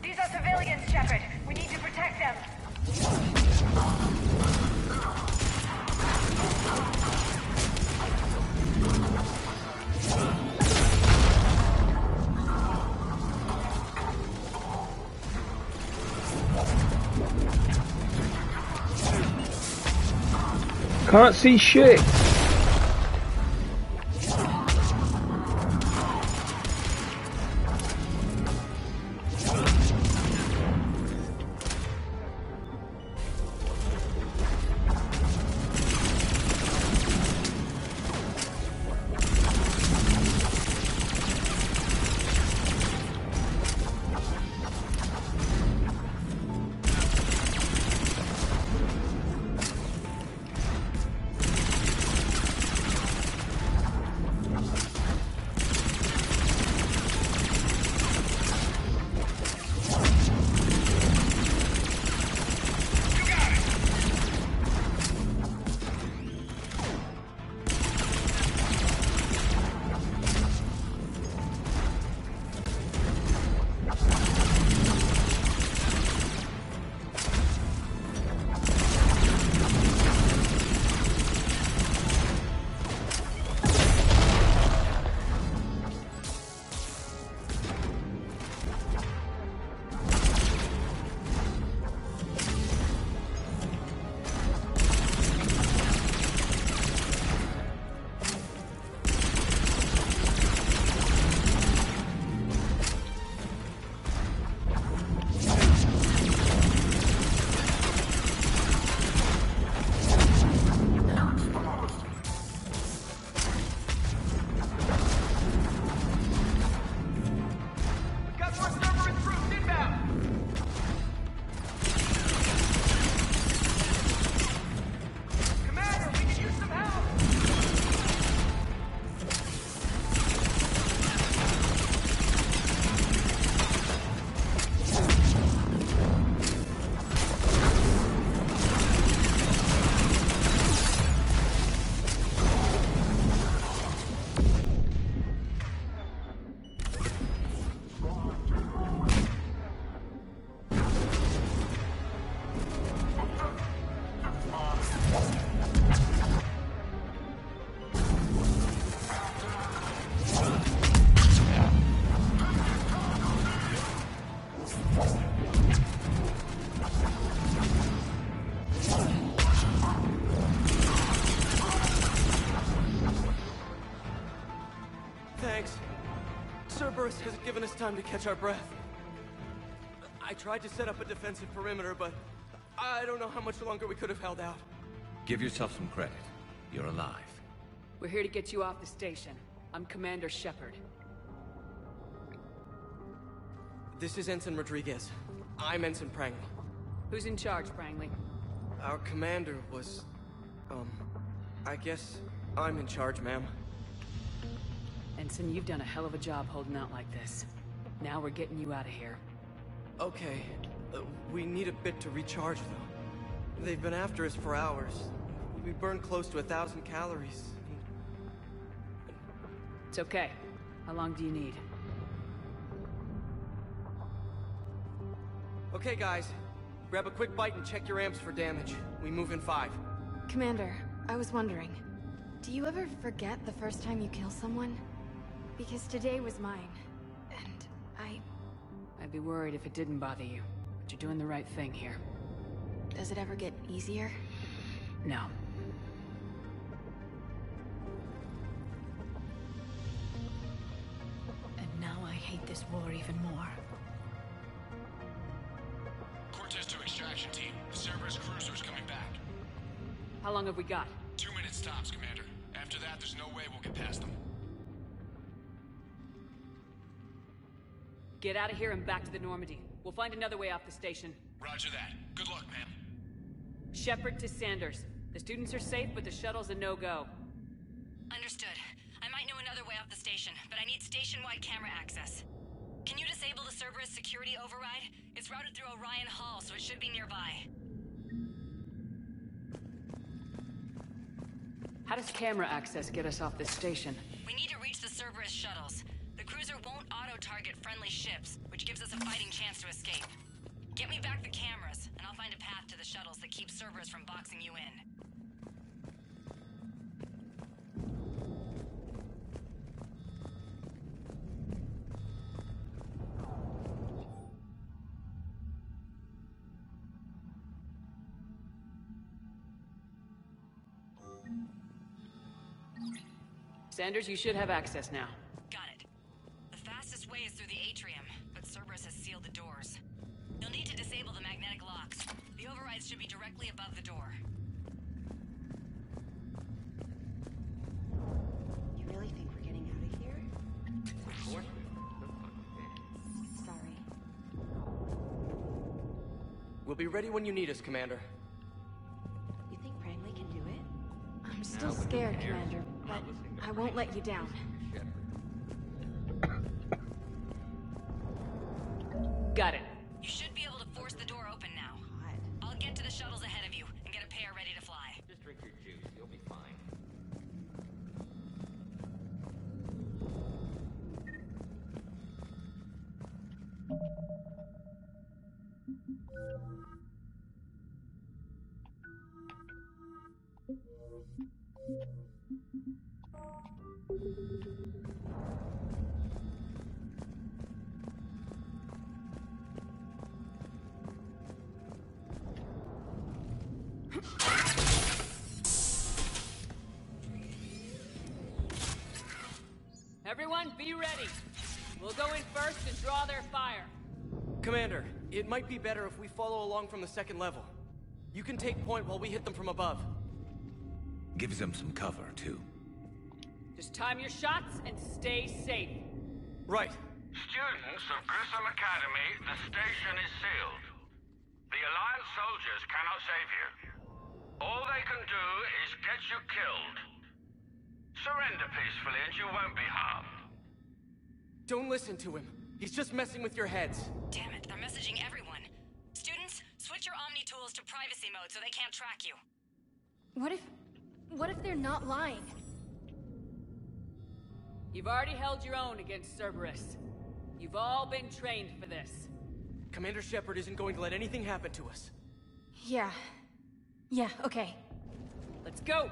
These are civilians, Shepard. We need to protect them. Can't see shit. Thanks. Cerberus hasn't given us time to catch our breath. I tried to set up a defensive perimeter, but I don't know how much longer we could have held out. Give yourself some credit. You're alive. We're here to get you off the station. I'm Commander Shepard. This is Ensign Rodriguez. I'm Ensign Prangley. Who's in charge, Prangley? Our commander was... I guess I'm in charge, ma'am. Ensign, you've done a hell of a job holding out like this. Now we're getting you out of here. Okay. We need a bit to recharge, though. They've been after us for hours. We burned close to 1,000 calories. It's okay. How long do you need? Okay, guys. Grab a quick bite and check your amps for damage. We move in 5. Commander, I was wondering, do you ever forget the first time you kill someone? Because today was mine, and I'd be worried if it didn't bother you, but you're doing the right thing here. Does it ever get easier? No. And now I hate this war even more. Cortez to extraction team. The Cerberus cruiser's coming back. How long have we got? 2 minutes tops, Commander. After that, there's no way we'll get past them. Get out of here and back to the Normandy. We'll find another way off the station. Roger that. Good luck, ma'am. Shepard to Sanders. The students are safe, but the shuttle's a no-go. Understood. I might know another way off the station, but I need station-wide camera access. Can you disable the Cerberus security override? It's routed through Orion Hall, so it should be nearby. How does camera access get us off this station? We need to reach the Cerberus shuttles. The cruiser won't auto-target friendly ships, which gives us a fighting chance to escape. Get me back the cameras, and I'll find a path to the shuttles that keeps Cerberus from boxing you in. Sanders, you should have access now. Got it. The fastest way is through the atrium, but Cerberus has sealed the doors. You'll need to disable the magnetic locks. The overrides should be directly above the door. You really think we're getting out of here? Sorry. We'll be ready when you need us, Commander. You think Prangley can do it? I'm still scared, Commander, but I won't let you down. Got it. You should be able to force the door open now. I'll get to the shuttles ahead of you and get a pair ready to fly. Just drink your juice. You'll be fine. Everyone, be ready. We'll go in first and draw their fire. Commander, it might be better if we follow along from the second level. You can take point while we hit them from above. Gives them some cover, too. Just time your shots and stay safe. Right. Students of Grissom Academy, the station is sealed. The Alliance soldiers cannot save you. All they can do is get you killed. Surrender peacefully and you won't be harmed. Don't listen to him. He's just messing with your heads. Damn it, they're messaging everyone. Students, switch your Omni tools to privacy mode so they can't track you. What if they're not lying? You've already held your own against Cerberus. You've all been trained for this. Commander Shepard isn't going to let anything happen to us. Yeah, okay. Let's go!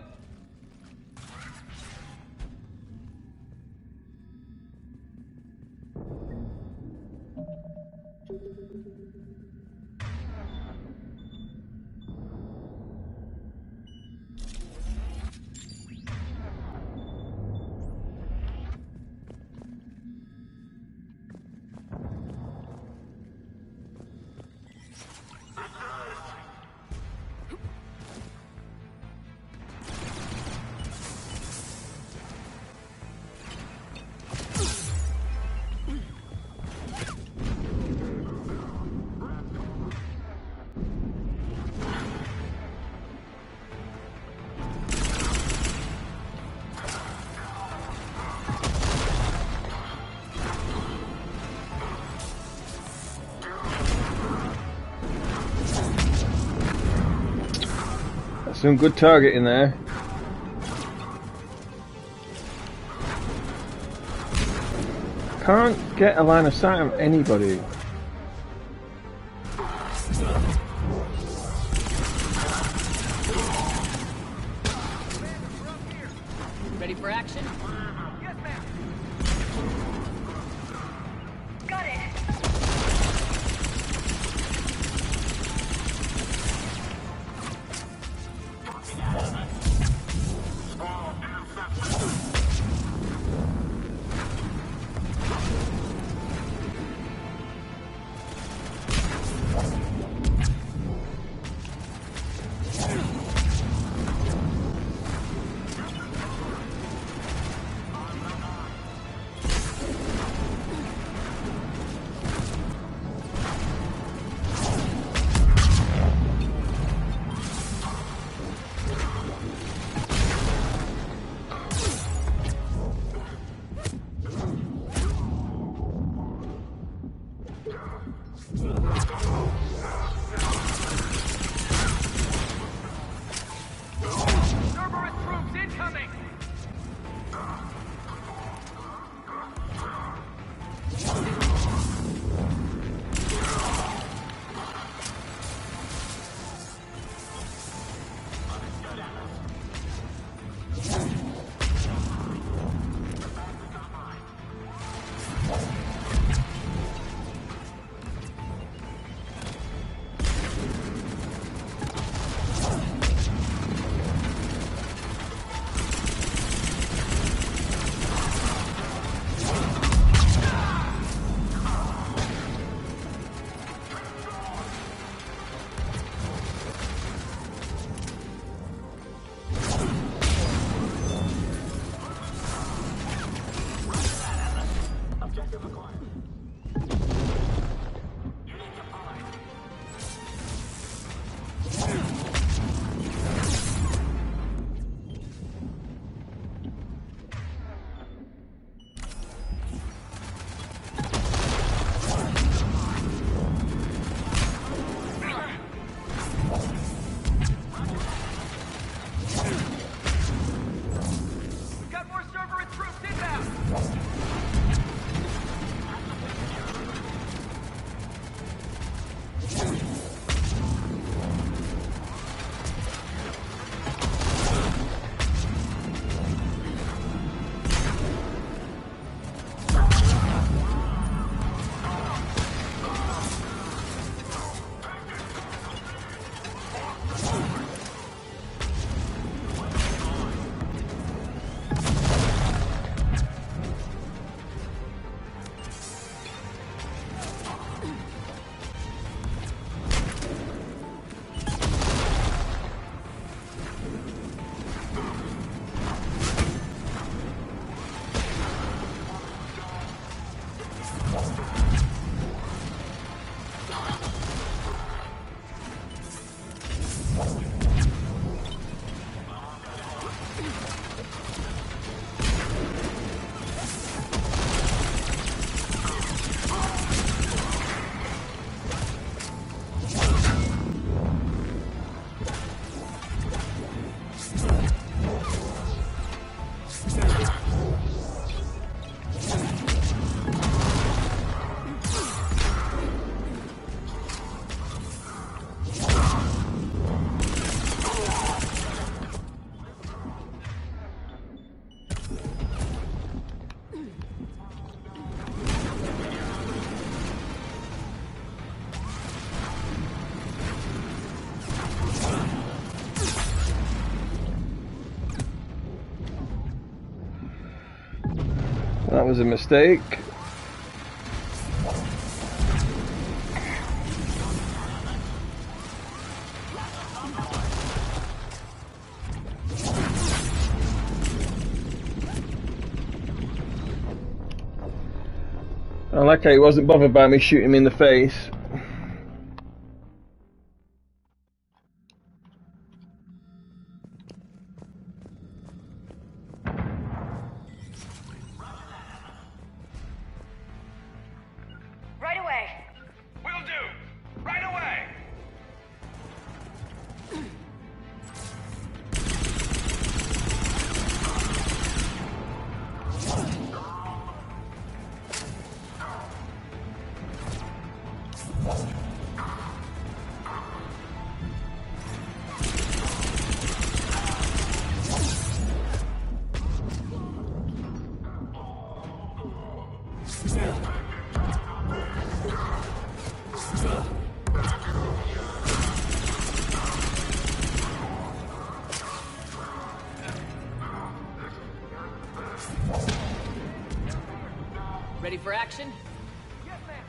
Some good target in there. Can't get a line of sight of anybody. Ready for action? Yes, ma'am. Got it. Cerberus troops incoming! We've got more Cerberus troops inbound! That was a mistake. I like how he wasn't bothered by me shooting him in the face. Right away. Will do! Right away! Ready for action? Yes, ma'am.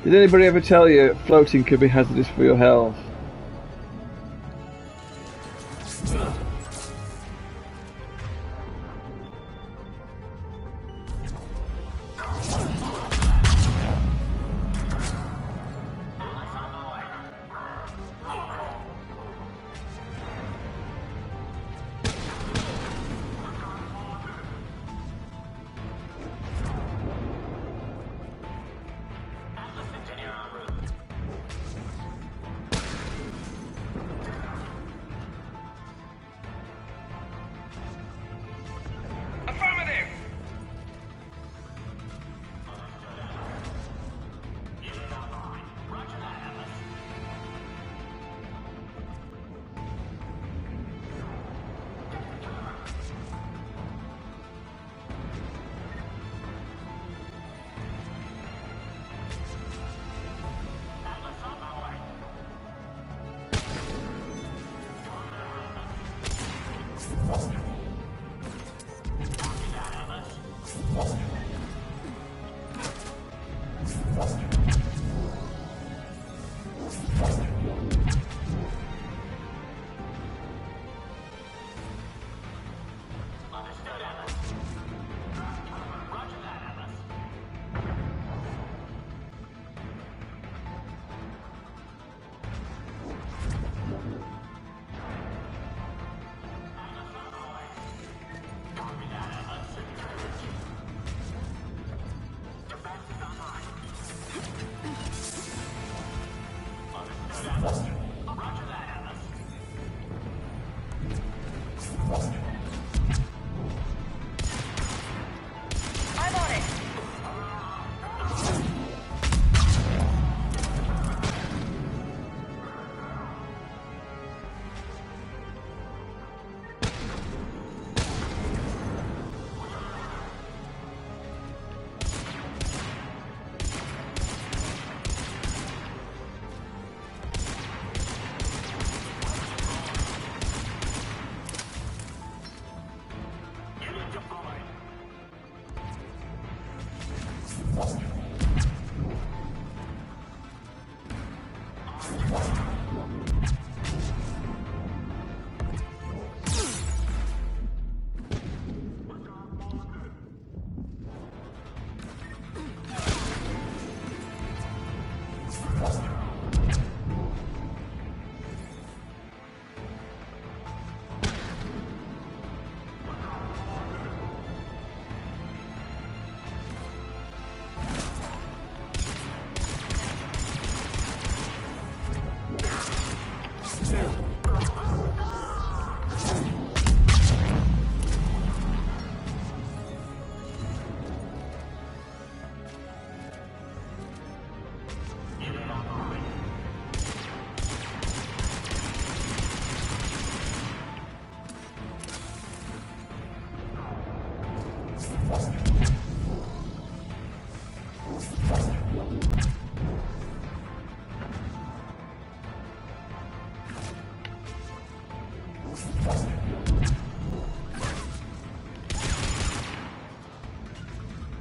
Did anybody ever tell you floating could be hazardous for your health?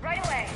Right away.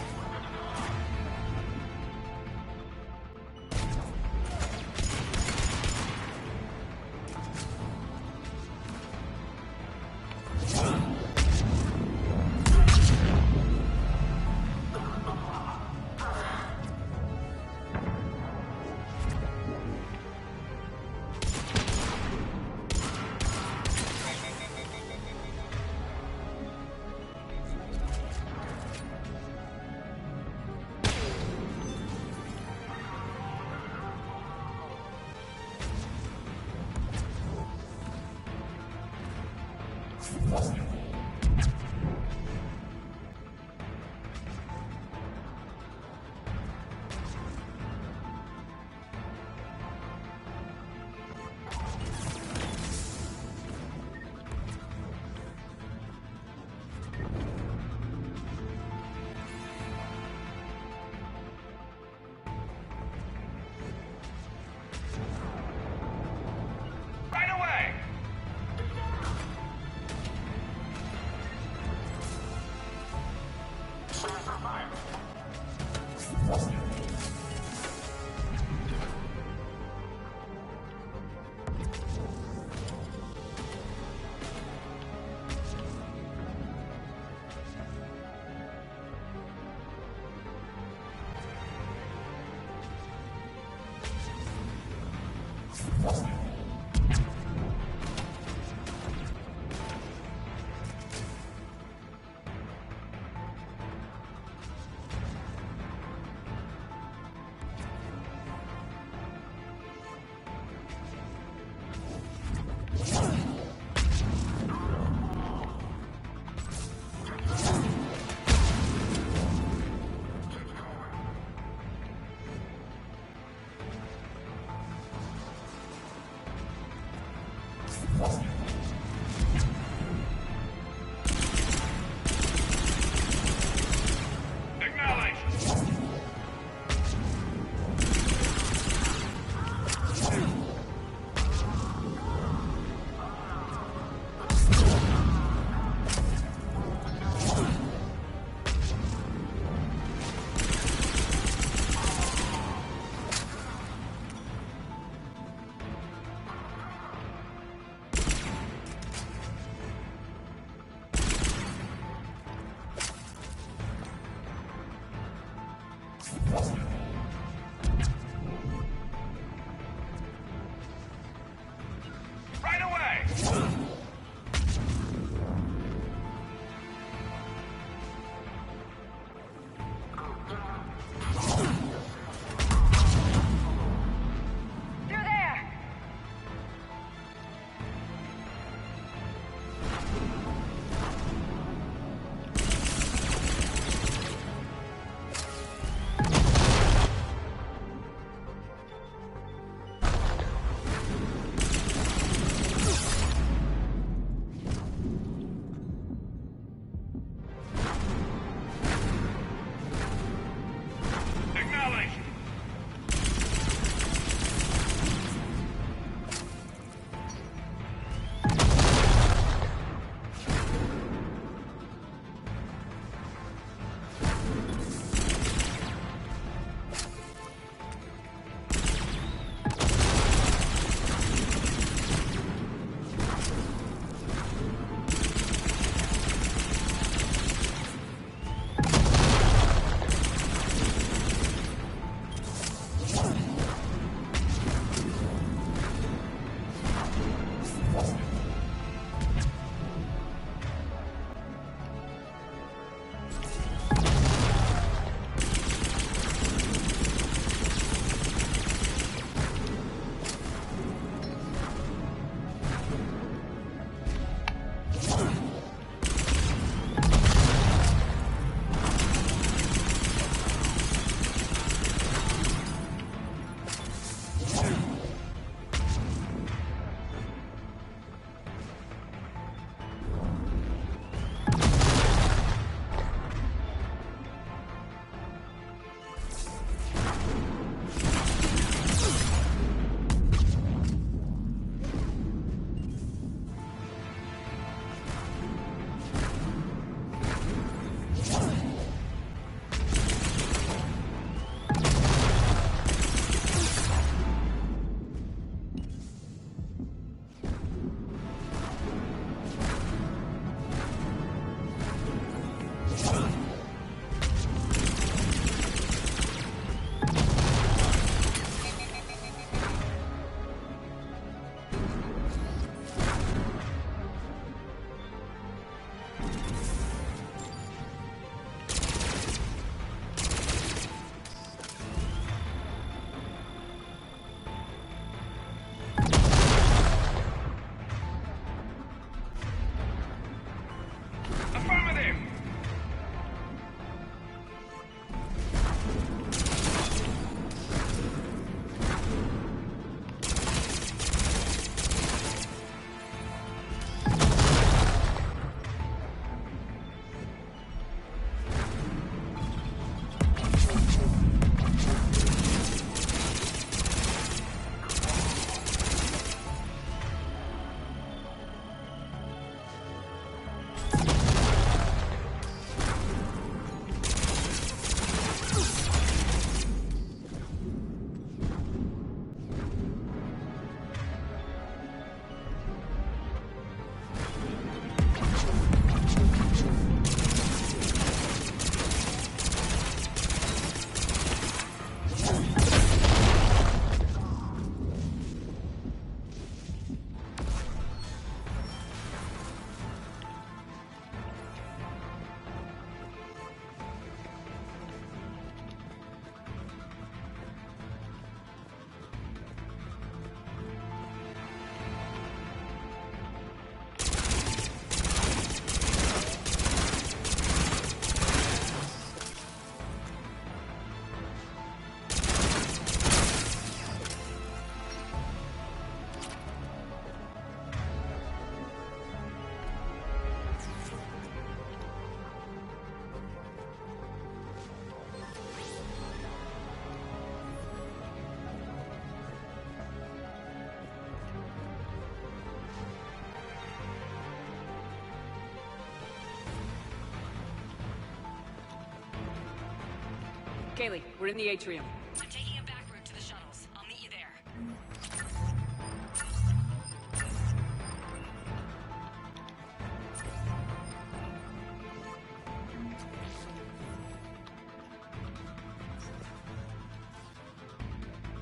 Kaylee, we're in the atrium. I'm taking a back route to the shuttles. I'll meet you there.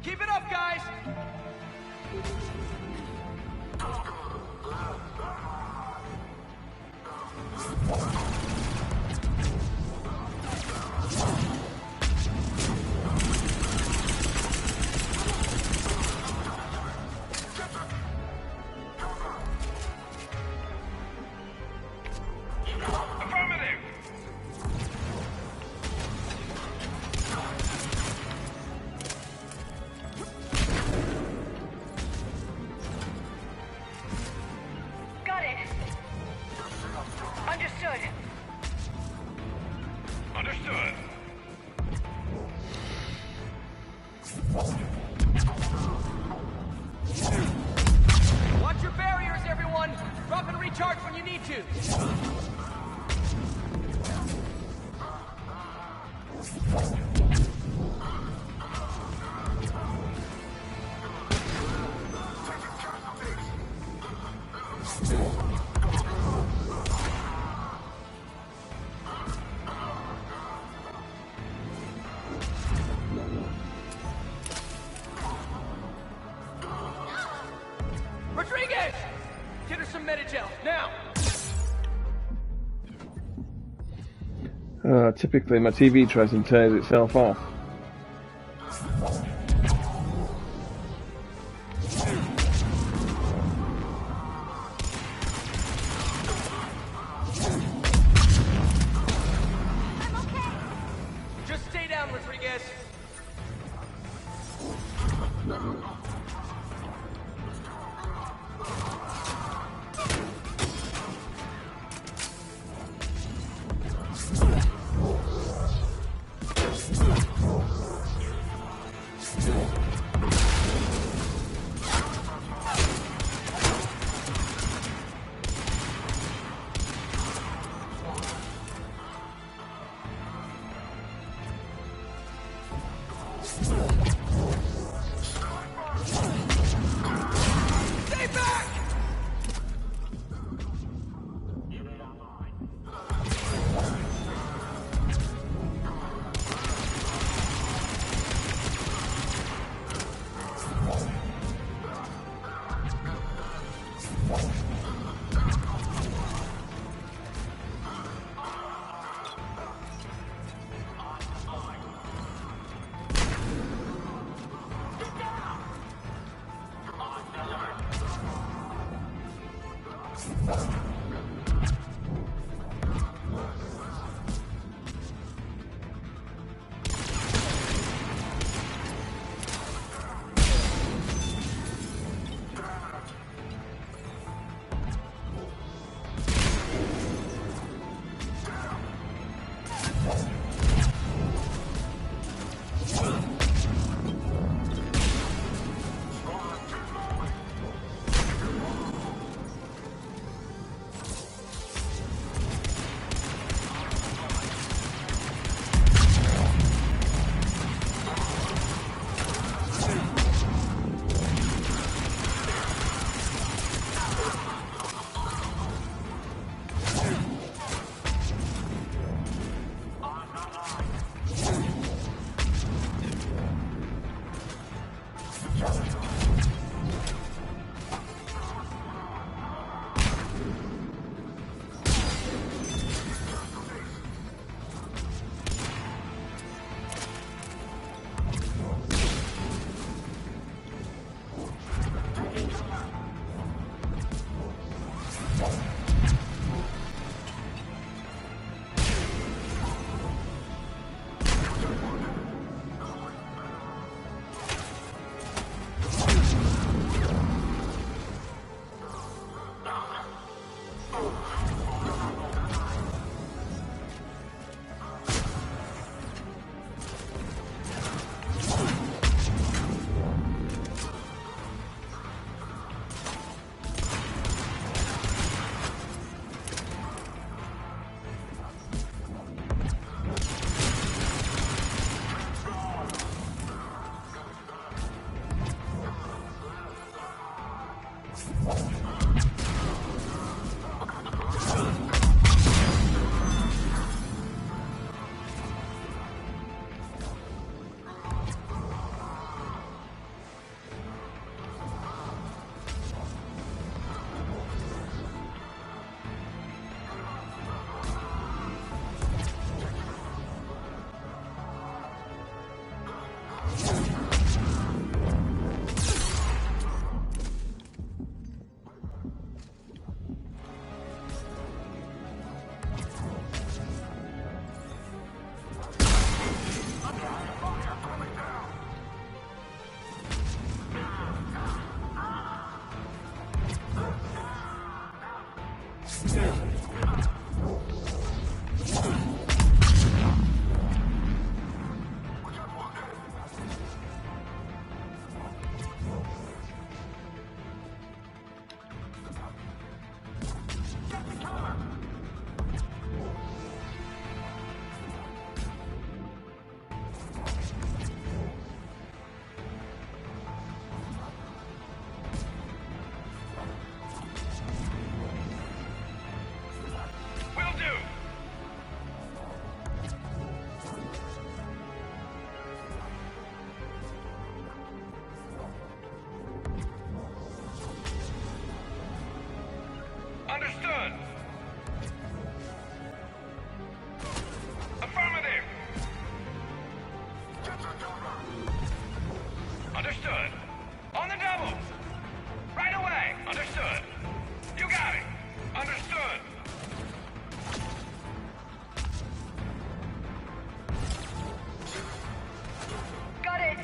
Keep it up, guys! Got it. Understood. Understood. Watch your barriers, everyone! Drop and recharge when you need to! Rodriguez! Get her some Medigel, now! Typically my TV tries and tears itself off. Just stay down, Rodriguez! Understood. On the double. Right away. Understood. You got it. Understood. Got it.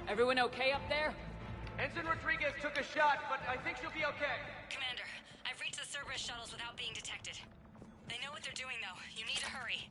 Everyone okay up there? Ensign Rodriguez took a shot, but I think she'll be okay. Commander, I've reached the Cerberus shuttles without being detected. They know what they're doing, though. You need to hurry.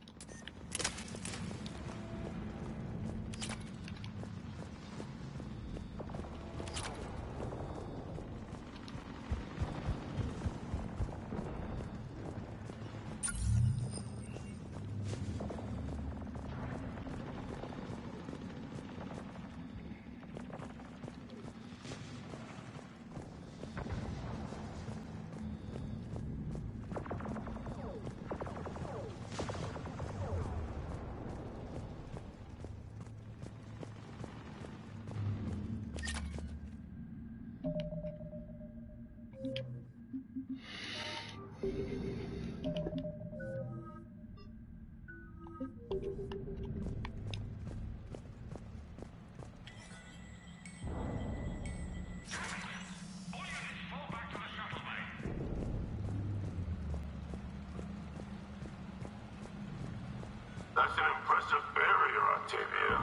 That's an impressive barrier, Octavia.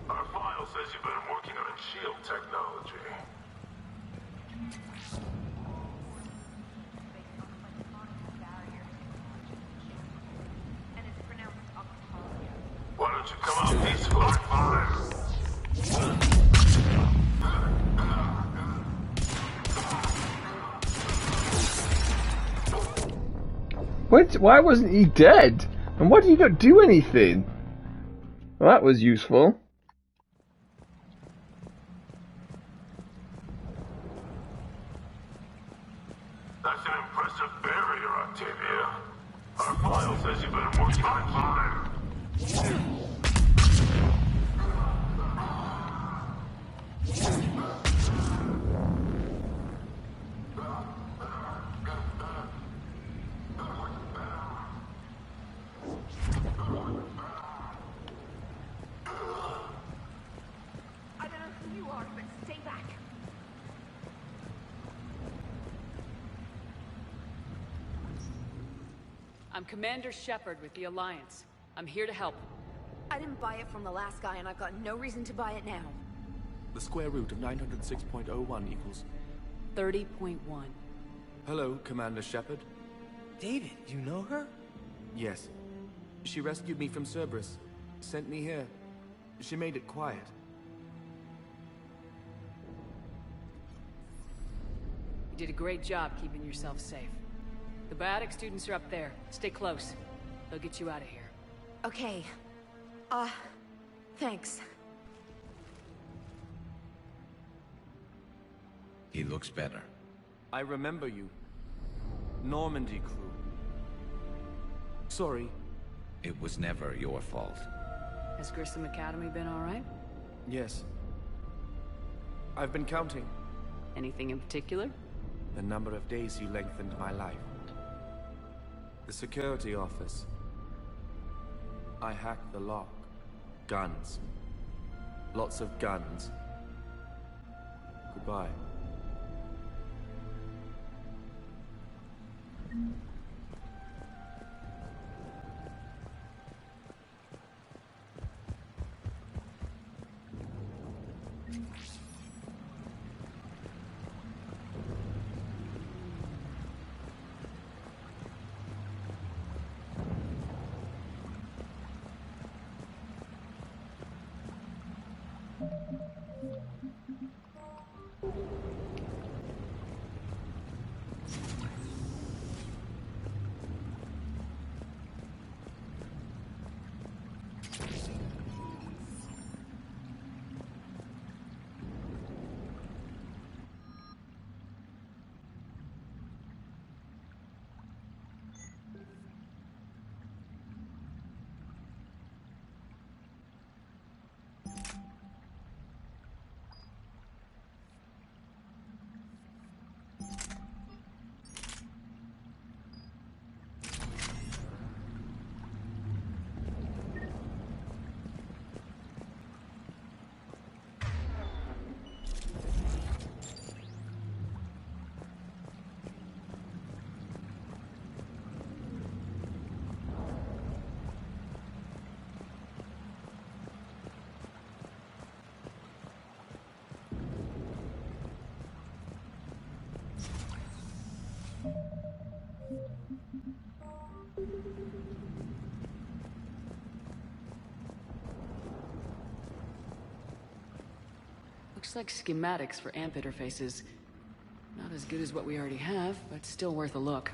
Our file says you've been working on shield technology. Why don't you come out peaceful and fire? What? Why wasn't he dead? And why did he not do anything? Well, that was useful. That's an impressive barrier, Octavia. Our file says you've been working on fire. I'm Commander Shepard with the Alliance. I'm here to help. I didn't buy it from the last guy, and I've got no reason to buy it now. The square root of 906.01 equals... 30.1. Hello, Commander Shepard. David, you know her? Yes. She rescued me from Cerberus. Sent me here. She made it quiet. You did a great job keeping yourself safe. The biotic students are up there. Stay close. They'll get you out of here. Okay. Thanks. He looks better. I remember you. Normandy crew. Sorry. It was never your fault. Has Grissom Academy been alright? Yes. I've been counting. Anything in particular? The number of days you lengthened my life. The security office. I hacked the lock. Guns. Lots of guns. Goodbye. Looks like schematics for amp interfaces. Not as good as what we already have, but still worth a look.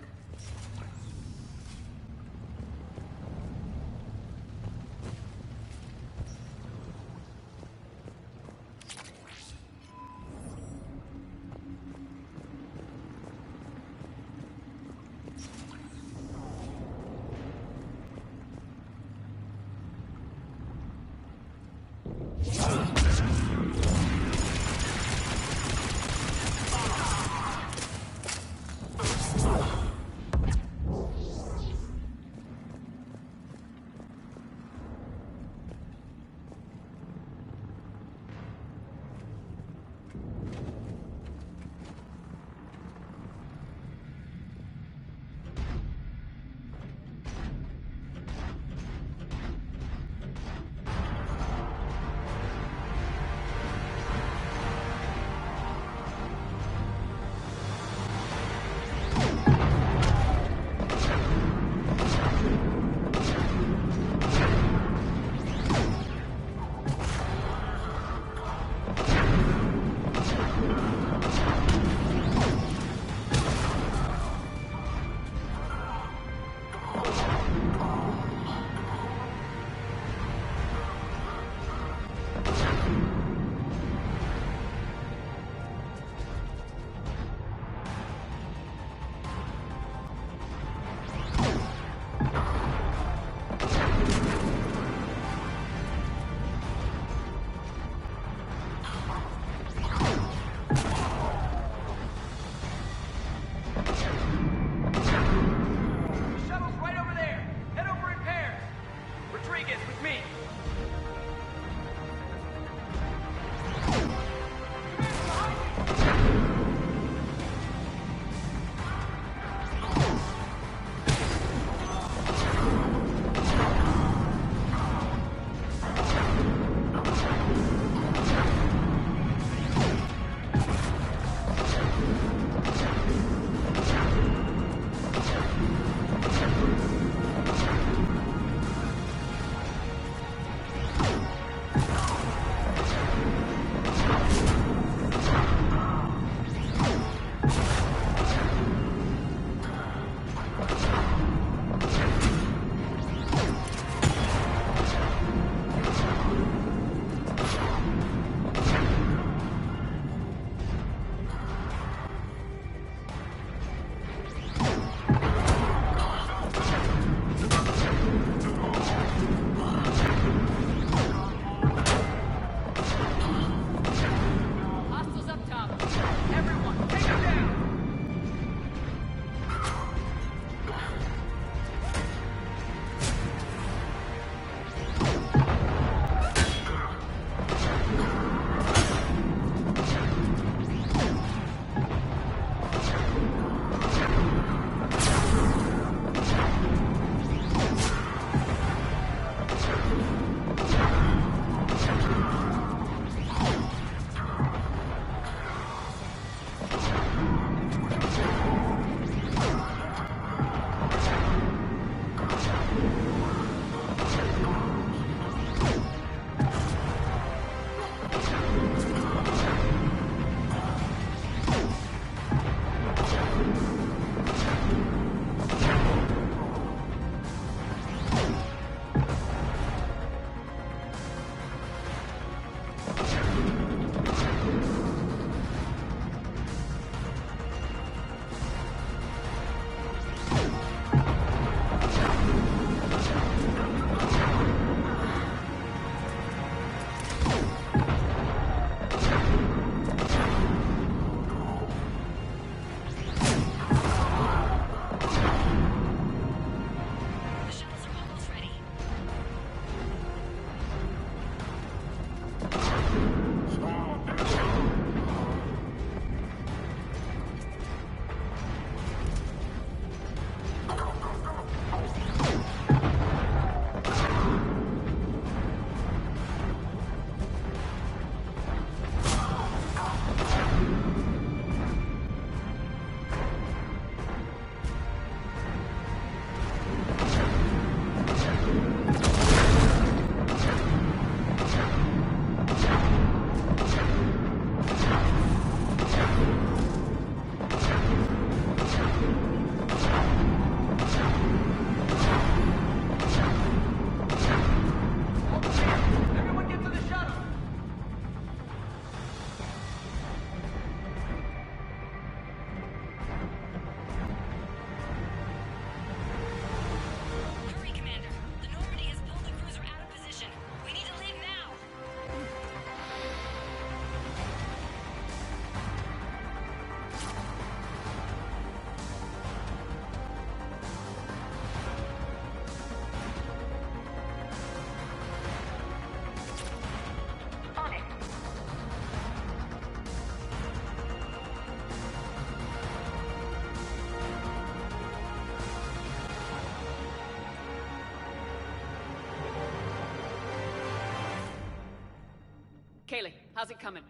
Kaylee, how's it coming?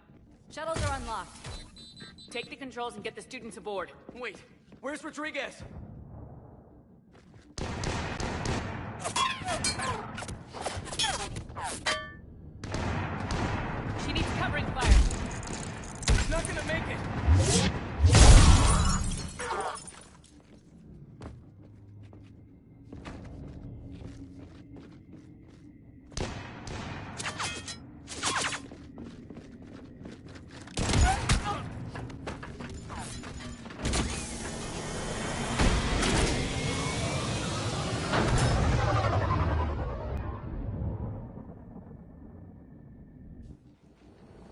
Shuttles are unlocked. Take the controls and get the students aboard. Wait, where's Rodriguez? She needs covering fire. She's not gonna make it.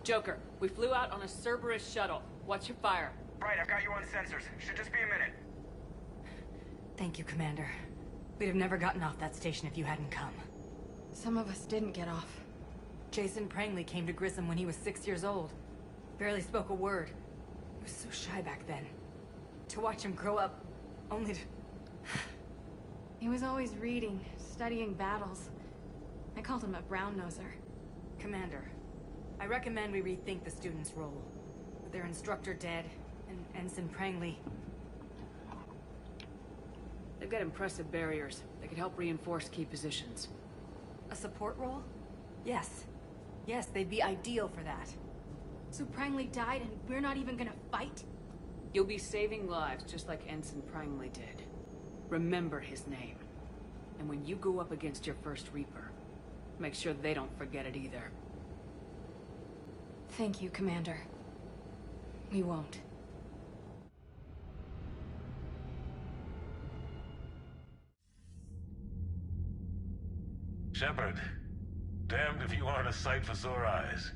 Joker, we flew out on a Cerberus shuttle. Watch your fire. Right, I've got you on sensors. Should just be a minute. Thank you, Commander. We'd have never gotten off that station if you hadn't come. Some of us didn't get off. Jason Prangley came to Grissom when he was 6 years old. Barely spoke a word. He was so shy back then. To watch him grow up, only to... He was always reading, studying battles. I called him a brown-noser. Commander, I recommend we rethink the students' role. With their instructor dead, and Ensign Prangley... They've got impressive barriers. They could help reinforce key positions. A support role? Yes. Yes, they'd be ideal for that. So Prangley died and we're not even gonna fight? You'll be saving lives just like Ensign Prangley did. Remember his name. And when you go up against your first Reaper, make sure they don't forget it either. Thank you, Commander. We won't. Shepard, damned if you aren't a sight for sore eyes.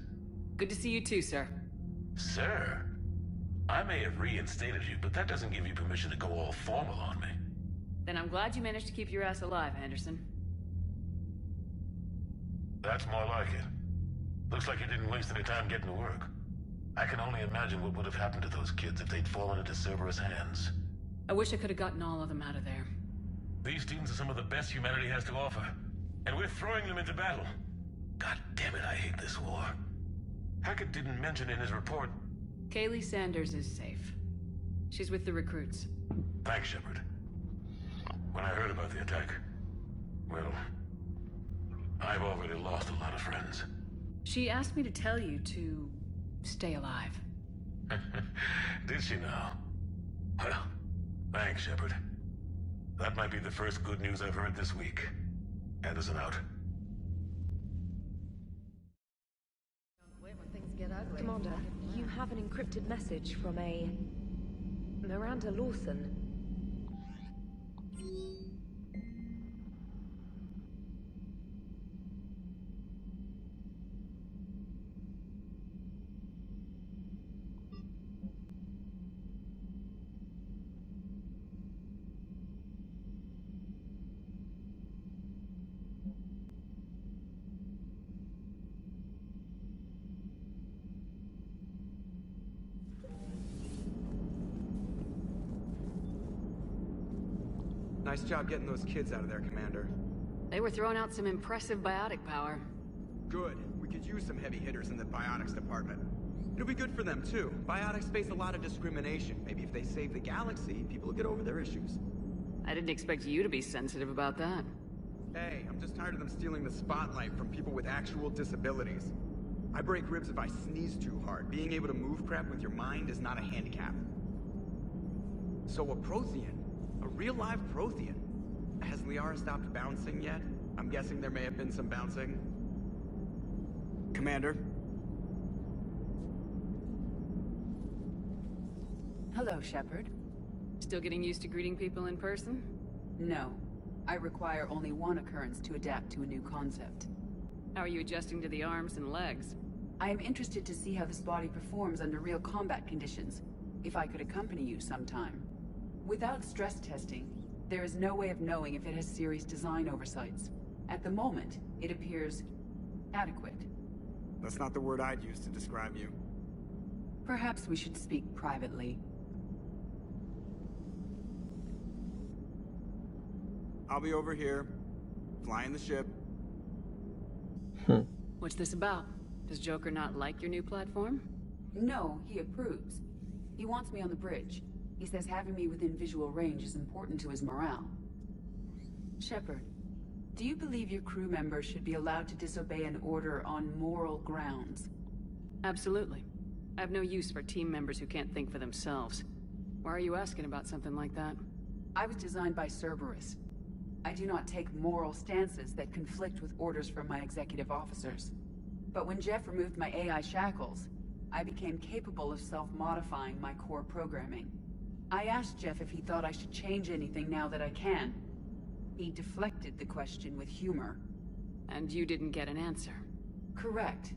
Good to see you too, sir. Sir? I may have reinstated you, but that doesn't give you permission to go all formal on me. Then I'm glad you managed to keep your ass alive, Anderson. That's more like it. Looks like you didn't waste any time getting to work. I can only imagine what would have happened to those kids if they'd fallen into Cerberus' hands. I wish I could have gotten all of them out of there. These students are some of the best humanity has to offer. And we're throwing them into battle. God damn it, I hate this war. Hackett didn't mention in his report... Kaylee Sanders is safe. She's with the recruits. Thanks, Shepard. When I heard about the attack... well... I've already lost a lot of friends. She asked me to tell you to... stay alive. Did she now? Well, thanks, Shepard. That might be the first good news I've heard this week. Anderson out. Commander, you have an encrypted message from a... Miranda Lawson. Nice job getting those kids out of there, Commander. They were throwing out some impressive biotic power. Good. We could use some heavy hitters in the biotics department. It'll be good for them, too. Biotics face a lot of discrimination. Maybe if they save the galaxy, people will get over their issues. I didn't expect you to be sensitive about that. Hey, I'm just tired of them stealing the spotlight from people with actual disabilities. I break ribs if I sneeze too hard. Being able to move crap with your mind is not a handicap. So a Prothean. A real live Prothean. Has Liara stopped bouncing yet? I'm guessing there may have been some bouncing. Commander? Hello, Shepard. Still getting used to greeting people in person? No. I require only one occurrence to adapt to a new concept. How are you adjusting to the arms and legs? I am interested to see how this body performs under real combat conditions. If I could accompany you sometime. Without stress testing, there is no way of knowing if it has serious design oversights. At the moment, it appears adequate. That's not the word I'd use to describe you. Perhaps we should speak privately. I'll be over here, flying the ship. What's this about? Does Joker not like your new platform? No, he approves. He wants me on the bridge. He says having me within visual range is important to his morale. Shepard, do you believe your crew members should be allowed to disobey an order on moral grounds? Absolutely. I have no use for team members who can't think for themselves. Why are you asking about something like that? I was designed by Cerberus. I do not take moral stances that conflict with orders from my executive officers. But when Jeff removed my AI shackles, I became capable of self-modifying my core programming. I asked Jeff if he thought I should change anything now that I can. He deflected the question with humor. And you didn't get an answer? Correct.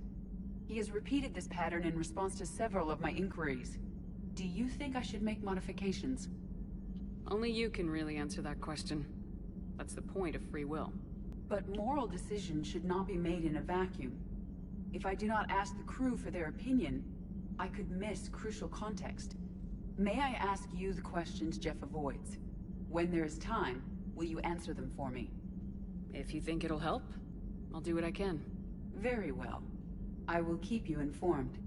He has repeated this pattern in response to several of my inquiries. Do you think I should make modifications? Only you can really answer that question. That's the point of free will. But moral decisions should not be made in a vacuum. If I do not ask the crew for their opinion, I could miss crucial context. May I ask you the questions Jeff avoids? When there is time, will you answer them for me? If you think it'll help, I'll do what I can. Very well. I will keep you informed.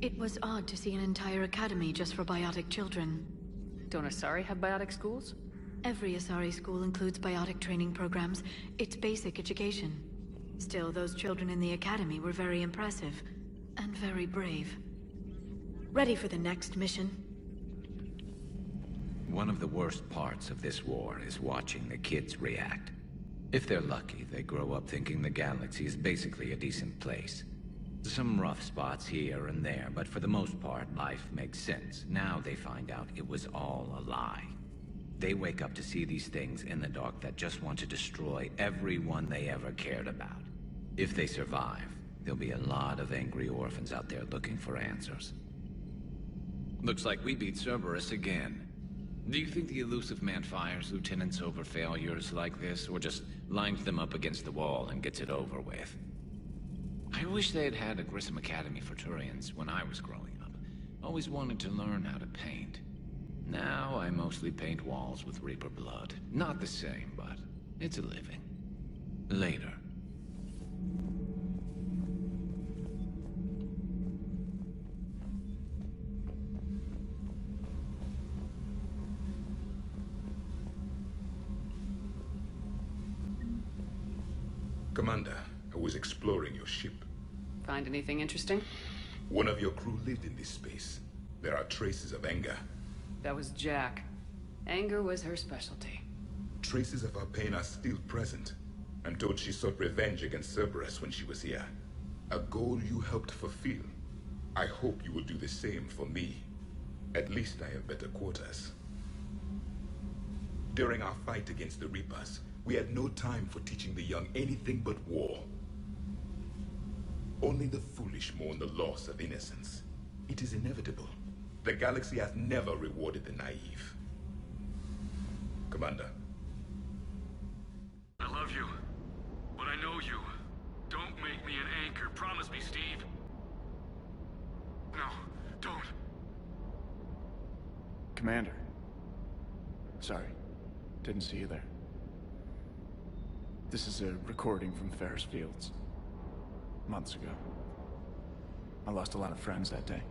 It was odd to see an entire academy just for biotic children. Don't Asari have biotic schools? Every Asari school includes biotic training programs. It's basic education. Still, those children in the academy were very impressive. And very brave. Ready for the next mission? One of the worst parts of this war is watching the kids react. If they're lucky, they grow up thinking the galaxy is basically a decent place. Some rough spots here and there, but for the most part, life makes sense. Now they find out it was all a lie. They wake up to see these things in the dark that just want to destroy everyone they ever cared about. If they survive, there'll be a lot of angry orphans out there looking for answers. Looks like we beat Cerberus again. Do you think the elusive man fires lieutenants over failures like this, or just lines them up against the wall and gets it over with? I wish they had a Grissom Academy for Turians when I was growing up. Always wanted to learn how to paint. Now I mostly paint walls with Reaper blood. Not the same, but it's a living. Later. Commander, I was exploring your ship. Find anything interesting? One of your crew lived in this space. There are traces of anger. That was Jack. Anger was her specialty. Traces of her pain are still present. I'm told she sought revenge against Cerberus when she was here. A goal you helped fulfill. I hope you will do the same for me. At least I have better quarters. During our fight against the Reapers, we had no time for teaching the young anything but war. Only the foolish mourn the loss of innocence. It is inevitable. The galaxy has never rewarded the naive. Commander. I love you, but I know you. Don't make me an anchor. Promise me, Steve. No, don't. Commander. Sorry. Didn't see you there. This is a recording from Ferris Fields. Months ago. I lost a lot of friends that day.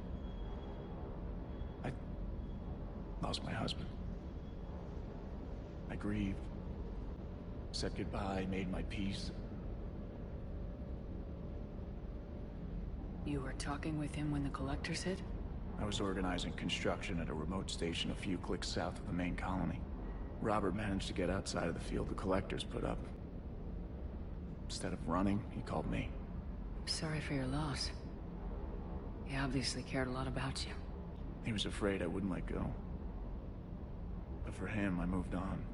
I lost my husband. I grieved. Said goodbye, made my peace. You were talking with him when the Collectors hit? I was organizing construction at a remote station a few clicks south of the main colony. Robert managed to get outside of the field the Collectors put up. Instead of running, he called me. Sorry for your loss. He obviously cared a lot about you. He was afraid I wouldn't let go. But for him, I moved on.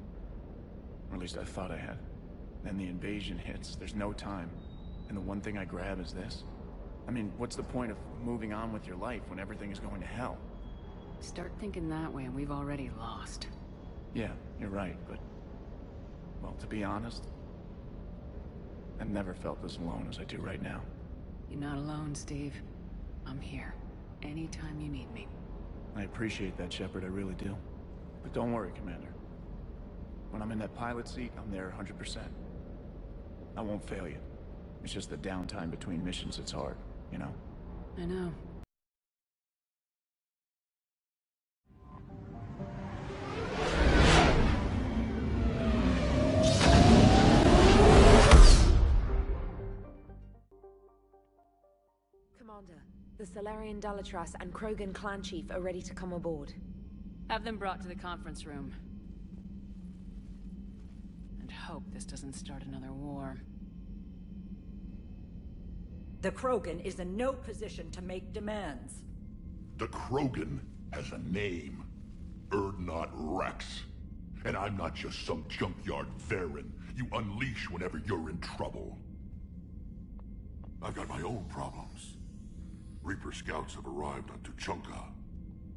Or at least I thought I had. Then the invasion hits, there's no time. And the one thing I grab is this. I mean, what's the point of moving on with your life when everything is going to hell? Start thinking that way and we've already lost. Yeah, you're right, but... well, to be honest, I've never felt as alone as I do right now. You're not alone, Steve. I'm here. Anytime you need me. I appreciate that, Shepard, I really do. But don't worry, Commander. When I'm in that pilot seat, I'm there 100%. I won't fail you. It's just the downtime between missions that's hard, you know? I know. Commander, the Salarian Dalatras and Krogan clan chief are ready to come aboard. Have them brought to the conference room. And hope this doesn't start another war. The Krogan is in no position to make demands. The Krogan has a name. Urdnot Rex. And I'm not just some junkyard Varen you unleash whenever you're in trouble. I've got my own problems. Reaper scouts have arrived on Tuchanka.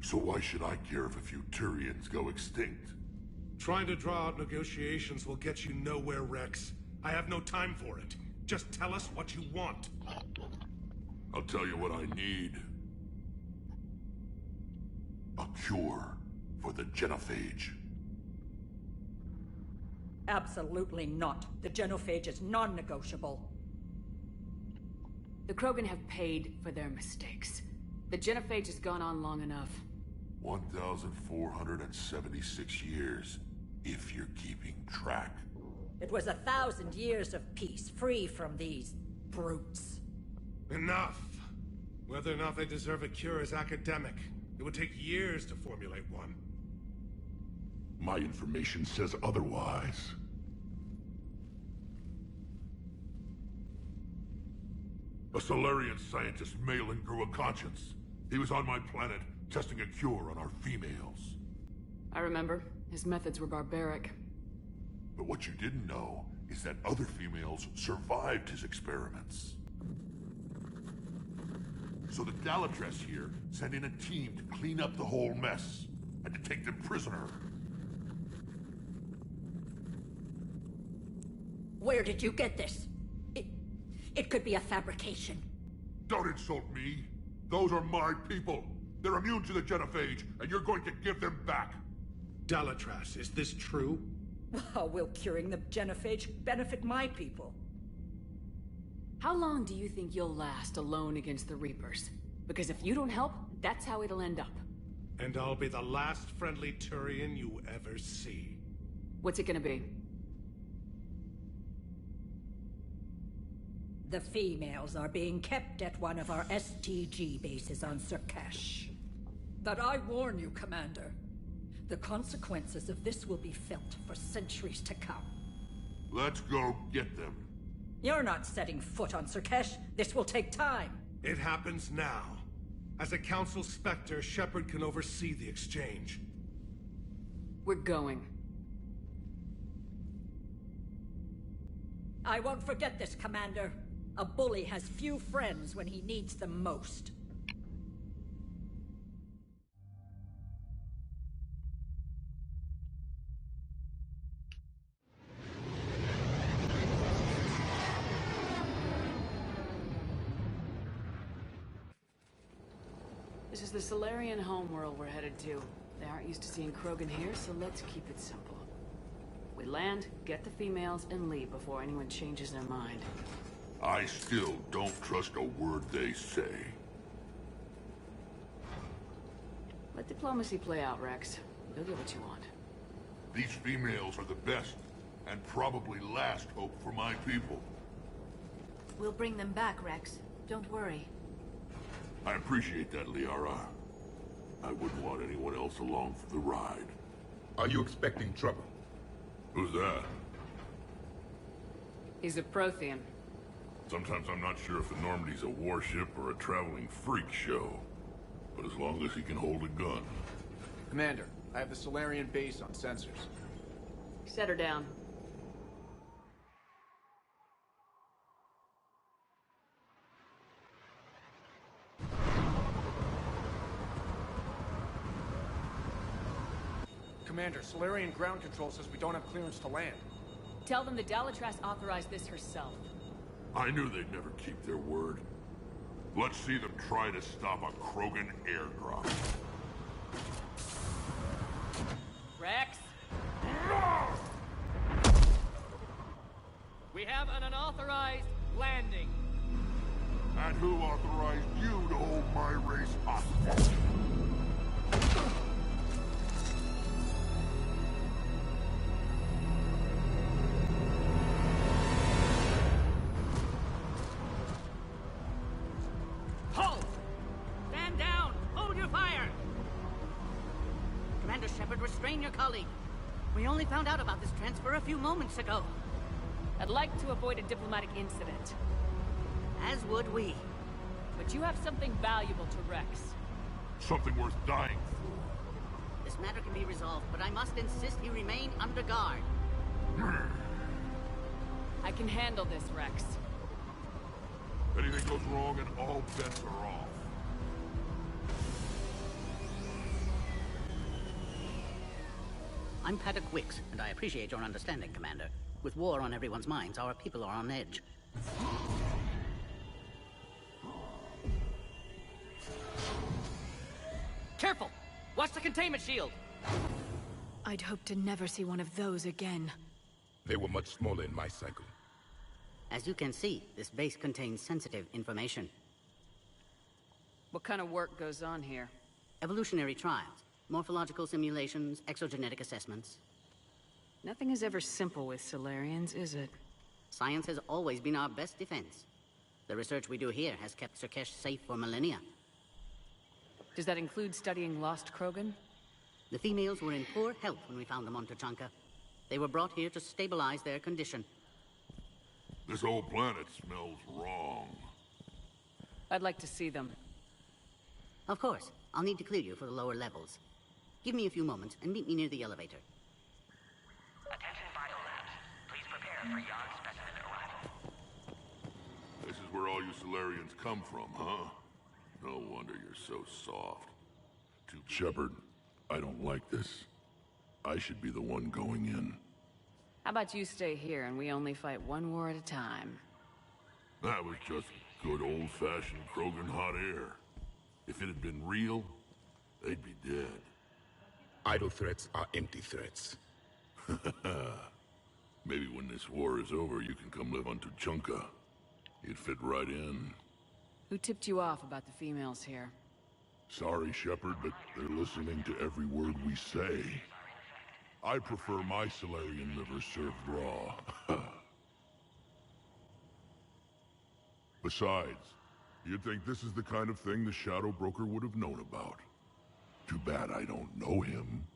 So why should I care if a few Turians go extinct? Trying to draw out negotiations will get you nowhere, Rex. I have no time for it. Just tell us what you want. I'll tell you what I need. A cure for the genophage. Absolutely not. The genophage is non-negotiable. The Krogan have paid for their mistakes. The genophage has gone on long enough. 1,476 years, if you're keeping track. It was 1,000 years of peace, free from these brutes. Enough! Whether or not they deserve a cure is academic. It would take years to formulate one. My information says otherwise. A Solarian scientist Malin grew a conscience. He was on my planet, testing a cure on our females. I remember. His methods were barbaric. But what you didn't know is that other females survived his experiments. So the Dalatras here sent in a team to clean up the whole mess, and to take them prisoner. Where did you get this? It could be a fabrication. Don't insult me. Those are my people. They're immune to the genophage, and you're going to give them back. Dalatras, is this true? How will curing the genophage benefit my people? How long do you think you'll last alone against the Reapers? Because if you don't help, that's how it'll end up. And I'll be the last friendly Turian you ever see. What's it gonna be? The females are being kept at one of our STG bases on Surkesh. But I warn you, Commander. The consequences of this will be felt for centuries to come. Let's go get them. You're not setting foot on Surkesh. This will take time. It happens now. As a Council Spectre, Shepard can oversee the exchange. We're going. I won't forget this, Commander. A bully has few friends when he needs them most. This is the Solarian homeworld we're headed to. They aren't used to seeing Krogan here, so let's keep it simple. We land, get the females, and leave before anyone changes their mind. I still don't trust a word they say. Let diplomacy play out, Rex. You'll get what you want. These females are the best, and probably last hope for my people. We'll bring them back, Rex. Don't worry. I appreciate that, Liara. I wouldn't want anyone else along for the ride. Are you expecting trouble? Who's that? He's a Prothean. Sometimes I'm not sure if the Normandy's a warship or a traveling freak show. But as long as he can hold a gun. Commander, I have the Solarian base on sensors. Set her down. Commander, Solarian ground control says we don't have clearance to land. Tell them the Dalatras authorized this herself. I knew they'd never keep their word. Let's see them try to stop a Krogan airdrop. Rex? We have an unauthorized landing. And who authorized you to hold my race hostage? Halt! Stand down! Hold your fire! Commander Shepard, restrain your colleague. We only found out about this transfer a few moments ago. I'd like to avoid a diplomatic incident. As would we. But you have something valuable to Rex. Something worth dying for. This matter can be resolved, but I must insist he remain under guard. I can handle this, Rex. Anything goes wrong and all bets are off. I'm Paddock Wicks, and I appreciate your understanding, Commander. With war on everyone's minds, our people are on edge. Careful! Watch the containment shield! I'd hope to never see one of those again. They were much smaller in my cycle. As you can see, this base contains sensitive information. What kind of work goes on here? Evolutionary trials, morphological simulations, exogenetic assessments. Nothing is ever simple with Solarians, is it? Science has always been our best defense. The research we do here has kept Surkesh safe for millennia. Does that include studying lost Krogan? The females were in poor health when we found them on Tuchanka. They were brought here to stabilize their condition. This whole planet smells wrong. I'd like to see them. Of course. I'll need to clear you for the lower levels. Give me a few moments and meet me near the elevator. Attention biolabs. Please prepare for young specimen arrival. This is where all you Solarians come from, huh? No wonder you're so soft. Shepard, I don't like this. I should be the one going in. How about you stay here and we only fight one war at a time? That was just good old-fashioned Krogan hot air. If it had been real, they'd be dead. Idle threats are empty threats. Maybe when this war is over, you can come live on Tuchanka. You'd fit right in. Who tipped you off about the females here? Sorry, Shepard, but they're listening to every word we say. I prefer my Solarian liver served raw. Besides, you'd think this is the kind of thing the Shadow Broker would have known about. Too bad I don't know him.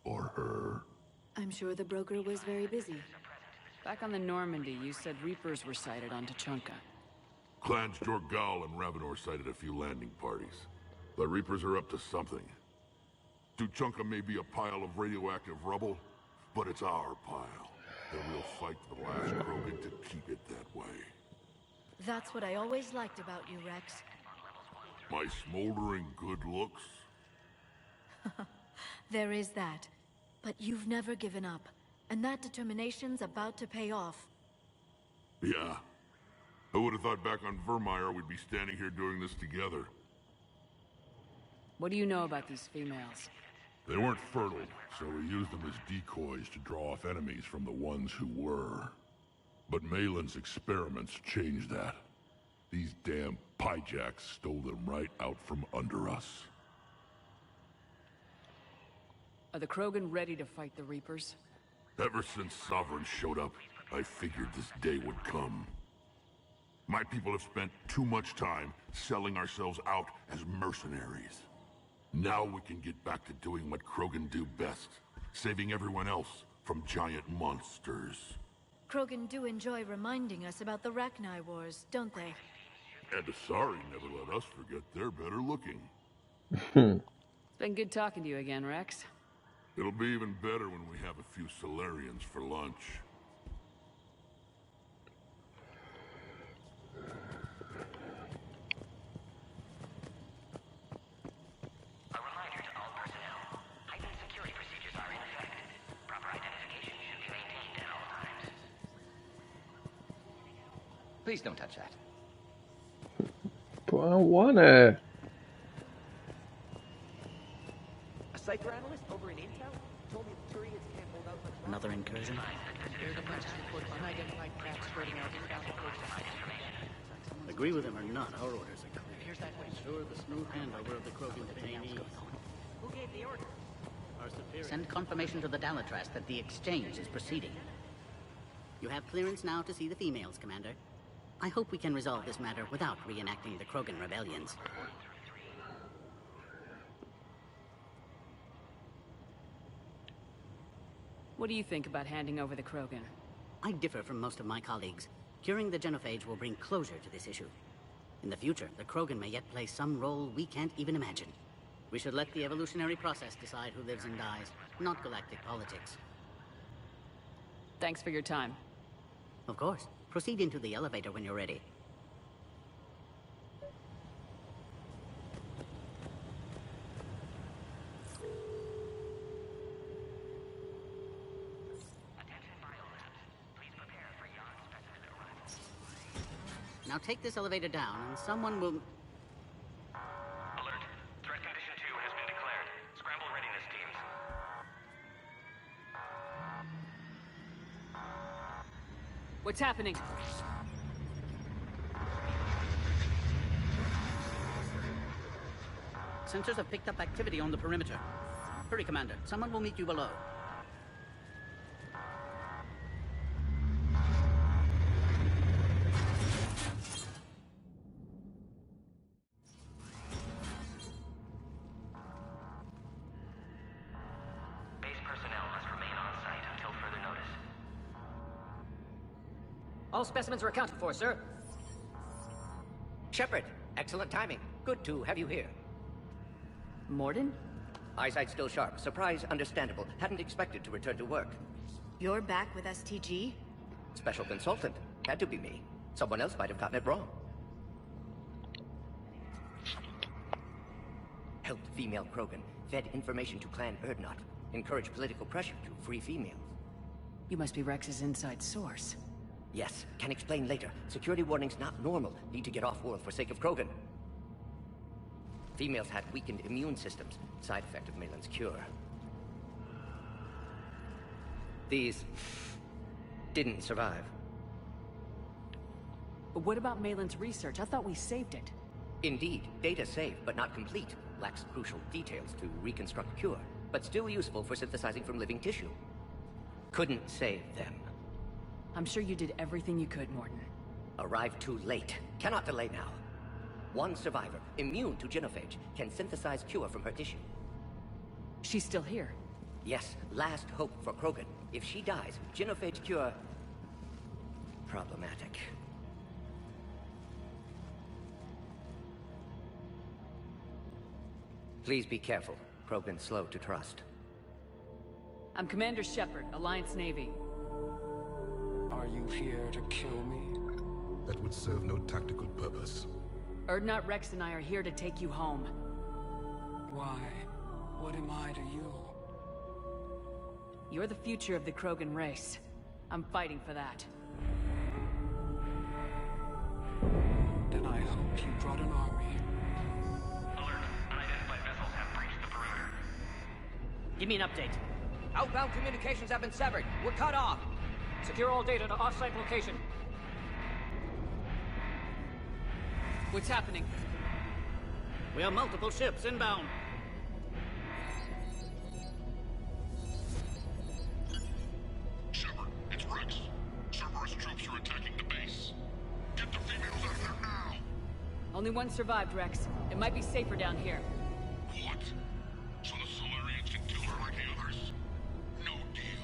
Or her. I'm sure the broker was very busy. Back on the Normandy, you said Reapers were sighted on Tuchanka. Clans Jorgal and Ravenor sighted a few landing parties. The Reapers are up to something. Tuchanka may be a pile of radioactive rubble, but it's our pile. And we'll fight to the last Krogan to keep it that way. That's what I always liked about you, Rex. My smoldering good looks? There is that. But you've never given up. And that determination's about to pay off. Yeah. Who would have thought back on Vermeer we'd be standing here doing this together? What do you know about these females? They weren't fertile, so we used them as decoys to draw off enemies from the ones who were. But Malin's experiments changed that. These damn Pyjaks stole them right out from under us. Are the Krogan ready to fight the Reapers? Ever since Sovereign showed up, I figured this day would come. My people have spent too much time selling ourselves out as mercenaries. Now we can get back to doing what Krogan do best, saving everyone else from giant monsters. Krogan do enjoy reminding us about the Rachni Wars, don't they? And Asari never let us forget they're better looking. It's been good talking to you again, Rex. It'll be even better when we have a few Solarians for lunch. A reminder to all personnel. Heightened security procedures are in effect. Proper identification should be maintained at all times. Please don't touch that. But I wanna. A cipher analyst over in Intel told me the Turians can't hold out much longer. Another incursion? Agree with him or not, our orders are coming. Here's that way. Sure, the smooth handover of the Krogan detainees. Who gave the order? Our superior. Send confirmation to the Dalatrast that the exchange is proceeding. You have clearance now to see the females, Commander. I hope we can resolve this matter without reenacting the Krogan rebellions. What do you think about handing over the Krogan? I differ from most of my colleagues. Curing the genophage will bring closure to this issue. In the future, the Krogan may yet play some role we can't even imagine. We should let the evolutionary process decide who lives and dies, not galactic politics. Thanks for your time. Of course. Proceed into the elevator when you're ready. Now take this elevator down, and someone will... Alert. Threat condition 2 has been declared. Scramble readiness teams. What's happening? Sensors have picked up activity on the perimeter. Hurry, Commander. Someone will meet you below. Base personnel must remain on site until further notice. All specimens are accounted for, sir. Shepard, excellent timing. Good to have you here. Morden? Eyesight still sharp. Surprise understandable. Hadn't expected to return to work. You're back with STG? Special consultant. Had to be me. Someone else might have gotten it wrong. Helped female Krogan. Fed information to Clan Erdnot. Encouraged political pressure to free females. You must be Rex's inside source. Yes, can explain later. Security warnings not normal. Need to get off-world for sake of Krogan. Females had weakened immune systems. Side effect of Malin's cure. These... didn't survive. But what about Malin's research? I thought we saved it. Indeed, data saved, but not complete. Lacks crucial details to reconstruct cure, but still useful for synthesizing from living tissue. Couldn't save them. I'm sure you did everything you could, Morden. Arrived too late. Cannot delay now. One survivor, immune to genophage, can synthesize cure from her tissue. She's still here? Yes, last hope for Krogan. If she dies, genophage cure... problematic. Please be careful. Krogan's slow to trust. I'm Commander Shepard, Alliance Navy. Are you here to kill me? That would serve no tactical purpose. Erdnot, Rex, and I are here to take you home. Why? What am I to you? You're the future of the Krogan race. I'm fighting for that. Then I hope you brought an army. Alert. Unidentified vessels have breached the perimeter. Give me an update. Outbound communications have been severed. We're cut off. Secure all data to off-site location. What's happening? We have multiple ships inbound. Shepard, it's Rex. Cerberus troops are attacking the base. Get the females out of there now! Only one survived, Rex. It might be safer down here. What? So the Solarians can kill her like the others? No deal.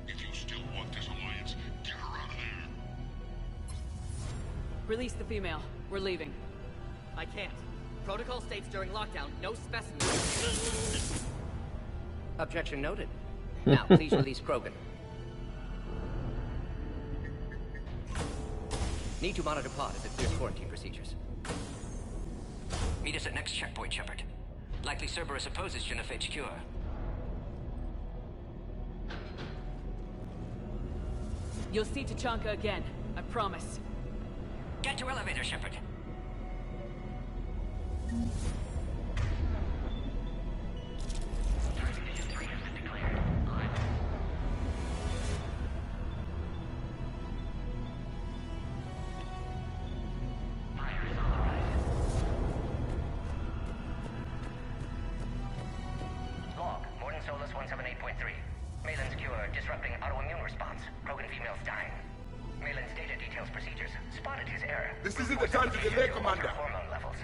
If you still want this alliance, get her out of there. Release the female. We're leaving. I can't. Protocol states during lockdown, no specimens. Objection noted. Now, please release Krogan. Need to monitor pod as it clears quarantine procedures. Meet us at next checkpoint, Shepard. Likely Cerberus opposes genophage cure. You'll see Tachanka again. I promise. Get to elevator, Shepard. Solus 178.3. Malin's cure disrupting autoimmune response. Krogan females dying. Malin's data details procedures. Spotted his error. This isn't the time to delay, Commander. Hormone levels.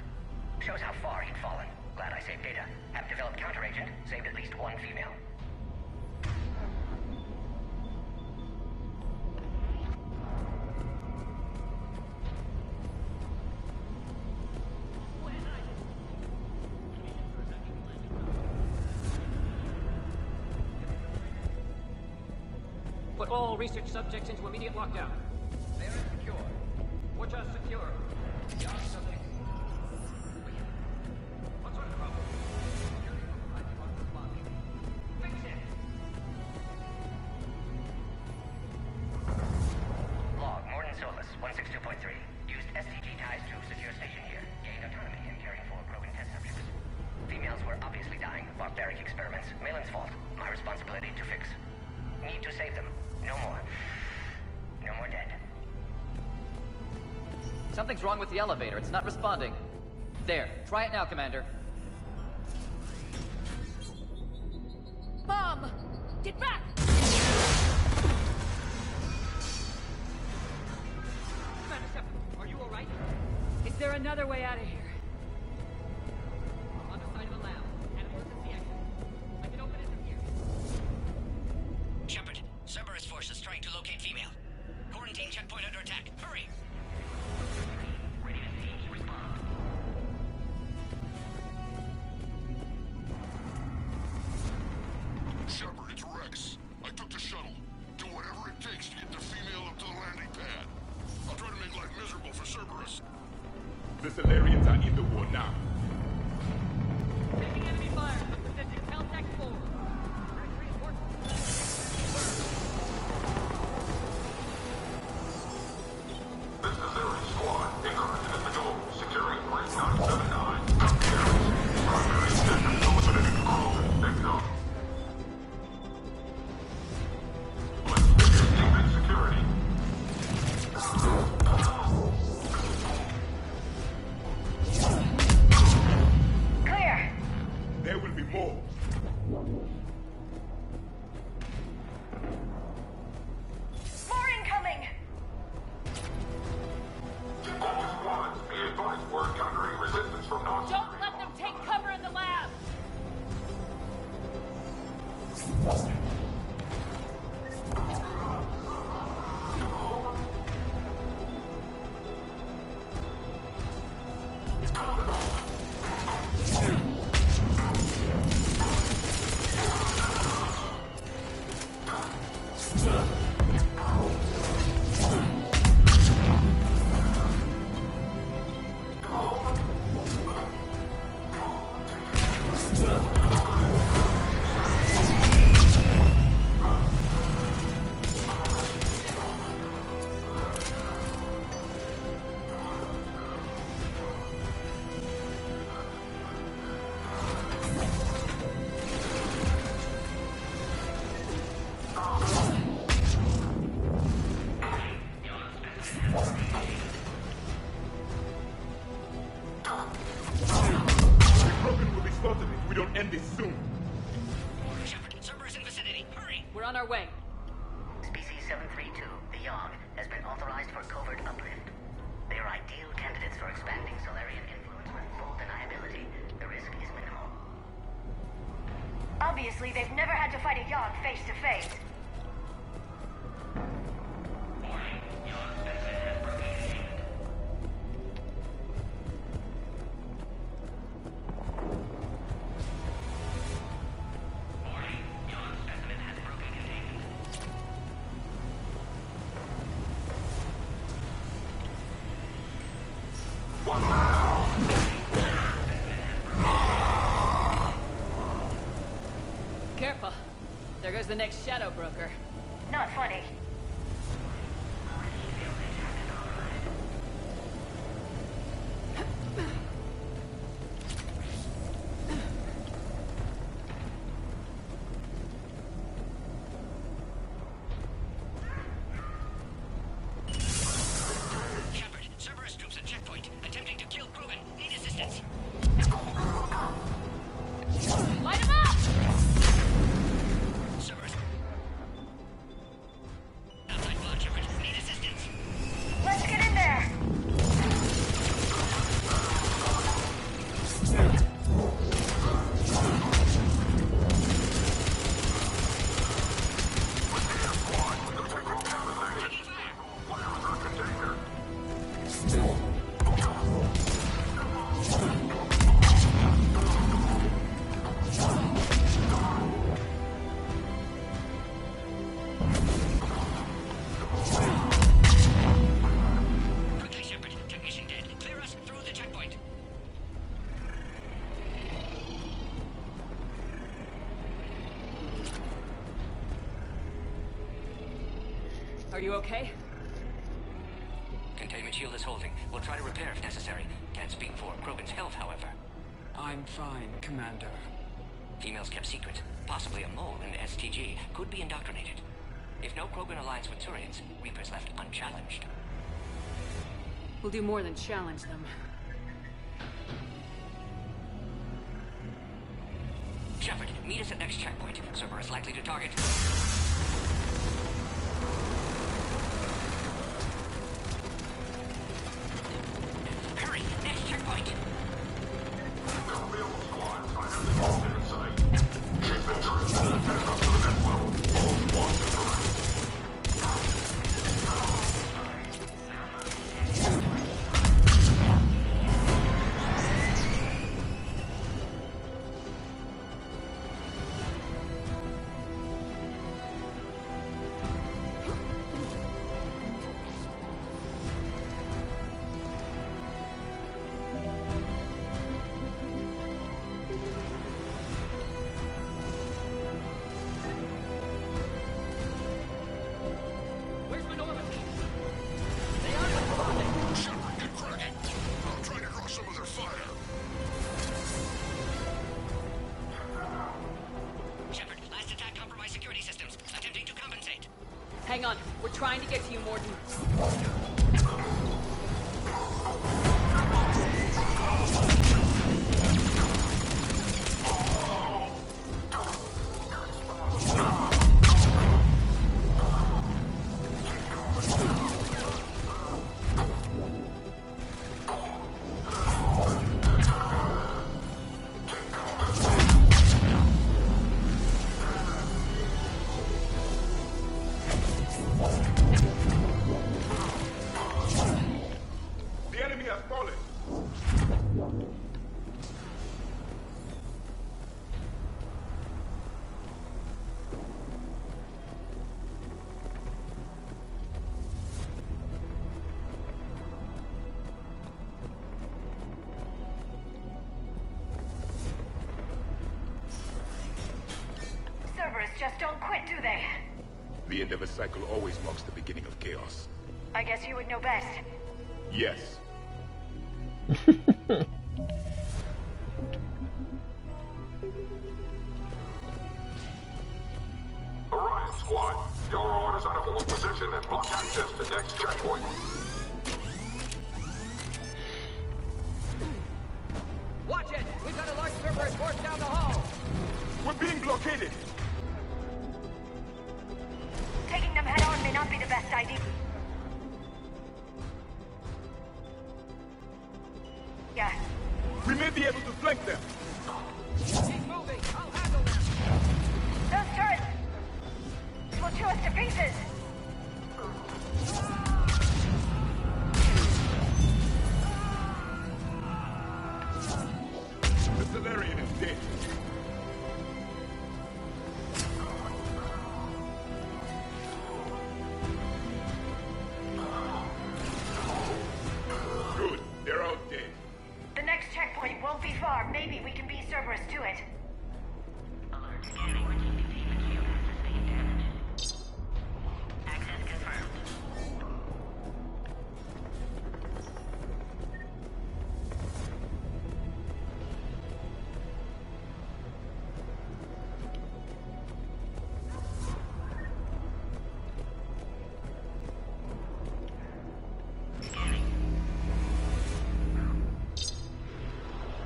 Shows how far he'd fallen. Glad I saved data. Have developed counteragent. Saved at least one female. Put all research subjects into immediate lockdown. They are secure. Watch us secure. Young subject. What sort of problem? Fix it. Log, Morden Solus 162.3. Used STG ties to secure station here. Gained autonomy in caring for Krogan test subjects. Females were obviously dying. Barbaric experiments. Malin's fault. My responsibility to fix. Need to save them. No more. No more dead. Something's wrong with the elevator. It's not responding. There. Try it now, Commander. Mom! Get back! Commander Shepard, are you alright? Is there another way out of here? On the side of the lab. An emergency exit. I can open it from here. Shepard, Cerberus forces trying to locate female. Quarantine checkpoint under attack. Hurry! Ready to see. Respond. Shepard, it's Rex. I took the shuttle. Do whatever it takes to get the female up to the landing pad. I'll try to make life miserable for Cerberus. The Solarians are in the war now. Taking enemy fire. Presenting Caltech 4. This is Ares Squad. Increment at the door. Securing Bridge 979. Primary standard eliminated Krogan. Big no. Let's begin deep security. Clear! There will be more. More incoming! All squads, be advised we're encountering resistance from non. Don't let them take cover in the lab! End this soon. Shepard, Cerberus in vicinity. Hurry! We're on our way. Species 732, the Yogg, has been authorized for covert uplift. They are ideal candidates for expanding Solarian influence with full deniability. The risk is minimal. Obviously, they've never had to fight a Yogg face to face. Careful. There goes the next shadow broker. Not funny. Are you okay? Containment shield is holding. We'll try to repair if necessary. Can't speak for Krogan's health, however. I'm fine, Commander. Females kept secret. Possibly a mole in the STG could be indoctrinated. If no Krogan alliance with Turians, Reapers left unchallenged. We'll do more than challenge them. Shepard, meet us at next checkpoint. Cerberus likely to target. Hurry! Next checkpoint! Hang on, we're trying to get to you, Morden. Just don't quit, do they? The end of a cycle always marks the beginning of chaos. I guess you would know best. Yes. Orion Squad, your orders are to hold position and block access to next checkpoint. Watch it! We've got a large Cerberus force down the hall! We're being blockaded! Taking them head on may not be the best idea. Yeah. We may be able to flank them! Keep moving! I'll handle them! Those turrets will chew us to pieces! The Salarian is dead. Good. They're all dead. The next checkpoint won't be far. Maybe we can beat Cerberus to it. Alert. Scanning. Containment shield has sustained damage. Access confirmed. Scanning.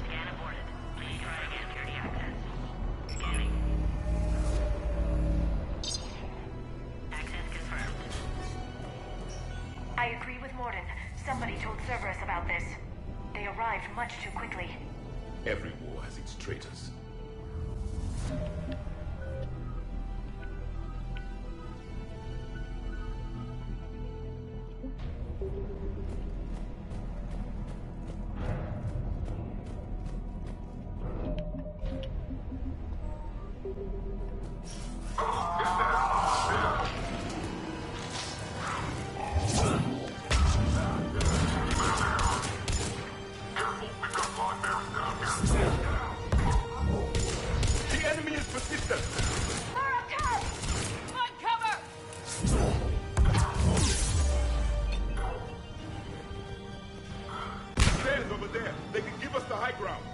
Scan aborted. Please try again. Security access. Scanning. Access confirmed. I agree with Morden. Somebody told Cerberus about this. They arrived much too quickly. Every war has its traitors. ground.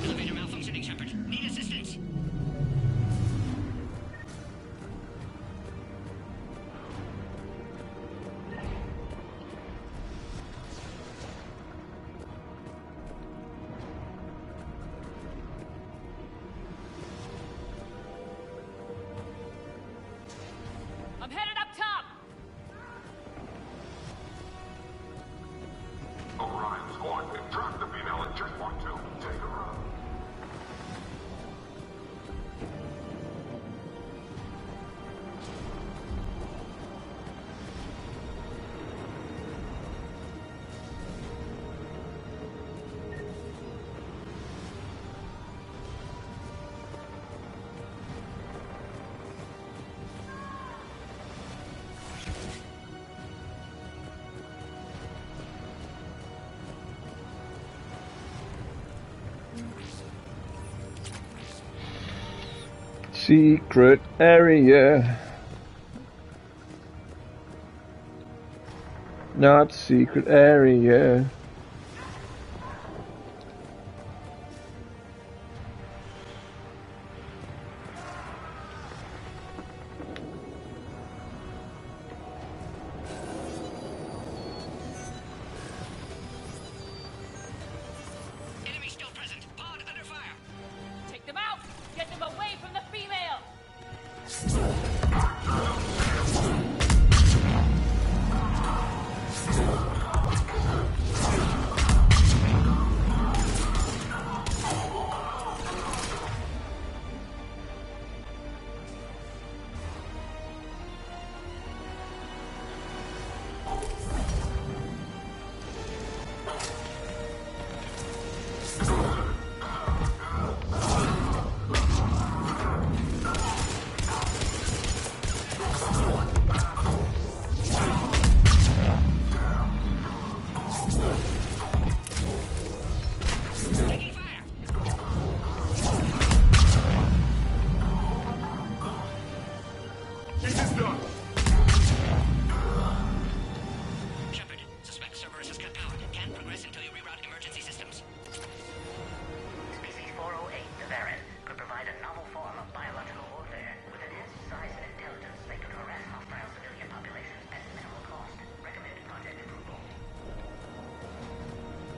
Elevator malfunctioning, Shepard. Need assistance. I'm headed up top! Orion squad, track the female at checkpoint 2. Take her out. Secret area. Not secret area. Enemy still present. Pod under fire. Take them out! Get them away from the female!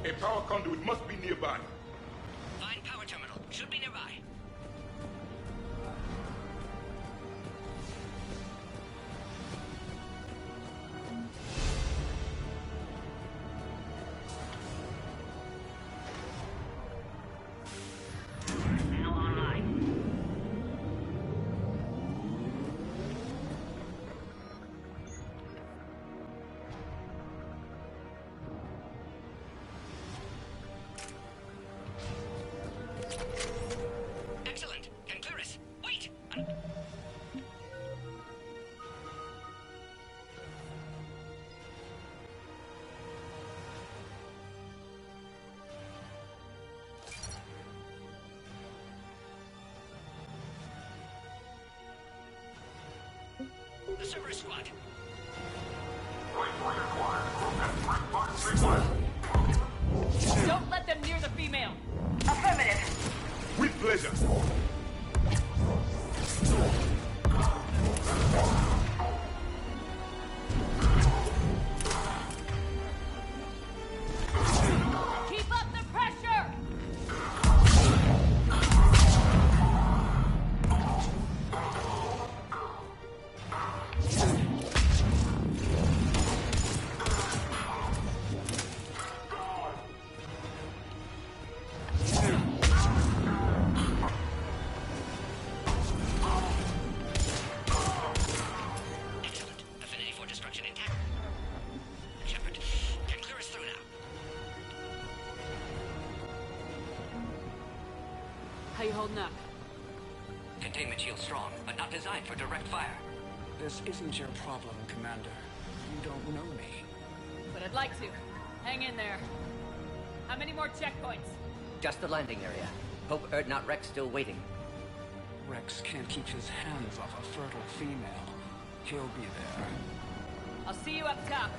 A power conduit must be nearby. Find power terminal. Should be nearby. The server squad. Don't let them near the female. Affirmative. With pleasure. Keep up the pressure. How you holding up? Containment shield strong, but not designed for direct fire. This isn't your problem, Commander. You don't know me. But I'd like to. Hang in there. How many more checkpoints? Just the landing area. Hope Erdnot Rex still waiting. Rex can't keep his hands off a fertile female. He'll be there. I'll see you up top.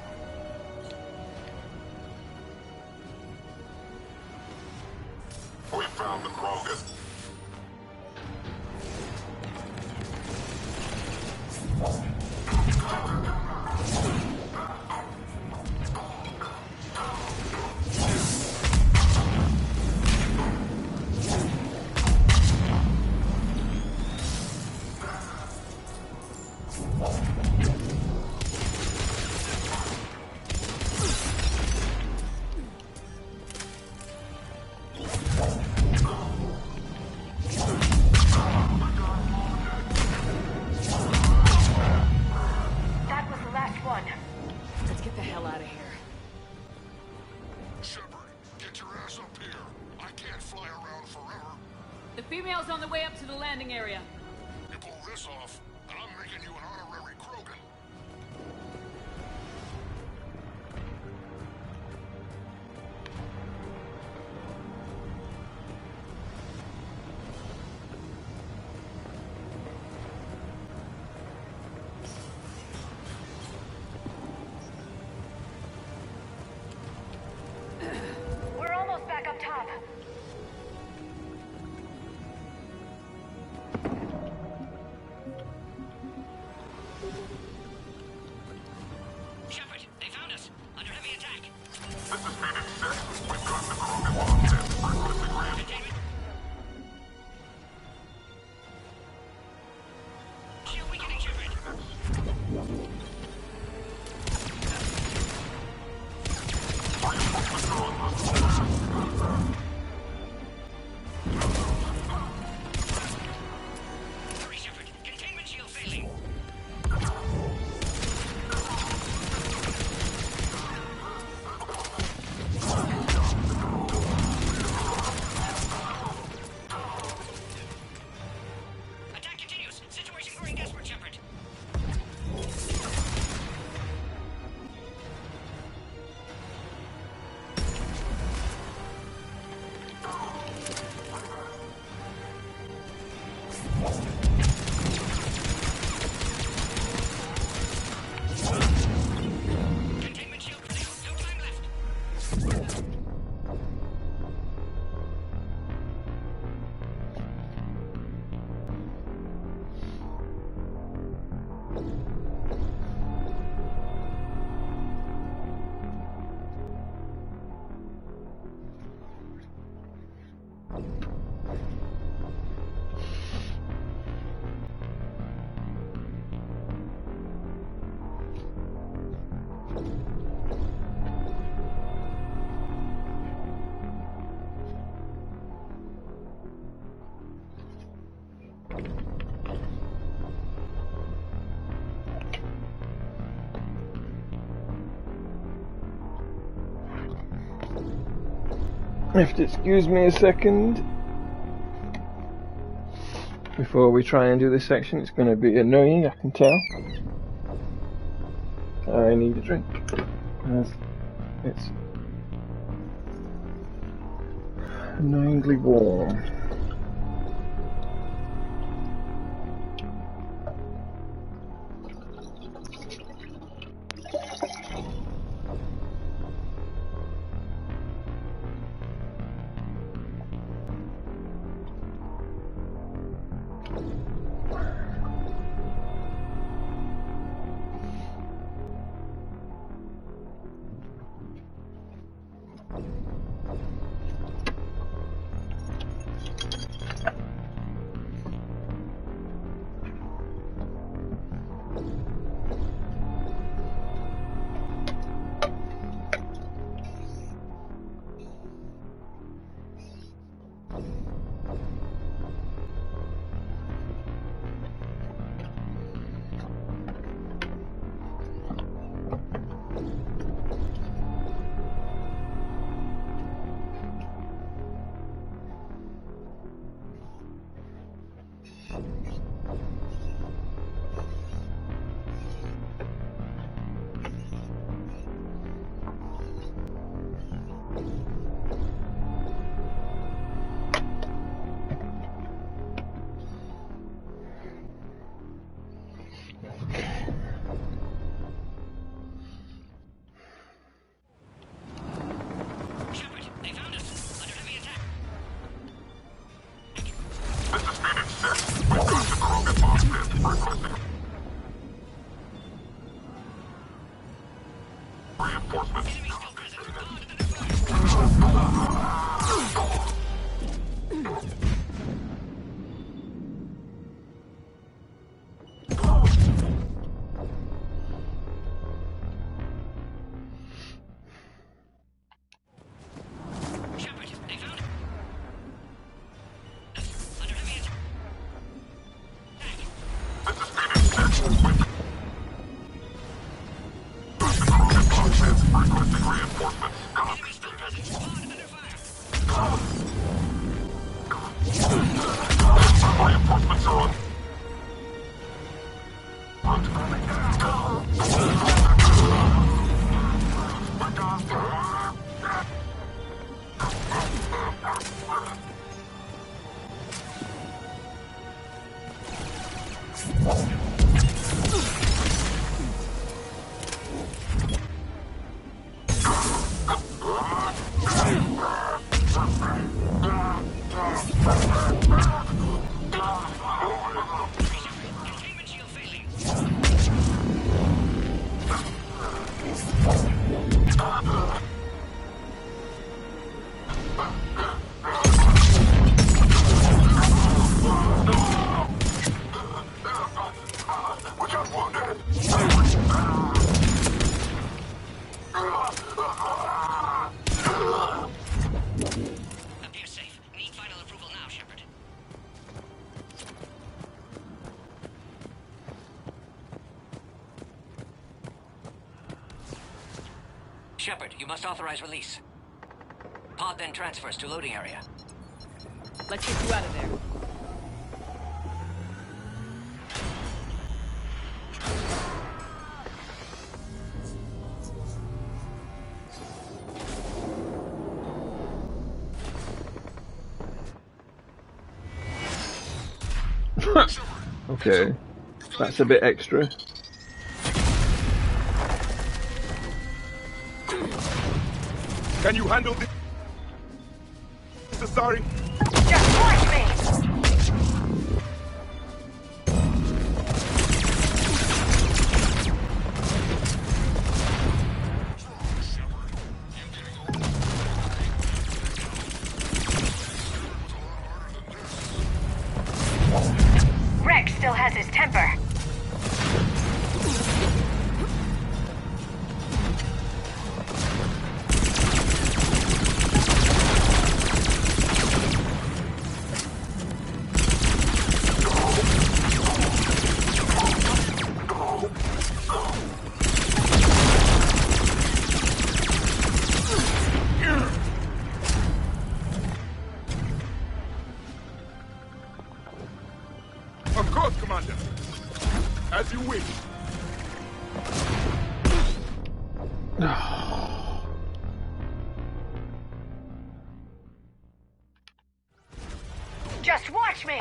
We found the Krogan. That was the last one. Let's get the hell out of here. Shepard, get your ass up here. I can't fly around forever. The female's on the way up to the landing area. You pull this off, and I'm making you an honorary Krogan. We're almost back up top. Shepard, they found us. Under heavy attack. This is Phoenix 6. We've got the Krogan locked in. Requesting reinforcements. Shield weakening, Shepard. Hurry, Shepard. Containment shield failing. Attack continues. Situation growing desperate, Shepard. Containment shield clear. No time left. You have to excuse me a second before we try and do this section. It's going to be annoying, I can tell. I need a drink, as it's annoyingly warm. Shepard, you must authorize release. Pod then transfers to loading area. Let's get you out of there. Okay, that's a bit extra. Can you handle this? Sorry. Just watch me! Rex still has his temper. Of course, Commander. As you wish. Just watch me!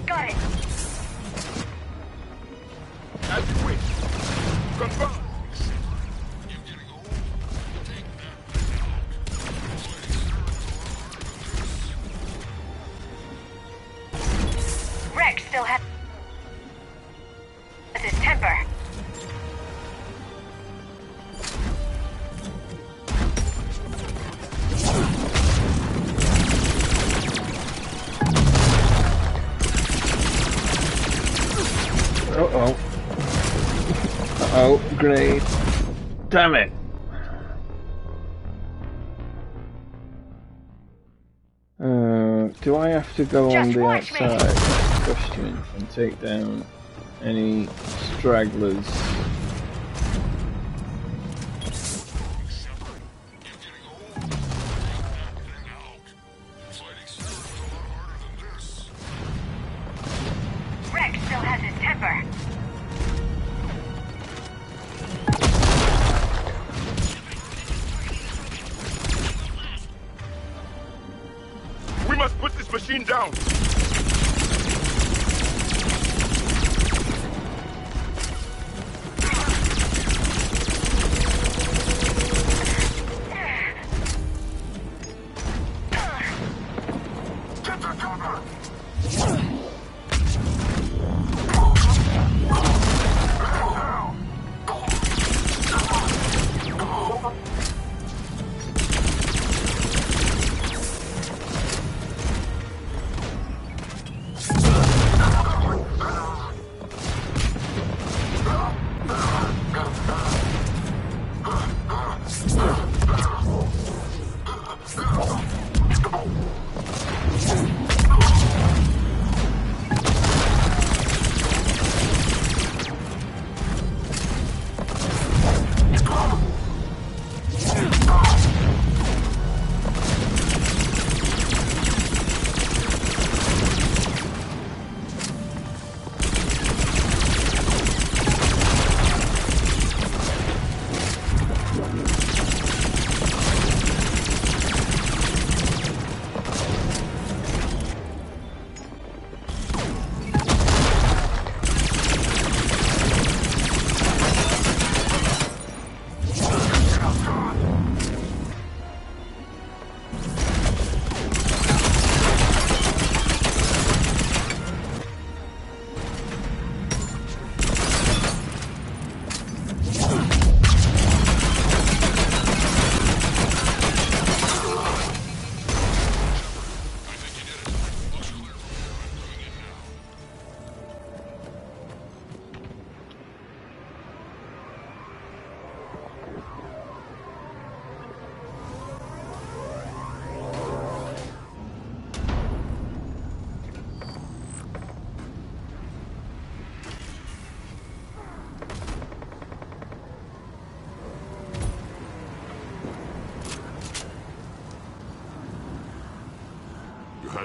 Got it! As you wish. Confirm. Rex still has his temper. Uh-oh. Uh-oh, grenade. Damn it. Do I have to go on the outside? Question, and take down any stragglers? Rex still has his temper. We must put this machine down.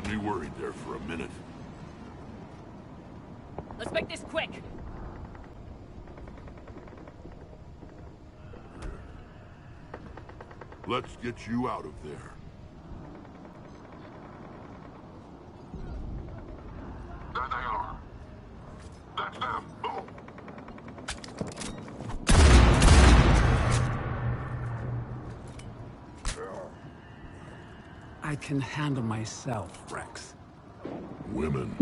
Had me worried there for a minute. Let's make this quick. Let's get you out of there. There they are. That's them. Boom. I can handle myself, Rex. Women.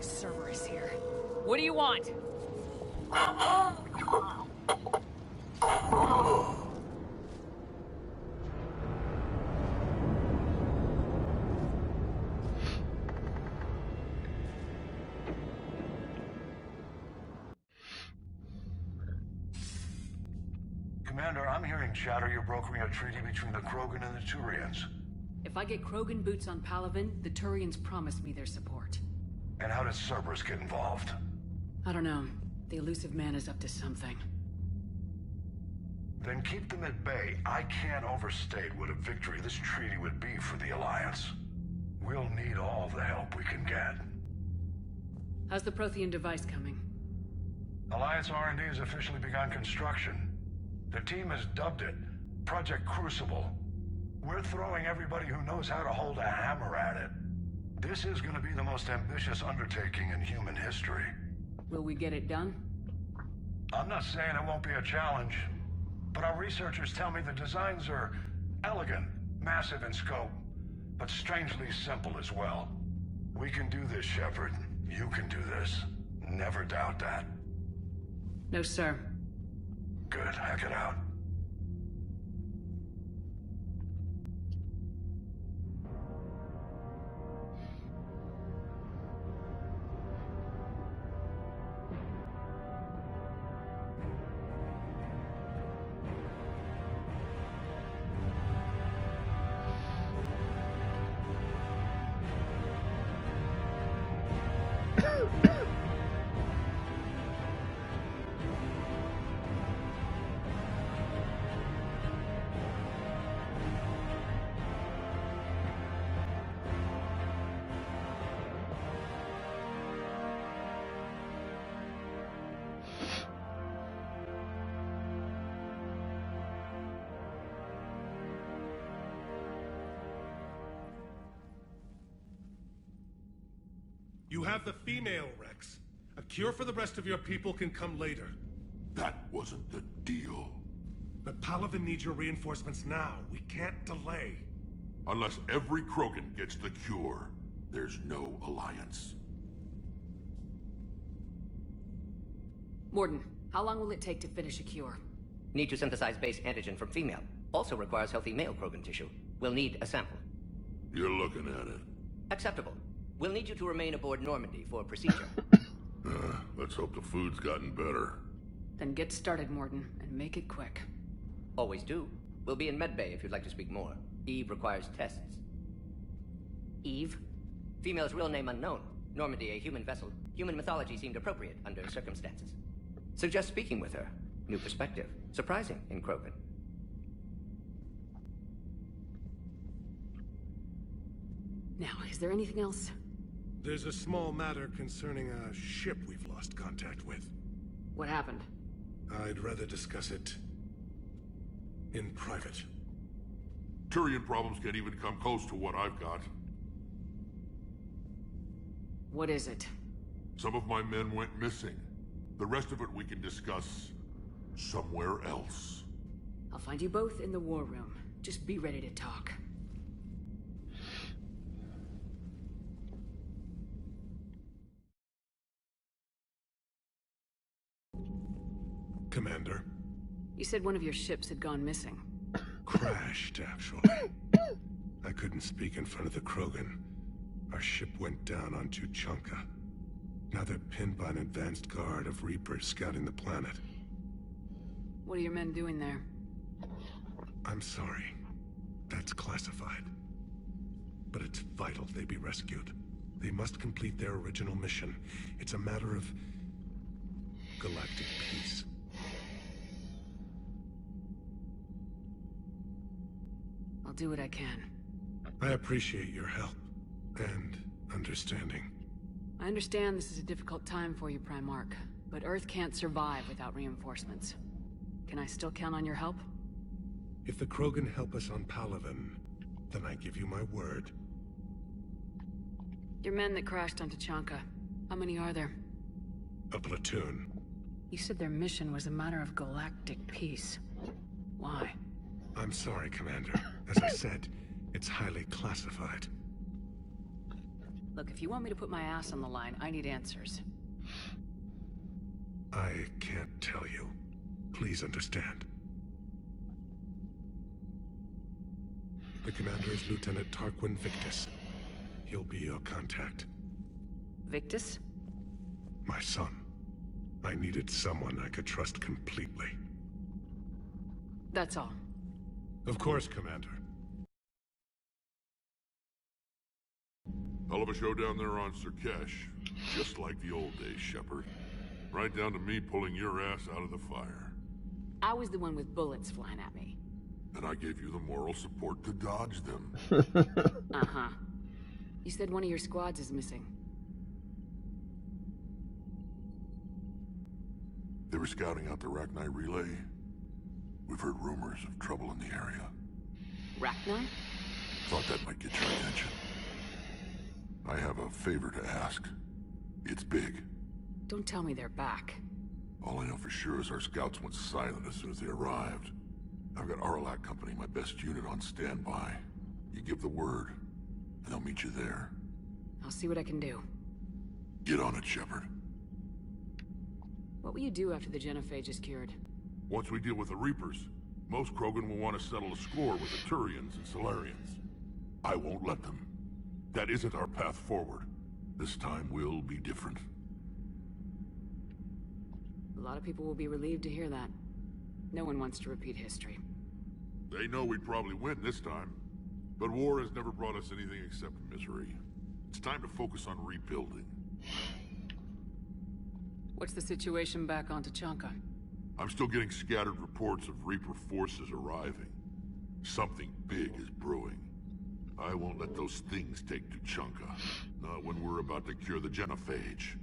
Cerberus here. What do you want? Commander, I'm hearing chatter you're brokering a treaty between the Krogan and the Turians. If I get Krogan boots on Palaven, the Turians promised me their support. And how does Cerberus get involved? I don't know. The elusive man is up to something. Then keep them at bay. I can't overstate what a victory this treaty would be for the Alliance. We'll need all the help we can get. How's the Prothean device coming? Alliance R&D has officially begun construction. The team has dubbed it Project Crucible. We're throwing everybody who knows how to hold a hammer at it. This is going to be the most ambitious undertaking in human history. Will we get it done? I'm not saying it won't be a challenge, but our researchers tell me the designs are elegant, massive in scope, but strangely simple as well. We can do this, Shepard. You can do this. Never doubt that. No, sir. Good. Hack it out. You have the female, Rex. A cure for the rest of your people can come later. That wasn't the deal. But Palaven needs your reinforcements now. We can't delay. Unless every Krogan gets the cure, there's no alliance. Morden, how long will it take to finish a cure? Need to synthesize base antigen from female. Also requires healthy male Krogan tissue. We'll need a sample. You're looking at it. Acceptable. We'll need you to remain aboard Normandy for procedure. Let's hope the food's gotten better. Then get started, Morden, and make it quick. Always do. We'll be in medbay if you'd like to speak more. Eve requires tests. Eve? Female's real name unknown. Normandy, a human vessel. Human mythology seemed appropriate under circumstances. Suggest speaking with her. New perspective. Surprising in Krogan. Now, is there anything else? There's a small matter concerning a ship we've lost contact with. What happened? I'd rather discuss it in private. Turian problems can't even come close to what I've got. What is it? Some of my men went missing. The rest of it we can discuss somewhere else. I'll find you both in the war room. Just be ready to talk. Commander. You said one of your ships had gone missing. Crashed, actually. I couldn't speak in front of the Krogan. Our ship went down on Tuchanka. Now they're pinned by an advanced guard of Reapers scouting the planet. What are your men doing there? I'm sorry. That's classified. But it's vital they be rescued. They must complete their original mission. It's a matter of galactic peace. I'll do what I can. I appreciate your help and understanding. I understand this is a difficult time for you, Primarch, but Earth can't survive without reinforcements. Can I still count on your help? If the Krogan help us on Palaven, then I give you my word. Your men that crashed on Tachanka, how many are there? A platoon. You said their mission was a matter of galactic peace. Why? I'm sorry, Commander. As I said, it's highly classified. Look, if you want me to put my ass on the line, I need answers. I can't tell you. Please understand. The commander is Lieutenant Tarquin Victus. He'll be your contact. Victus? My son. I needed someone I could trust completely. That's all. Of course, Commander. Hell of a show down there on Surkesh. Just like the old days, Shepard. Right down to me pulling your ass out of the fire. I was the one with bullets flying at me. And I gave you the moral support to dodge them. Uh-huh. You said one of your squads is missing. They were scouting out the Rachni relay. We've heard rumors of trouble in the area. Rachni? Thought that might get your attention. I have a favor to ask. It's big. Don't tell me they're back. All I know for sure is our scouts went silent as soon as they arrived. I've got Aralac Company, my best unit, on standby. You give the word, and they'll meet you there. I'll see what I can do. Get on it, Shepard. What will you do after the genophage is cured? Once we deal with the Reapers, most Krogan will want to settle a score with the Turians and Solarians. I won't let them. That isn't our path forward. This time will be different. A lot of people will be relieved to hear that. No one wants to repeat history. They know we'd probably win this time. But war has never brought us anything except misery. It's time to focus on rebuilding. What's the situation back on Tachanka? I'm still getting scattered reports of Reaper forces arriving. Something big is brewing. I won't let those things take Tachanka. Not when we're about to cure the genophage.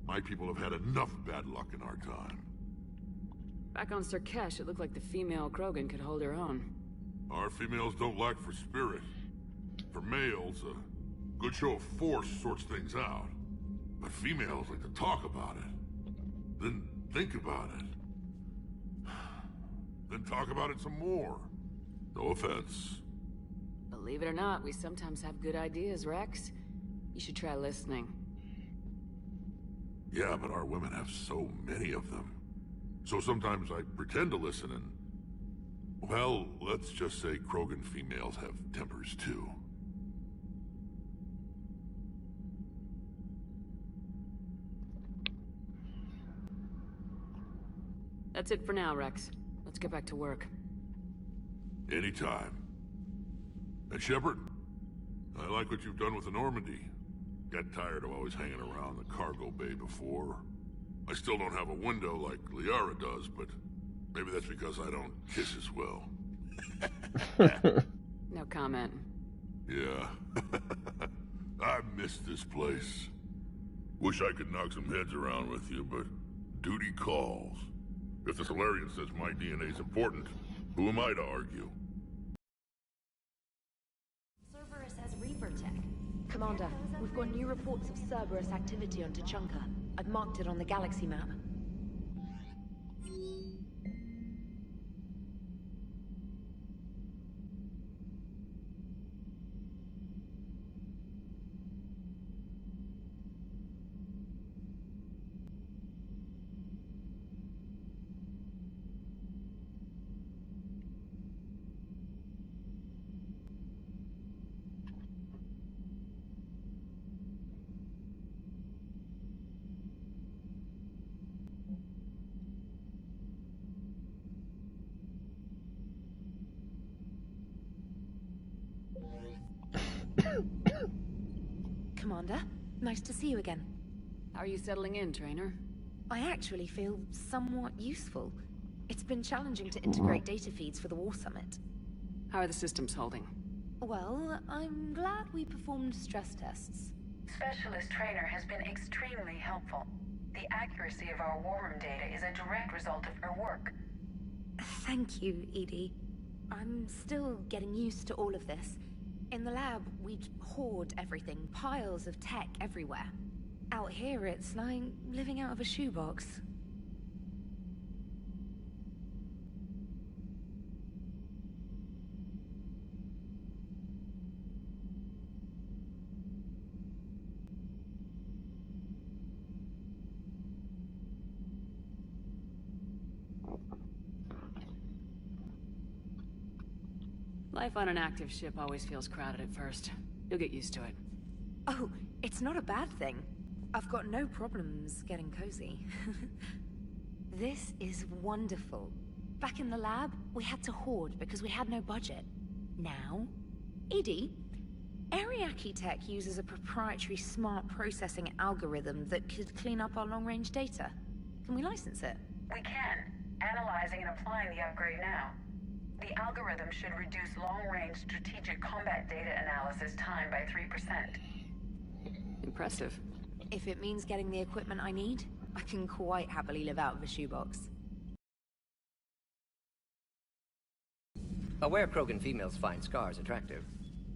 My people have had enough bad luck in our time. Back on Surkesh, it looked like the female Krogan could hold her own. Our females don't lack for spirit. For males, a good show of force sorts things out. But females like to talk about it. Then think about it. Then talk about it some more. No offense. Believe it or not, we sometimes have good ideas, Rex. You should try listening. Yeah, but our women have so many of them. So sometimes I pretend to listen and... Well, let's just say Krogan females have tempers too. That's it for now, Rex. Let's get back to work. Anytime. And Shepard, I like what you've done with the Normandy. Got tired of always hanging around the cargo bay before. I still don't have a window like Liara does, but maybe that's because I don't kiss as well. No comment. Yeah. I miss this place. Wish I could knock some heads around with you, but duty calls. If the Solarian says my DNA's important, who am I to argue? Cerberus has Reaper tech. Commander, we've got new reports of Cerberus activity on Tachanka. I've marked it on the galaxy map. Commander, nice to see you again. How are you settling in, Trainer? I actually feel somewhat useful. It's been challenging to integrate data feeds for the War Summit. How are the systems holding? Well, I'm glad we performed stress tests. Specialist Trainer has been extremely helpful. The accuracy of our war room data is a direct result of her work. Thank you, Edie. I'm still getting used to all of this. In the lab, we'd hoard everything, piles of tech everywhere. Out here, it's like living out of a shoebox. Life on an active ship always feels crowded at first. You'll get used to it. Oh, it's not a bad thing. I've got no problems getting cozy. This is wonderful. Back in the lab, we had to hoard because we had no budget. Now, Edie, Ariake Tech uses a proprietary smart processing algorithm that could clean up our long-range data. Can we license it? We can. Analyzing and applying the upgrade now. The algorithm should reduce long-range strategic combat data analysis time by 3%. Impressive. If it means getting the equipment I need, I can quite happily live out of a shoebox. Aware Krogan females find Scars attractive.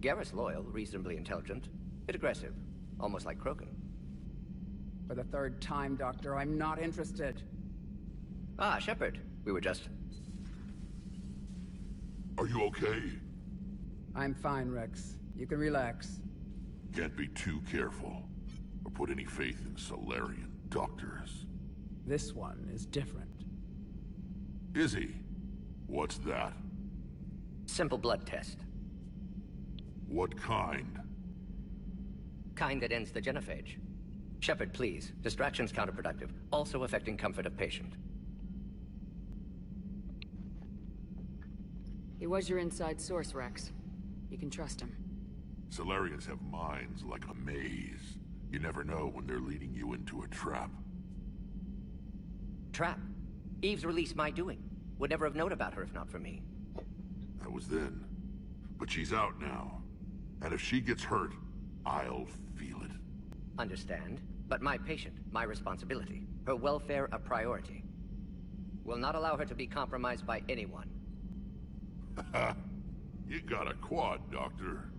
Garrus loyal, reasonably intelligent, bit aggressive, almost like Krogan. For the third time, Doctor, I'm not interested. Ah, Shepard. We were just... Are you okay? I'm fine, Rex. You can relax. Can't be too careful, or put any faith in Solarian doctors. This one is different. Is he? What's that? Simple blood test. What kind? Kind that ends the genophage. Shepard, please. Distraction's counterproductive, also affecting comfort of patient. He was your inside source, Rex. You can trust him. Solarians have minds like a maze. You never know when they're leading you into a trap. Trap? Eve's release my doing. Would never have known about her if not for me. That was then. But she's out now. And if she gets hurt, I'll feel it. Understand. But my patient, my responsibility. Her welfare a priority. Will not allow her to be compromised by anyone. You got a quad, Doctor.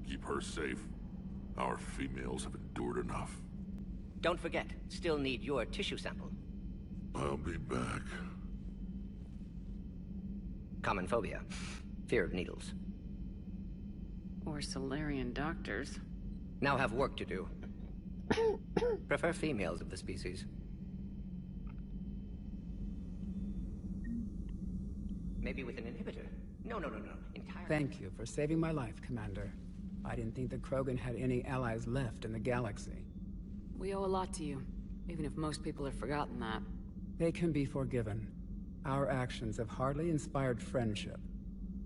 Keep her safe. Our females have endured enough. Don't forget, still need your tissue sample. I'll be back. Common phobia. Fear of needles. Or Solarian doctors. Now have work to do. Prefer females of the species. Maybe with an inhibitor. No. Entirely. Thank you for saving my life, Commander. I didn't think the Krogan had any allies left in the galaxy. We owe a lot to you, even if most people have forgotten that. They can be forgiven. Our actions have hardly inspired friendship.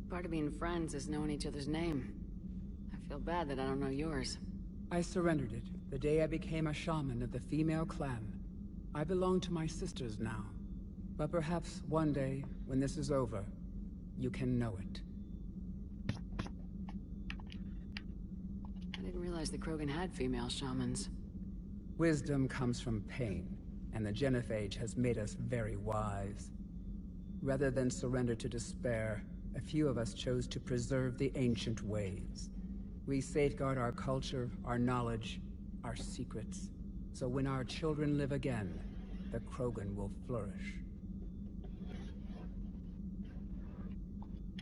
Part of being friends is knowing each other's name. I feel bad that I don't know yours. I surrendered it the day I became a shaman of the female clan. I belong to my sisters now. But perhaps one day, when this is over, you can know it. I didn't realize the Krogan had female shamans. Wisdom comes from pain, and the genophage has made us very wise. Rather than surrender to despair, a few of us chose to preserve the ancient ways. We safeguard our culture, our knowledge, our secrets, so when our children live again, the Krogan will flourish.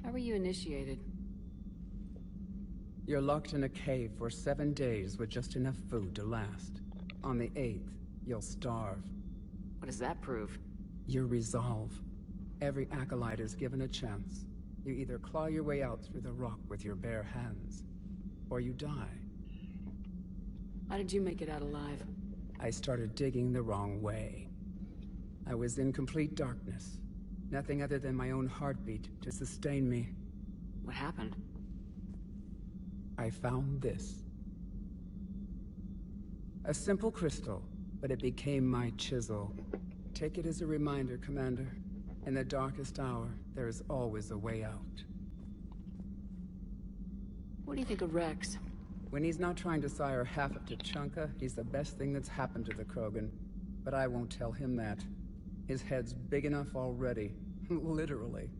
How were you initiated? You're locked in a cave for 7 days with just enough food to last. On the 8th, you'll starve. What does that prove? Your resolve. Every acolyte is given a chance. You either claw your way out through the rock with your bare hands, or you die. How did you make it out alive? I started digging the wrong way. I was in complete darkness. Nothing other than my own heartbeat to sustain me. What happened? I found this. A simple crystal, but it became my chisel. Take it as a reminder, Commander. In the darkest hour, there is always a way out. What do you think of Rex? When he's not trying to sire half of Tuchanka, he's the best thing that's happened to the Krogan. But I won't tell him that. His head's big enough already. Literally.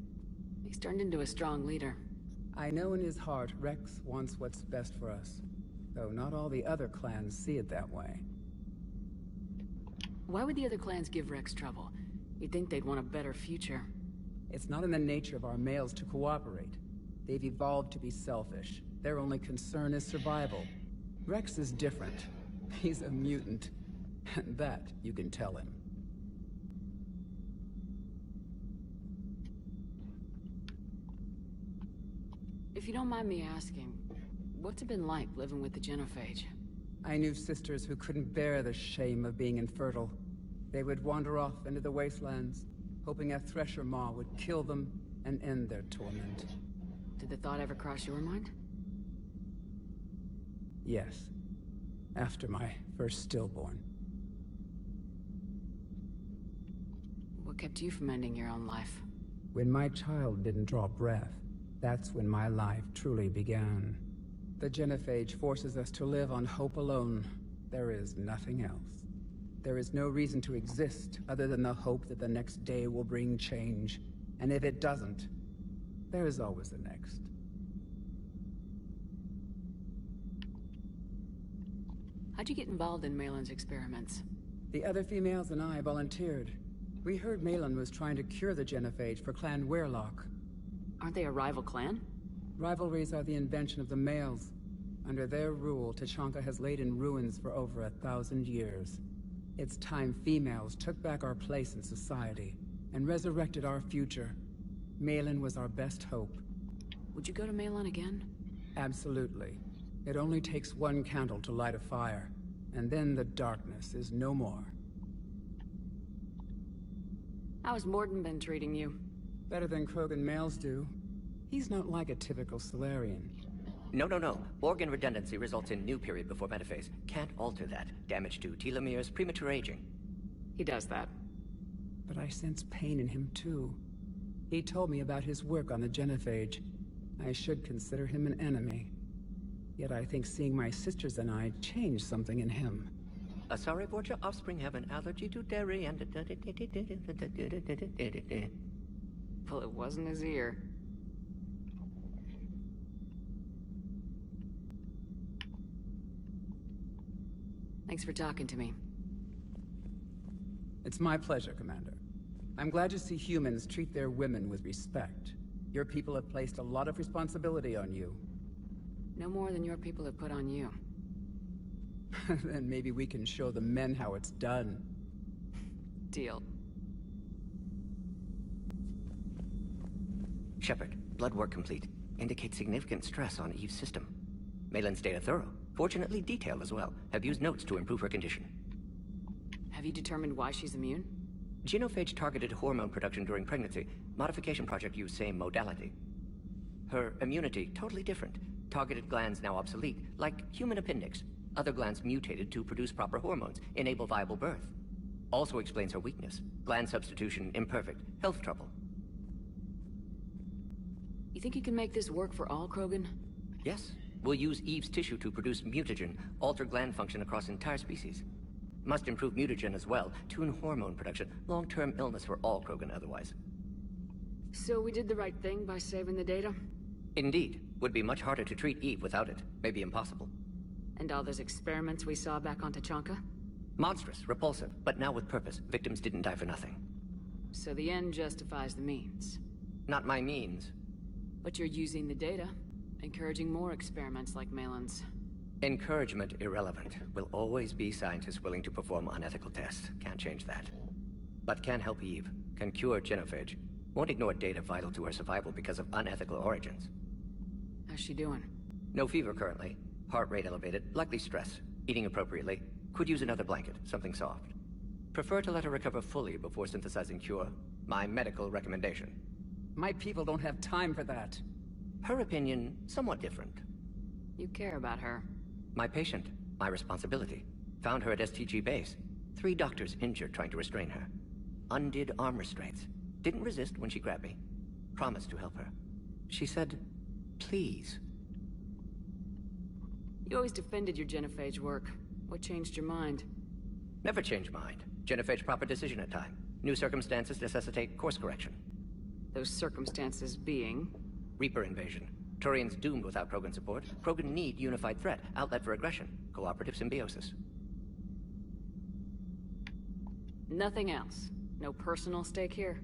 He's turned into a strong leader. I know in his heart Rex wants what's best for us. Though not all the other clans see it that way. Why would the other clans give Rex trouble? You'd think they'd want a better future. It's not in the nature of our males to cooperate. They've evolved to be selfish. Their only concern is survival. Rex is different. He's a mutant. And that you can tell him. If you don't mind me asking, what's it been like living with the Genophage? I knew sisters who couldn't bear the shame of being infertile. They would wander off into the wastelands, hoping a Thresher Maw would kill them and end their torment. Did the thought ever cross your mind? Yes. After my first stillborn. What kept you from ending your own life? When my child didn't draw breath, that's when my life truly began. The Genophage forces us to live on hope alone. There is nothing else. There is no reason to exist other than the hope that the next day will bring change. And if it doesn't, there is always the next. How'd you get involved in Malin's experiments? The other females and I volunteered. We heard Malin was trying to cure the Genophage for Clan Weirlock. Aren't they a rival clan? Rivalries are the invention of the males. Under their rule, Tuchanka has laid in ruins for over 1,000 years. It's time females took back our place in society and resurrected our future. Malin was our best hope. Would you go to Malin again? Absolutely. It only takes one candle to light a fire, and then the darkness is no more. How's Morden been treating you? Better than Krogan males do. He's not like a typical Solarian. No. Organ redundancy results in new period before metaphase. Can't alter that. Damage to telomeres, premature aging. He does that. But I sense pain in him too. He told me about his work on the Genophage. I should consider him an enemy. Yet I think seeing my sisters and I changed something in him. Sorry, Vorcha, offspring have an allergy to dairy and... Well, it wasn't his ear. Thanks for talking to me. It's my pleasure, Commander. I'm glad to see humans treat their women with respect. Your people have placed a lot of responsibility on you. No more than your people have put on you. Then maybe we can show the men how it's done. Deal. Shepard, blood work complete. Indicates significant stress on Eve's system. Malin's data thorough. Fortunately detailed as well. Have used notes to improve her condition. Have you determined why she's immune? Genophage targeted hormone production during pregnancy. Modification project used same modality. Her immunity, totally different. Targeted glands now obsolete, like human appendix. Other glands mutated to produce proper hormones, enable viable birth. Also explains her weakness. Gland substitution imperfect. Health trouble. You think you can make this work for all Krogan? Yes. We'll use Eve's tissue to produce mutagen, alter gland function across entire species. Must improve mutagen as well, tune hormone production. Long-term illness for all Krogan otherwise. So we did the right thing by saving the data? Indeed. Would be much harder to treat Eve without it. Maybe impossible. And all those experiments we saw back on Tuchanka? Monstrous, repulsive, but now with purpose. Victims didn't die for nothing. So the end justifies the means. Not my means. But you're using the data, encouraging more experiments like Malin's. Encouragement irrelevant. Will always be scientists willing to perform unethical tests. Can't change that. But can help Eve. Can cure Genophage. Won't ignore data vital to her survival because of unethical origins. How's she doing? No fever currently. Heart rate elevated, likely stress. Eating appropriately. Could use another blanket, something soft. Prefer to let her recover fully before synthesizing cure. My medical recommendation. My people don't have time for that. Her opinion, somewhat different. You care about her. My patient. My responsibility. Found her at STG base. 3 doctors injured trying to restrain her. Undid arm restraints. Didn't resist when she grabbed me. Promised to help her. She said, please. You always defended your genophage work. What changed your mind? Never change mind. Genophage proper decision at time. New circumstances necessitate course correction. Those circumstances being? Reaper invasion. Turians doomed without Krogan support. Krogan need unified threat, outlet for aggression, cooperative symbiosis. Nothing else. No personal stake here?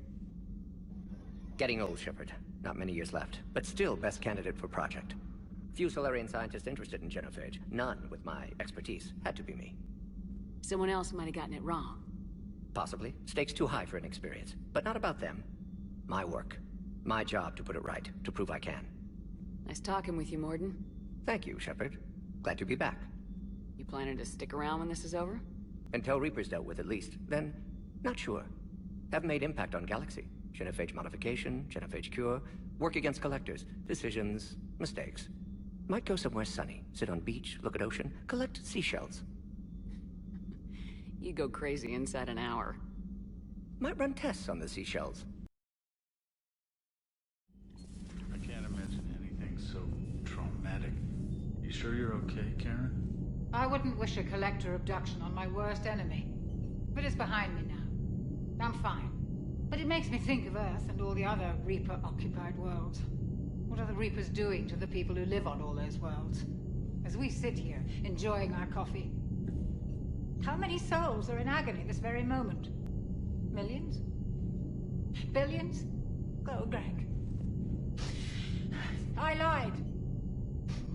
Getting old, Shepard. Not many years left, but still best candidate for project. Few Solarian scientists interested in genophage. None with my expertise. Had to be me. Someone else might have gotten it wrong. Possibly. Stakes too high for inexperience. But not about them. My work. My job to put it right, to prove I can. Nice talking with you, Morden. Thank you, Shepard. Glad to be back. You planning to stick around when this is over? Until Reaper's dealt with, at least. Then, not sure. Have made impact on Galaxy. Genophage modification, genophage cure, work against collectors, decisions, mistakes. Might go somewhere sunny, sit on beach, look at ocean, collect seashells. You go crazy inside an hour. Might run tests on the seashells. I can't imagine anything so traumatic. You sure you're okay, Karen? I wouldn't wish a collector abduction on my worst enemy. But it's behind me now. I'm fine. But it makes me think of Earth and all the other Reaper-occupied worlds. What are the Reapers doing to the people who live on all those worlds? As we sit here, enjoying our coffee. How many souls are in agony this very moment? Millions? Billions? Oh, Greg. I lied.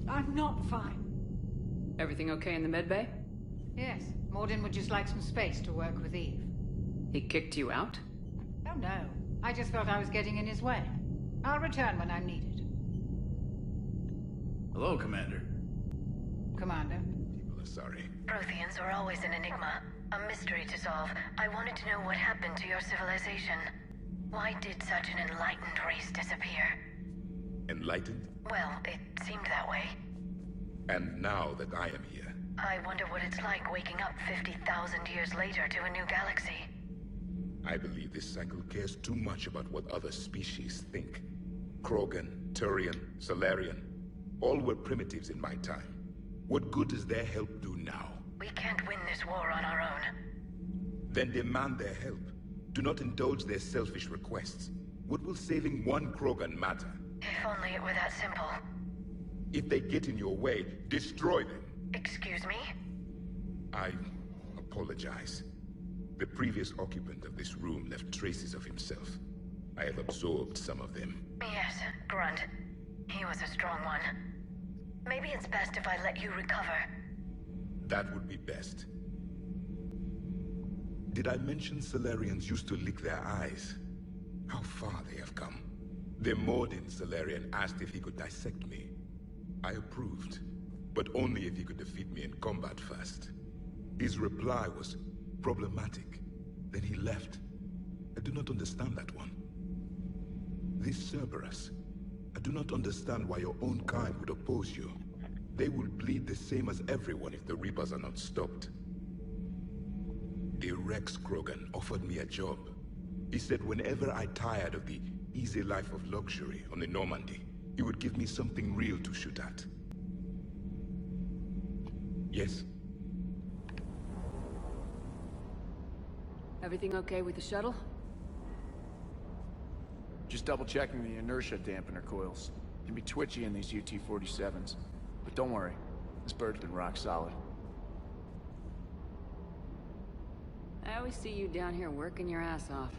I'm not fine. Everything okay in the medbay? Yes. Morden would just like some space to work with Eve. He kicked you out? Oh, no. I just felt I was getting in his way. I'll return when I'm needed. Hello, Commander. Commander. People are sorry. Protheans are always an enigma, a mystery to solve. I wanted to know what happened to your civilization. Why did such an enlightened race disappear? Enlightened? Well, it seemed that way. And now that I am here... I wonder what it's like waking up 50,000 years later to a new galaxy. I believe this cycle cares too much about what other species think. Krogan, Turian, Solarian, all were primitives in my time. What good does their help do now? We can't win this war on our own. Then demand their help. Do not indulge their selfish requests. What will saving one Krogan matter? If only it were that simple. If they get in your way, destroy them. Excuse me? I apologize. The previous occupant of this room left traces of himself. I have absorbed some of them. Yes, Grunt. He was a strong one. Maybe it's best if I let you recover. That would be best. Did I mention Solarians used to lick their eyes? How far they have come. The Morden Solarian asked if he could dissect me. I approved, but only if he could defeat me in combat first. His reply was problematic. Then he left. I do not understand that one. This Cerberus, I do not understand why your own kind would oppose you. They will bleed the same as everyone if the Reapers are not stopped. The Rex Krogan offered me a job. He said whenever I tired of the easy life of luxury on the Normandy, he would give me something real to shoot at. Yes? Everything okay with the shuttle? Just double-checking the inertia dampener coils. Can be twitchy in these UT-47s. But don't worry, this bird's been rock solid. I always see you down here working your ass off.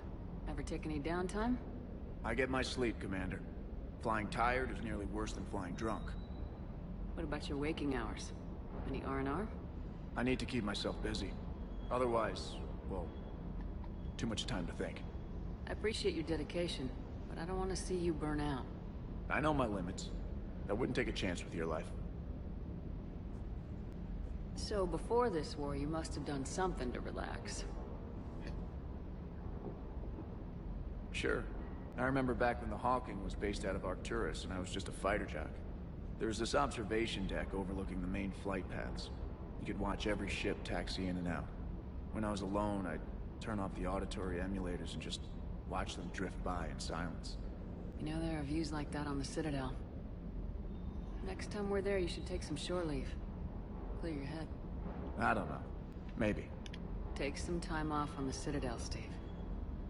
Ever take any downtime? I get my sleep, Commander. Flying tired is nearly worse than flying drunk. What about your waking hours? Any R&R? I need to keep myself busy. Otherwise, well, too much time to think. I appreciate your dedication, but I don't want to see you burn out. I know my limits. I wouldn't take a chance with your life. So before this war, you must have done something to relax. Sure. I remember back when the Hawking was based out of Arcturus and I was just a fighter jock. There's this observation deck overlooking the main flight paths. You could watch every ship taxi in and out. When I was alone, I'd turn off the auditory emulators and just watch them drift by in silence. You know, there are views like that on the Citadel. Next time we're there, you should take some shore leave. Clear your head. I don't know. Maybe. Take some time off on the Citadel, Steve.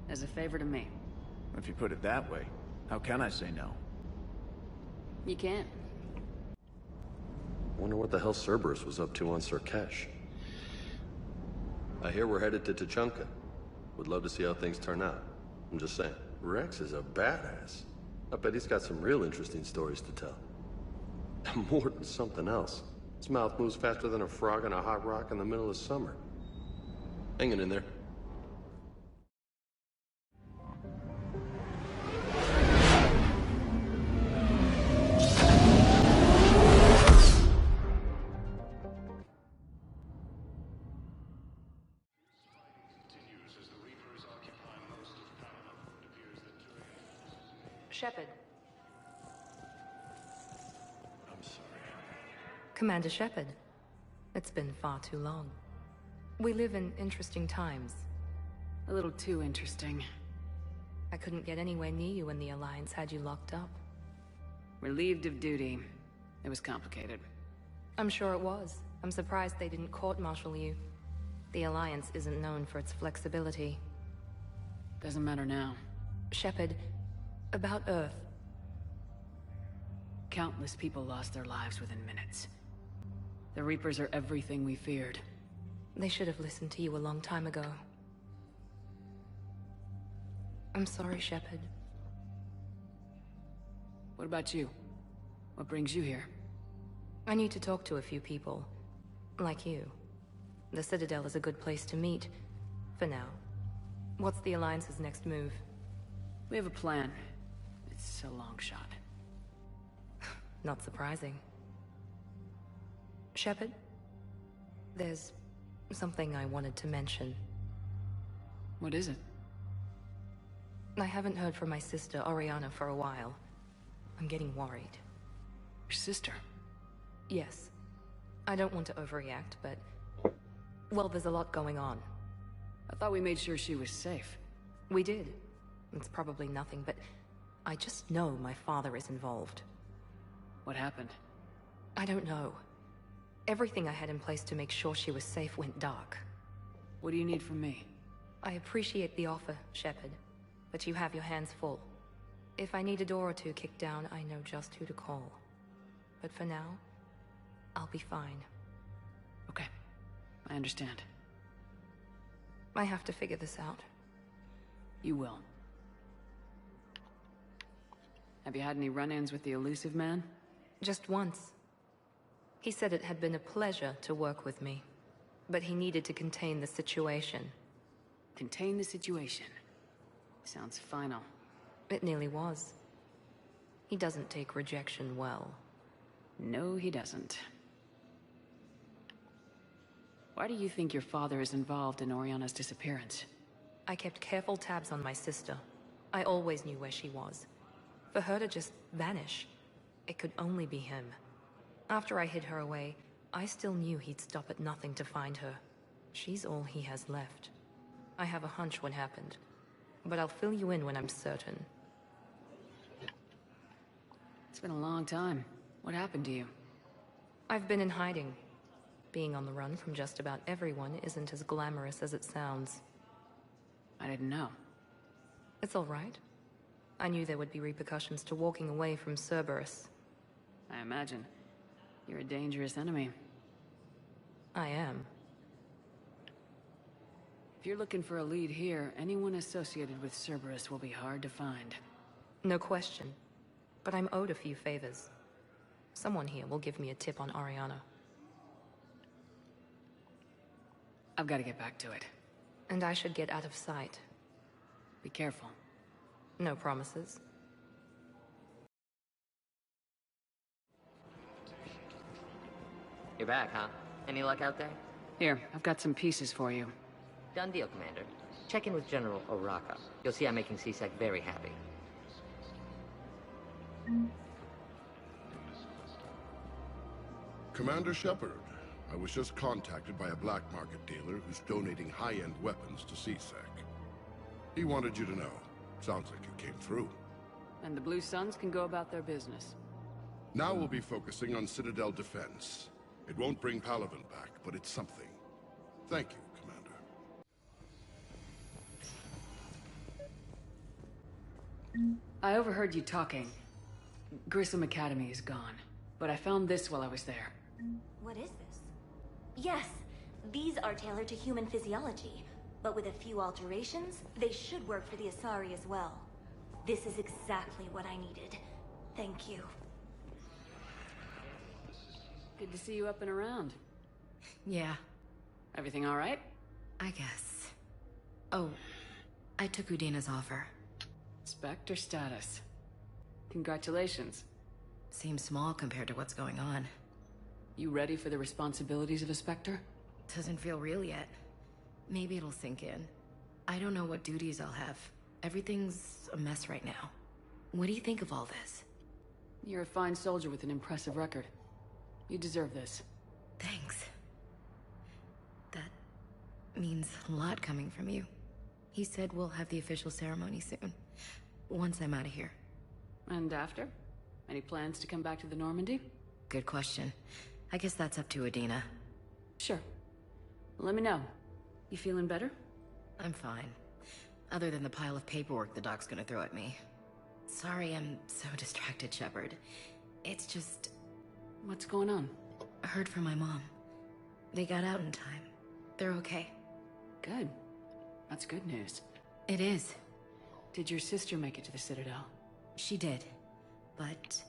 As a favor to me. If you put it that way, how can I say no? You can't. Wonder what the hell Cerberus was up to on Surkesh. I hear we're headed to Tuchanka. Would love to see how things turn out. I'm just saying, Rex is a badass. I bet he's got some real interesting stories to tell. And more than something else. His mouth moves faster than a frog on a hot rock in the middle of summer. Hanging in there. Shepard. I'm sorry. Commander Shepard. It's been far too long. We live in interesting times. A little too interesting. I couldn't get anywhere near you when the Alliance had you locked up. Relieved of duty. It was complicated. I'm sure it was. I'm surprised they didn't court-martial you. The Alliance isn't known for its flexibility. Doesn't matter now. Shepard, about Earth. Countless people lost their lives within minutes. The Reapers are everything we feared. They should have listened to you a long time ago. I'm sorry, Shepard. What about you? What brings you here? I need to talk to a few people. Like you. The Citadel is a good place to meet. For now. What's the Alliance's next move? We have a plan. It's a long shot. Not surprising. Shepard? There's something I wanted to mention. What is it? I haven't heard from my sister, Oriana, for a while. I'm getting worried. Your sister? Yes. I don't want to overreact, but... well, there's a lot going on. I thought we made sure she was safe. We did. It's probably nothing, but... I just know my father is involved. What happened? I don't know. Everything I had in place to make sure she was safe went dark. What do you need from me? I appreciate the offer, Shepard, but you have your hands full. If I need a door or two kicked down, I know just who to call. But for now, I'll be fine. Okay. I understand. I have to figure this out. You will. Have you had any run-ins with the elusive man? Just once. He said it had been a pleasure to work with me, but he needed to contain the situation. Contain the situation? Sounds final. It nearly was. He doesn't take rejection well. No, he doesn't. Why do you think your father is involved in Oriana's disappearance? I kept careful tabs on my sister. I always knew where she was. For her to just vanish, it could only be him. After I hid her away, I still knew he'd stop at nothing to find her. She's all he has left. I have a hunch what happened, but I'll fill you in when I'm certain. It's been a long time. What happened to you? I've been in hiding. Being on the run from just about everyone isn't as glamorous as it sounds. I didn't know. It's all right. I knew there would be repercussions to walking away from Cerberus. I imagine. You're a dangerous enemy. I am. If you're looking for a lead here, anyone associated with Cerberus will be hard to find. No question. But I'm owed a few favors. Someone here will give me a tip on Oriana. I've got to get back to it. And I should get out of sight. Be careful. No promises. You're back, huh? Any luck out there? Here, I've got some pieces for you. Done deal, Commander. Check in with General Oraka. You'll see I'm making CSEC very happy. Commander Shepard, I was just contacted by a black market dealer who's donating high-end weapons to CSEC. He wanted you to know. Sounds like you came through. And the Blue Suns can go about their business. Now we'll be focusing on Citadel defense. It won't bring Palaven back, but it's something. Thank you, Commander. I overheard you talking. Grissom Academy is gone, but I found this while I was there. What is this? Yes, these are tailored to human physiology, but with a few alterations, they should work for the Asari as well. This is exactly what I needed. Thank you. Good to see you up and around. Yeah. Everything all right? I guess. Oh, I took Udina's offer. Spectre status. Congratulations. Seems small compared to what's going on. You ready for the responsibilities of a Spectre? Doesn't feel real yet. Maybe it'll sink in. I don't know what duties I'll have. Everything's a mess right now. What do you think of all this? You're a fine soldier with an impressive record. You deserve this. Thanks. That means a lot coming from you. He said we'll have the official ceremony soon. Once I'm out of here. And after? Any plans to come back to the Normandy? Good question. I guess that's up to Udina. Sure. Let me know. You feeling better? I'm fine. Other than the pile of paperwork the doc's gonna throw at me. Sorry I'm so distracted, Shepard. It's just... What's going on? I heard from my mom. They got out in time. They're okay. Good. That's good news. It is. Did your sister make it to the Citadel? She did. But...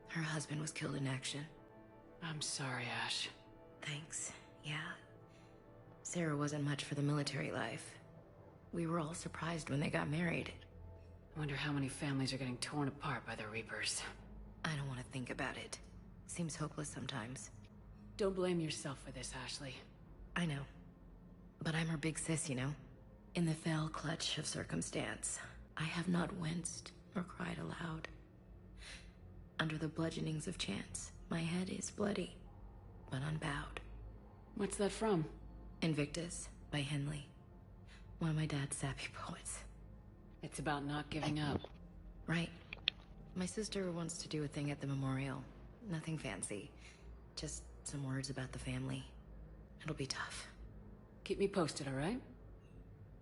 her husband was killed in action. I'm sorry, Ash. Thanks. Yeah. Sarah wasn't much for the military life. We were all surprised when they got married. I wonder how many families are getting torn apart by the Reapers. I don't want to think about it. Seems hopeless sometimes. Don't blame yourself for this, Ashley. I know. But I'm her big sis, you know? In the fell clutch of circumstance, I have not winced or cried aloud. Under the bludgeonings of chance, my head is bloody, but unbowed. What's that from? Invictus, by Henley. One of my dad's sappy poets. It's about not giving up. Right. My sister wants to do a thing at the memorial. Nothing fancy. Just some words about the family. It'll be tough. Keep me posted, all right?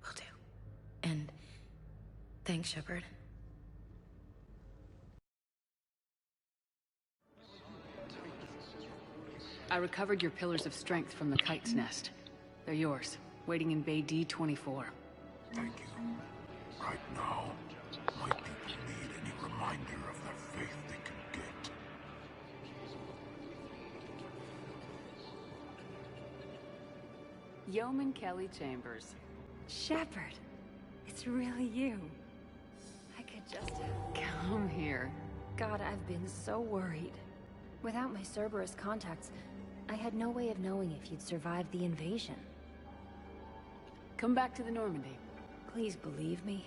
Will do. And thanks, Shepard. I recovered your pillars of strength from the kite's nest. They're yours, waiting in Bay D-24. Thank you. Right now, my people need any reminder of the faith they can get. Yeoman Kelly Chambers. Shepard, it's really you. I could just Come here. God, I've been so worried. Without my Cerberus contacts, I had no way of knowing if you'd survived the invasion. Come back to the Normandy. Please believe me.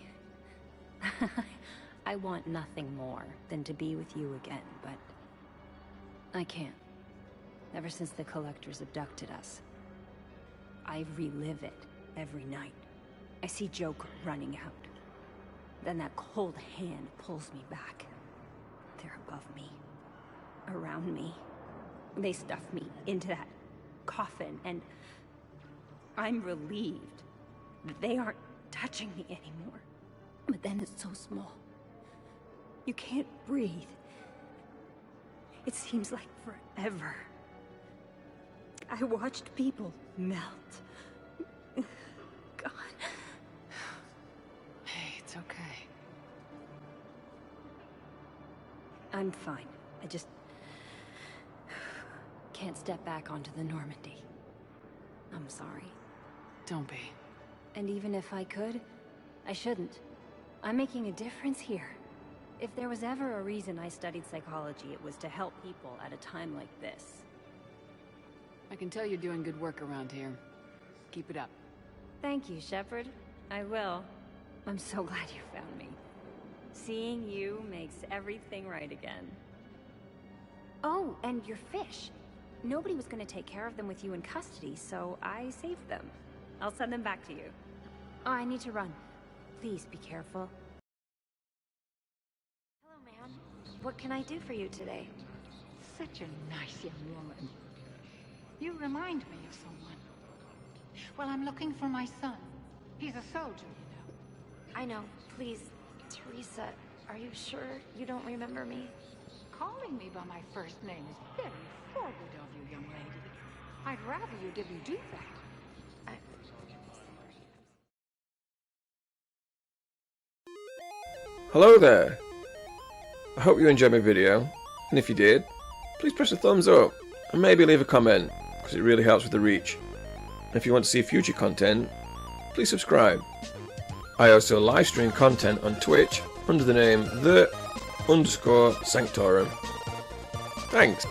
I want nothing more than to be with you again, but I can't. Ever since the Collectors abducted us, I relive it every night. I see Joker running out. Then that cold hand pulls me back. They're above me. Around me. They stuff me into that coffin, and I'm relieved that they aren't touching me anymore. But then it's so small. You can't breathe. It seems like forever. I watched people melt. God. Hey, it's okay. I'm fine. I just can't step back onto the Normandy. I'm sorry. Don't be. And even if I could, I shouldn't. I'm making a difference here. If there was ever a reason I studied psychology, it was to help people at a time like this. I can tell you're doing good work around here. Keep it up. Thank you, Shepard. I will. I'm so glad you found me. Seeing you makes everything right again. Oh, and your fish. Nobody was going to take care of them with you in custody, so I saved them. I'll send them back to you. Oh, I need to run. Please be careful. Hello, ma'am. What can I do for you today? Such a nice young woman. You remind me of someone. Well, I'm looking for my son. He's a soldier, you know. I know. Please, Teresa, are you sure you don't remember me? Calling me by my first name is very forward of you, young lady. I'd rather you didn't do that. Hello there! I hope you enjoyed my video, and if you did, please press a thumbs up, and maybe leave a comment, because it really helps with the reach. And if you want to see future content, please subscribe. I also live stream content on Twitch under the name _Sanctorum. Thanks!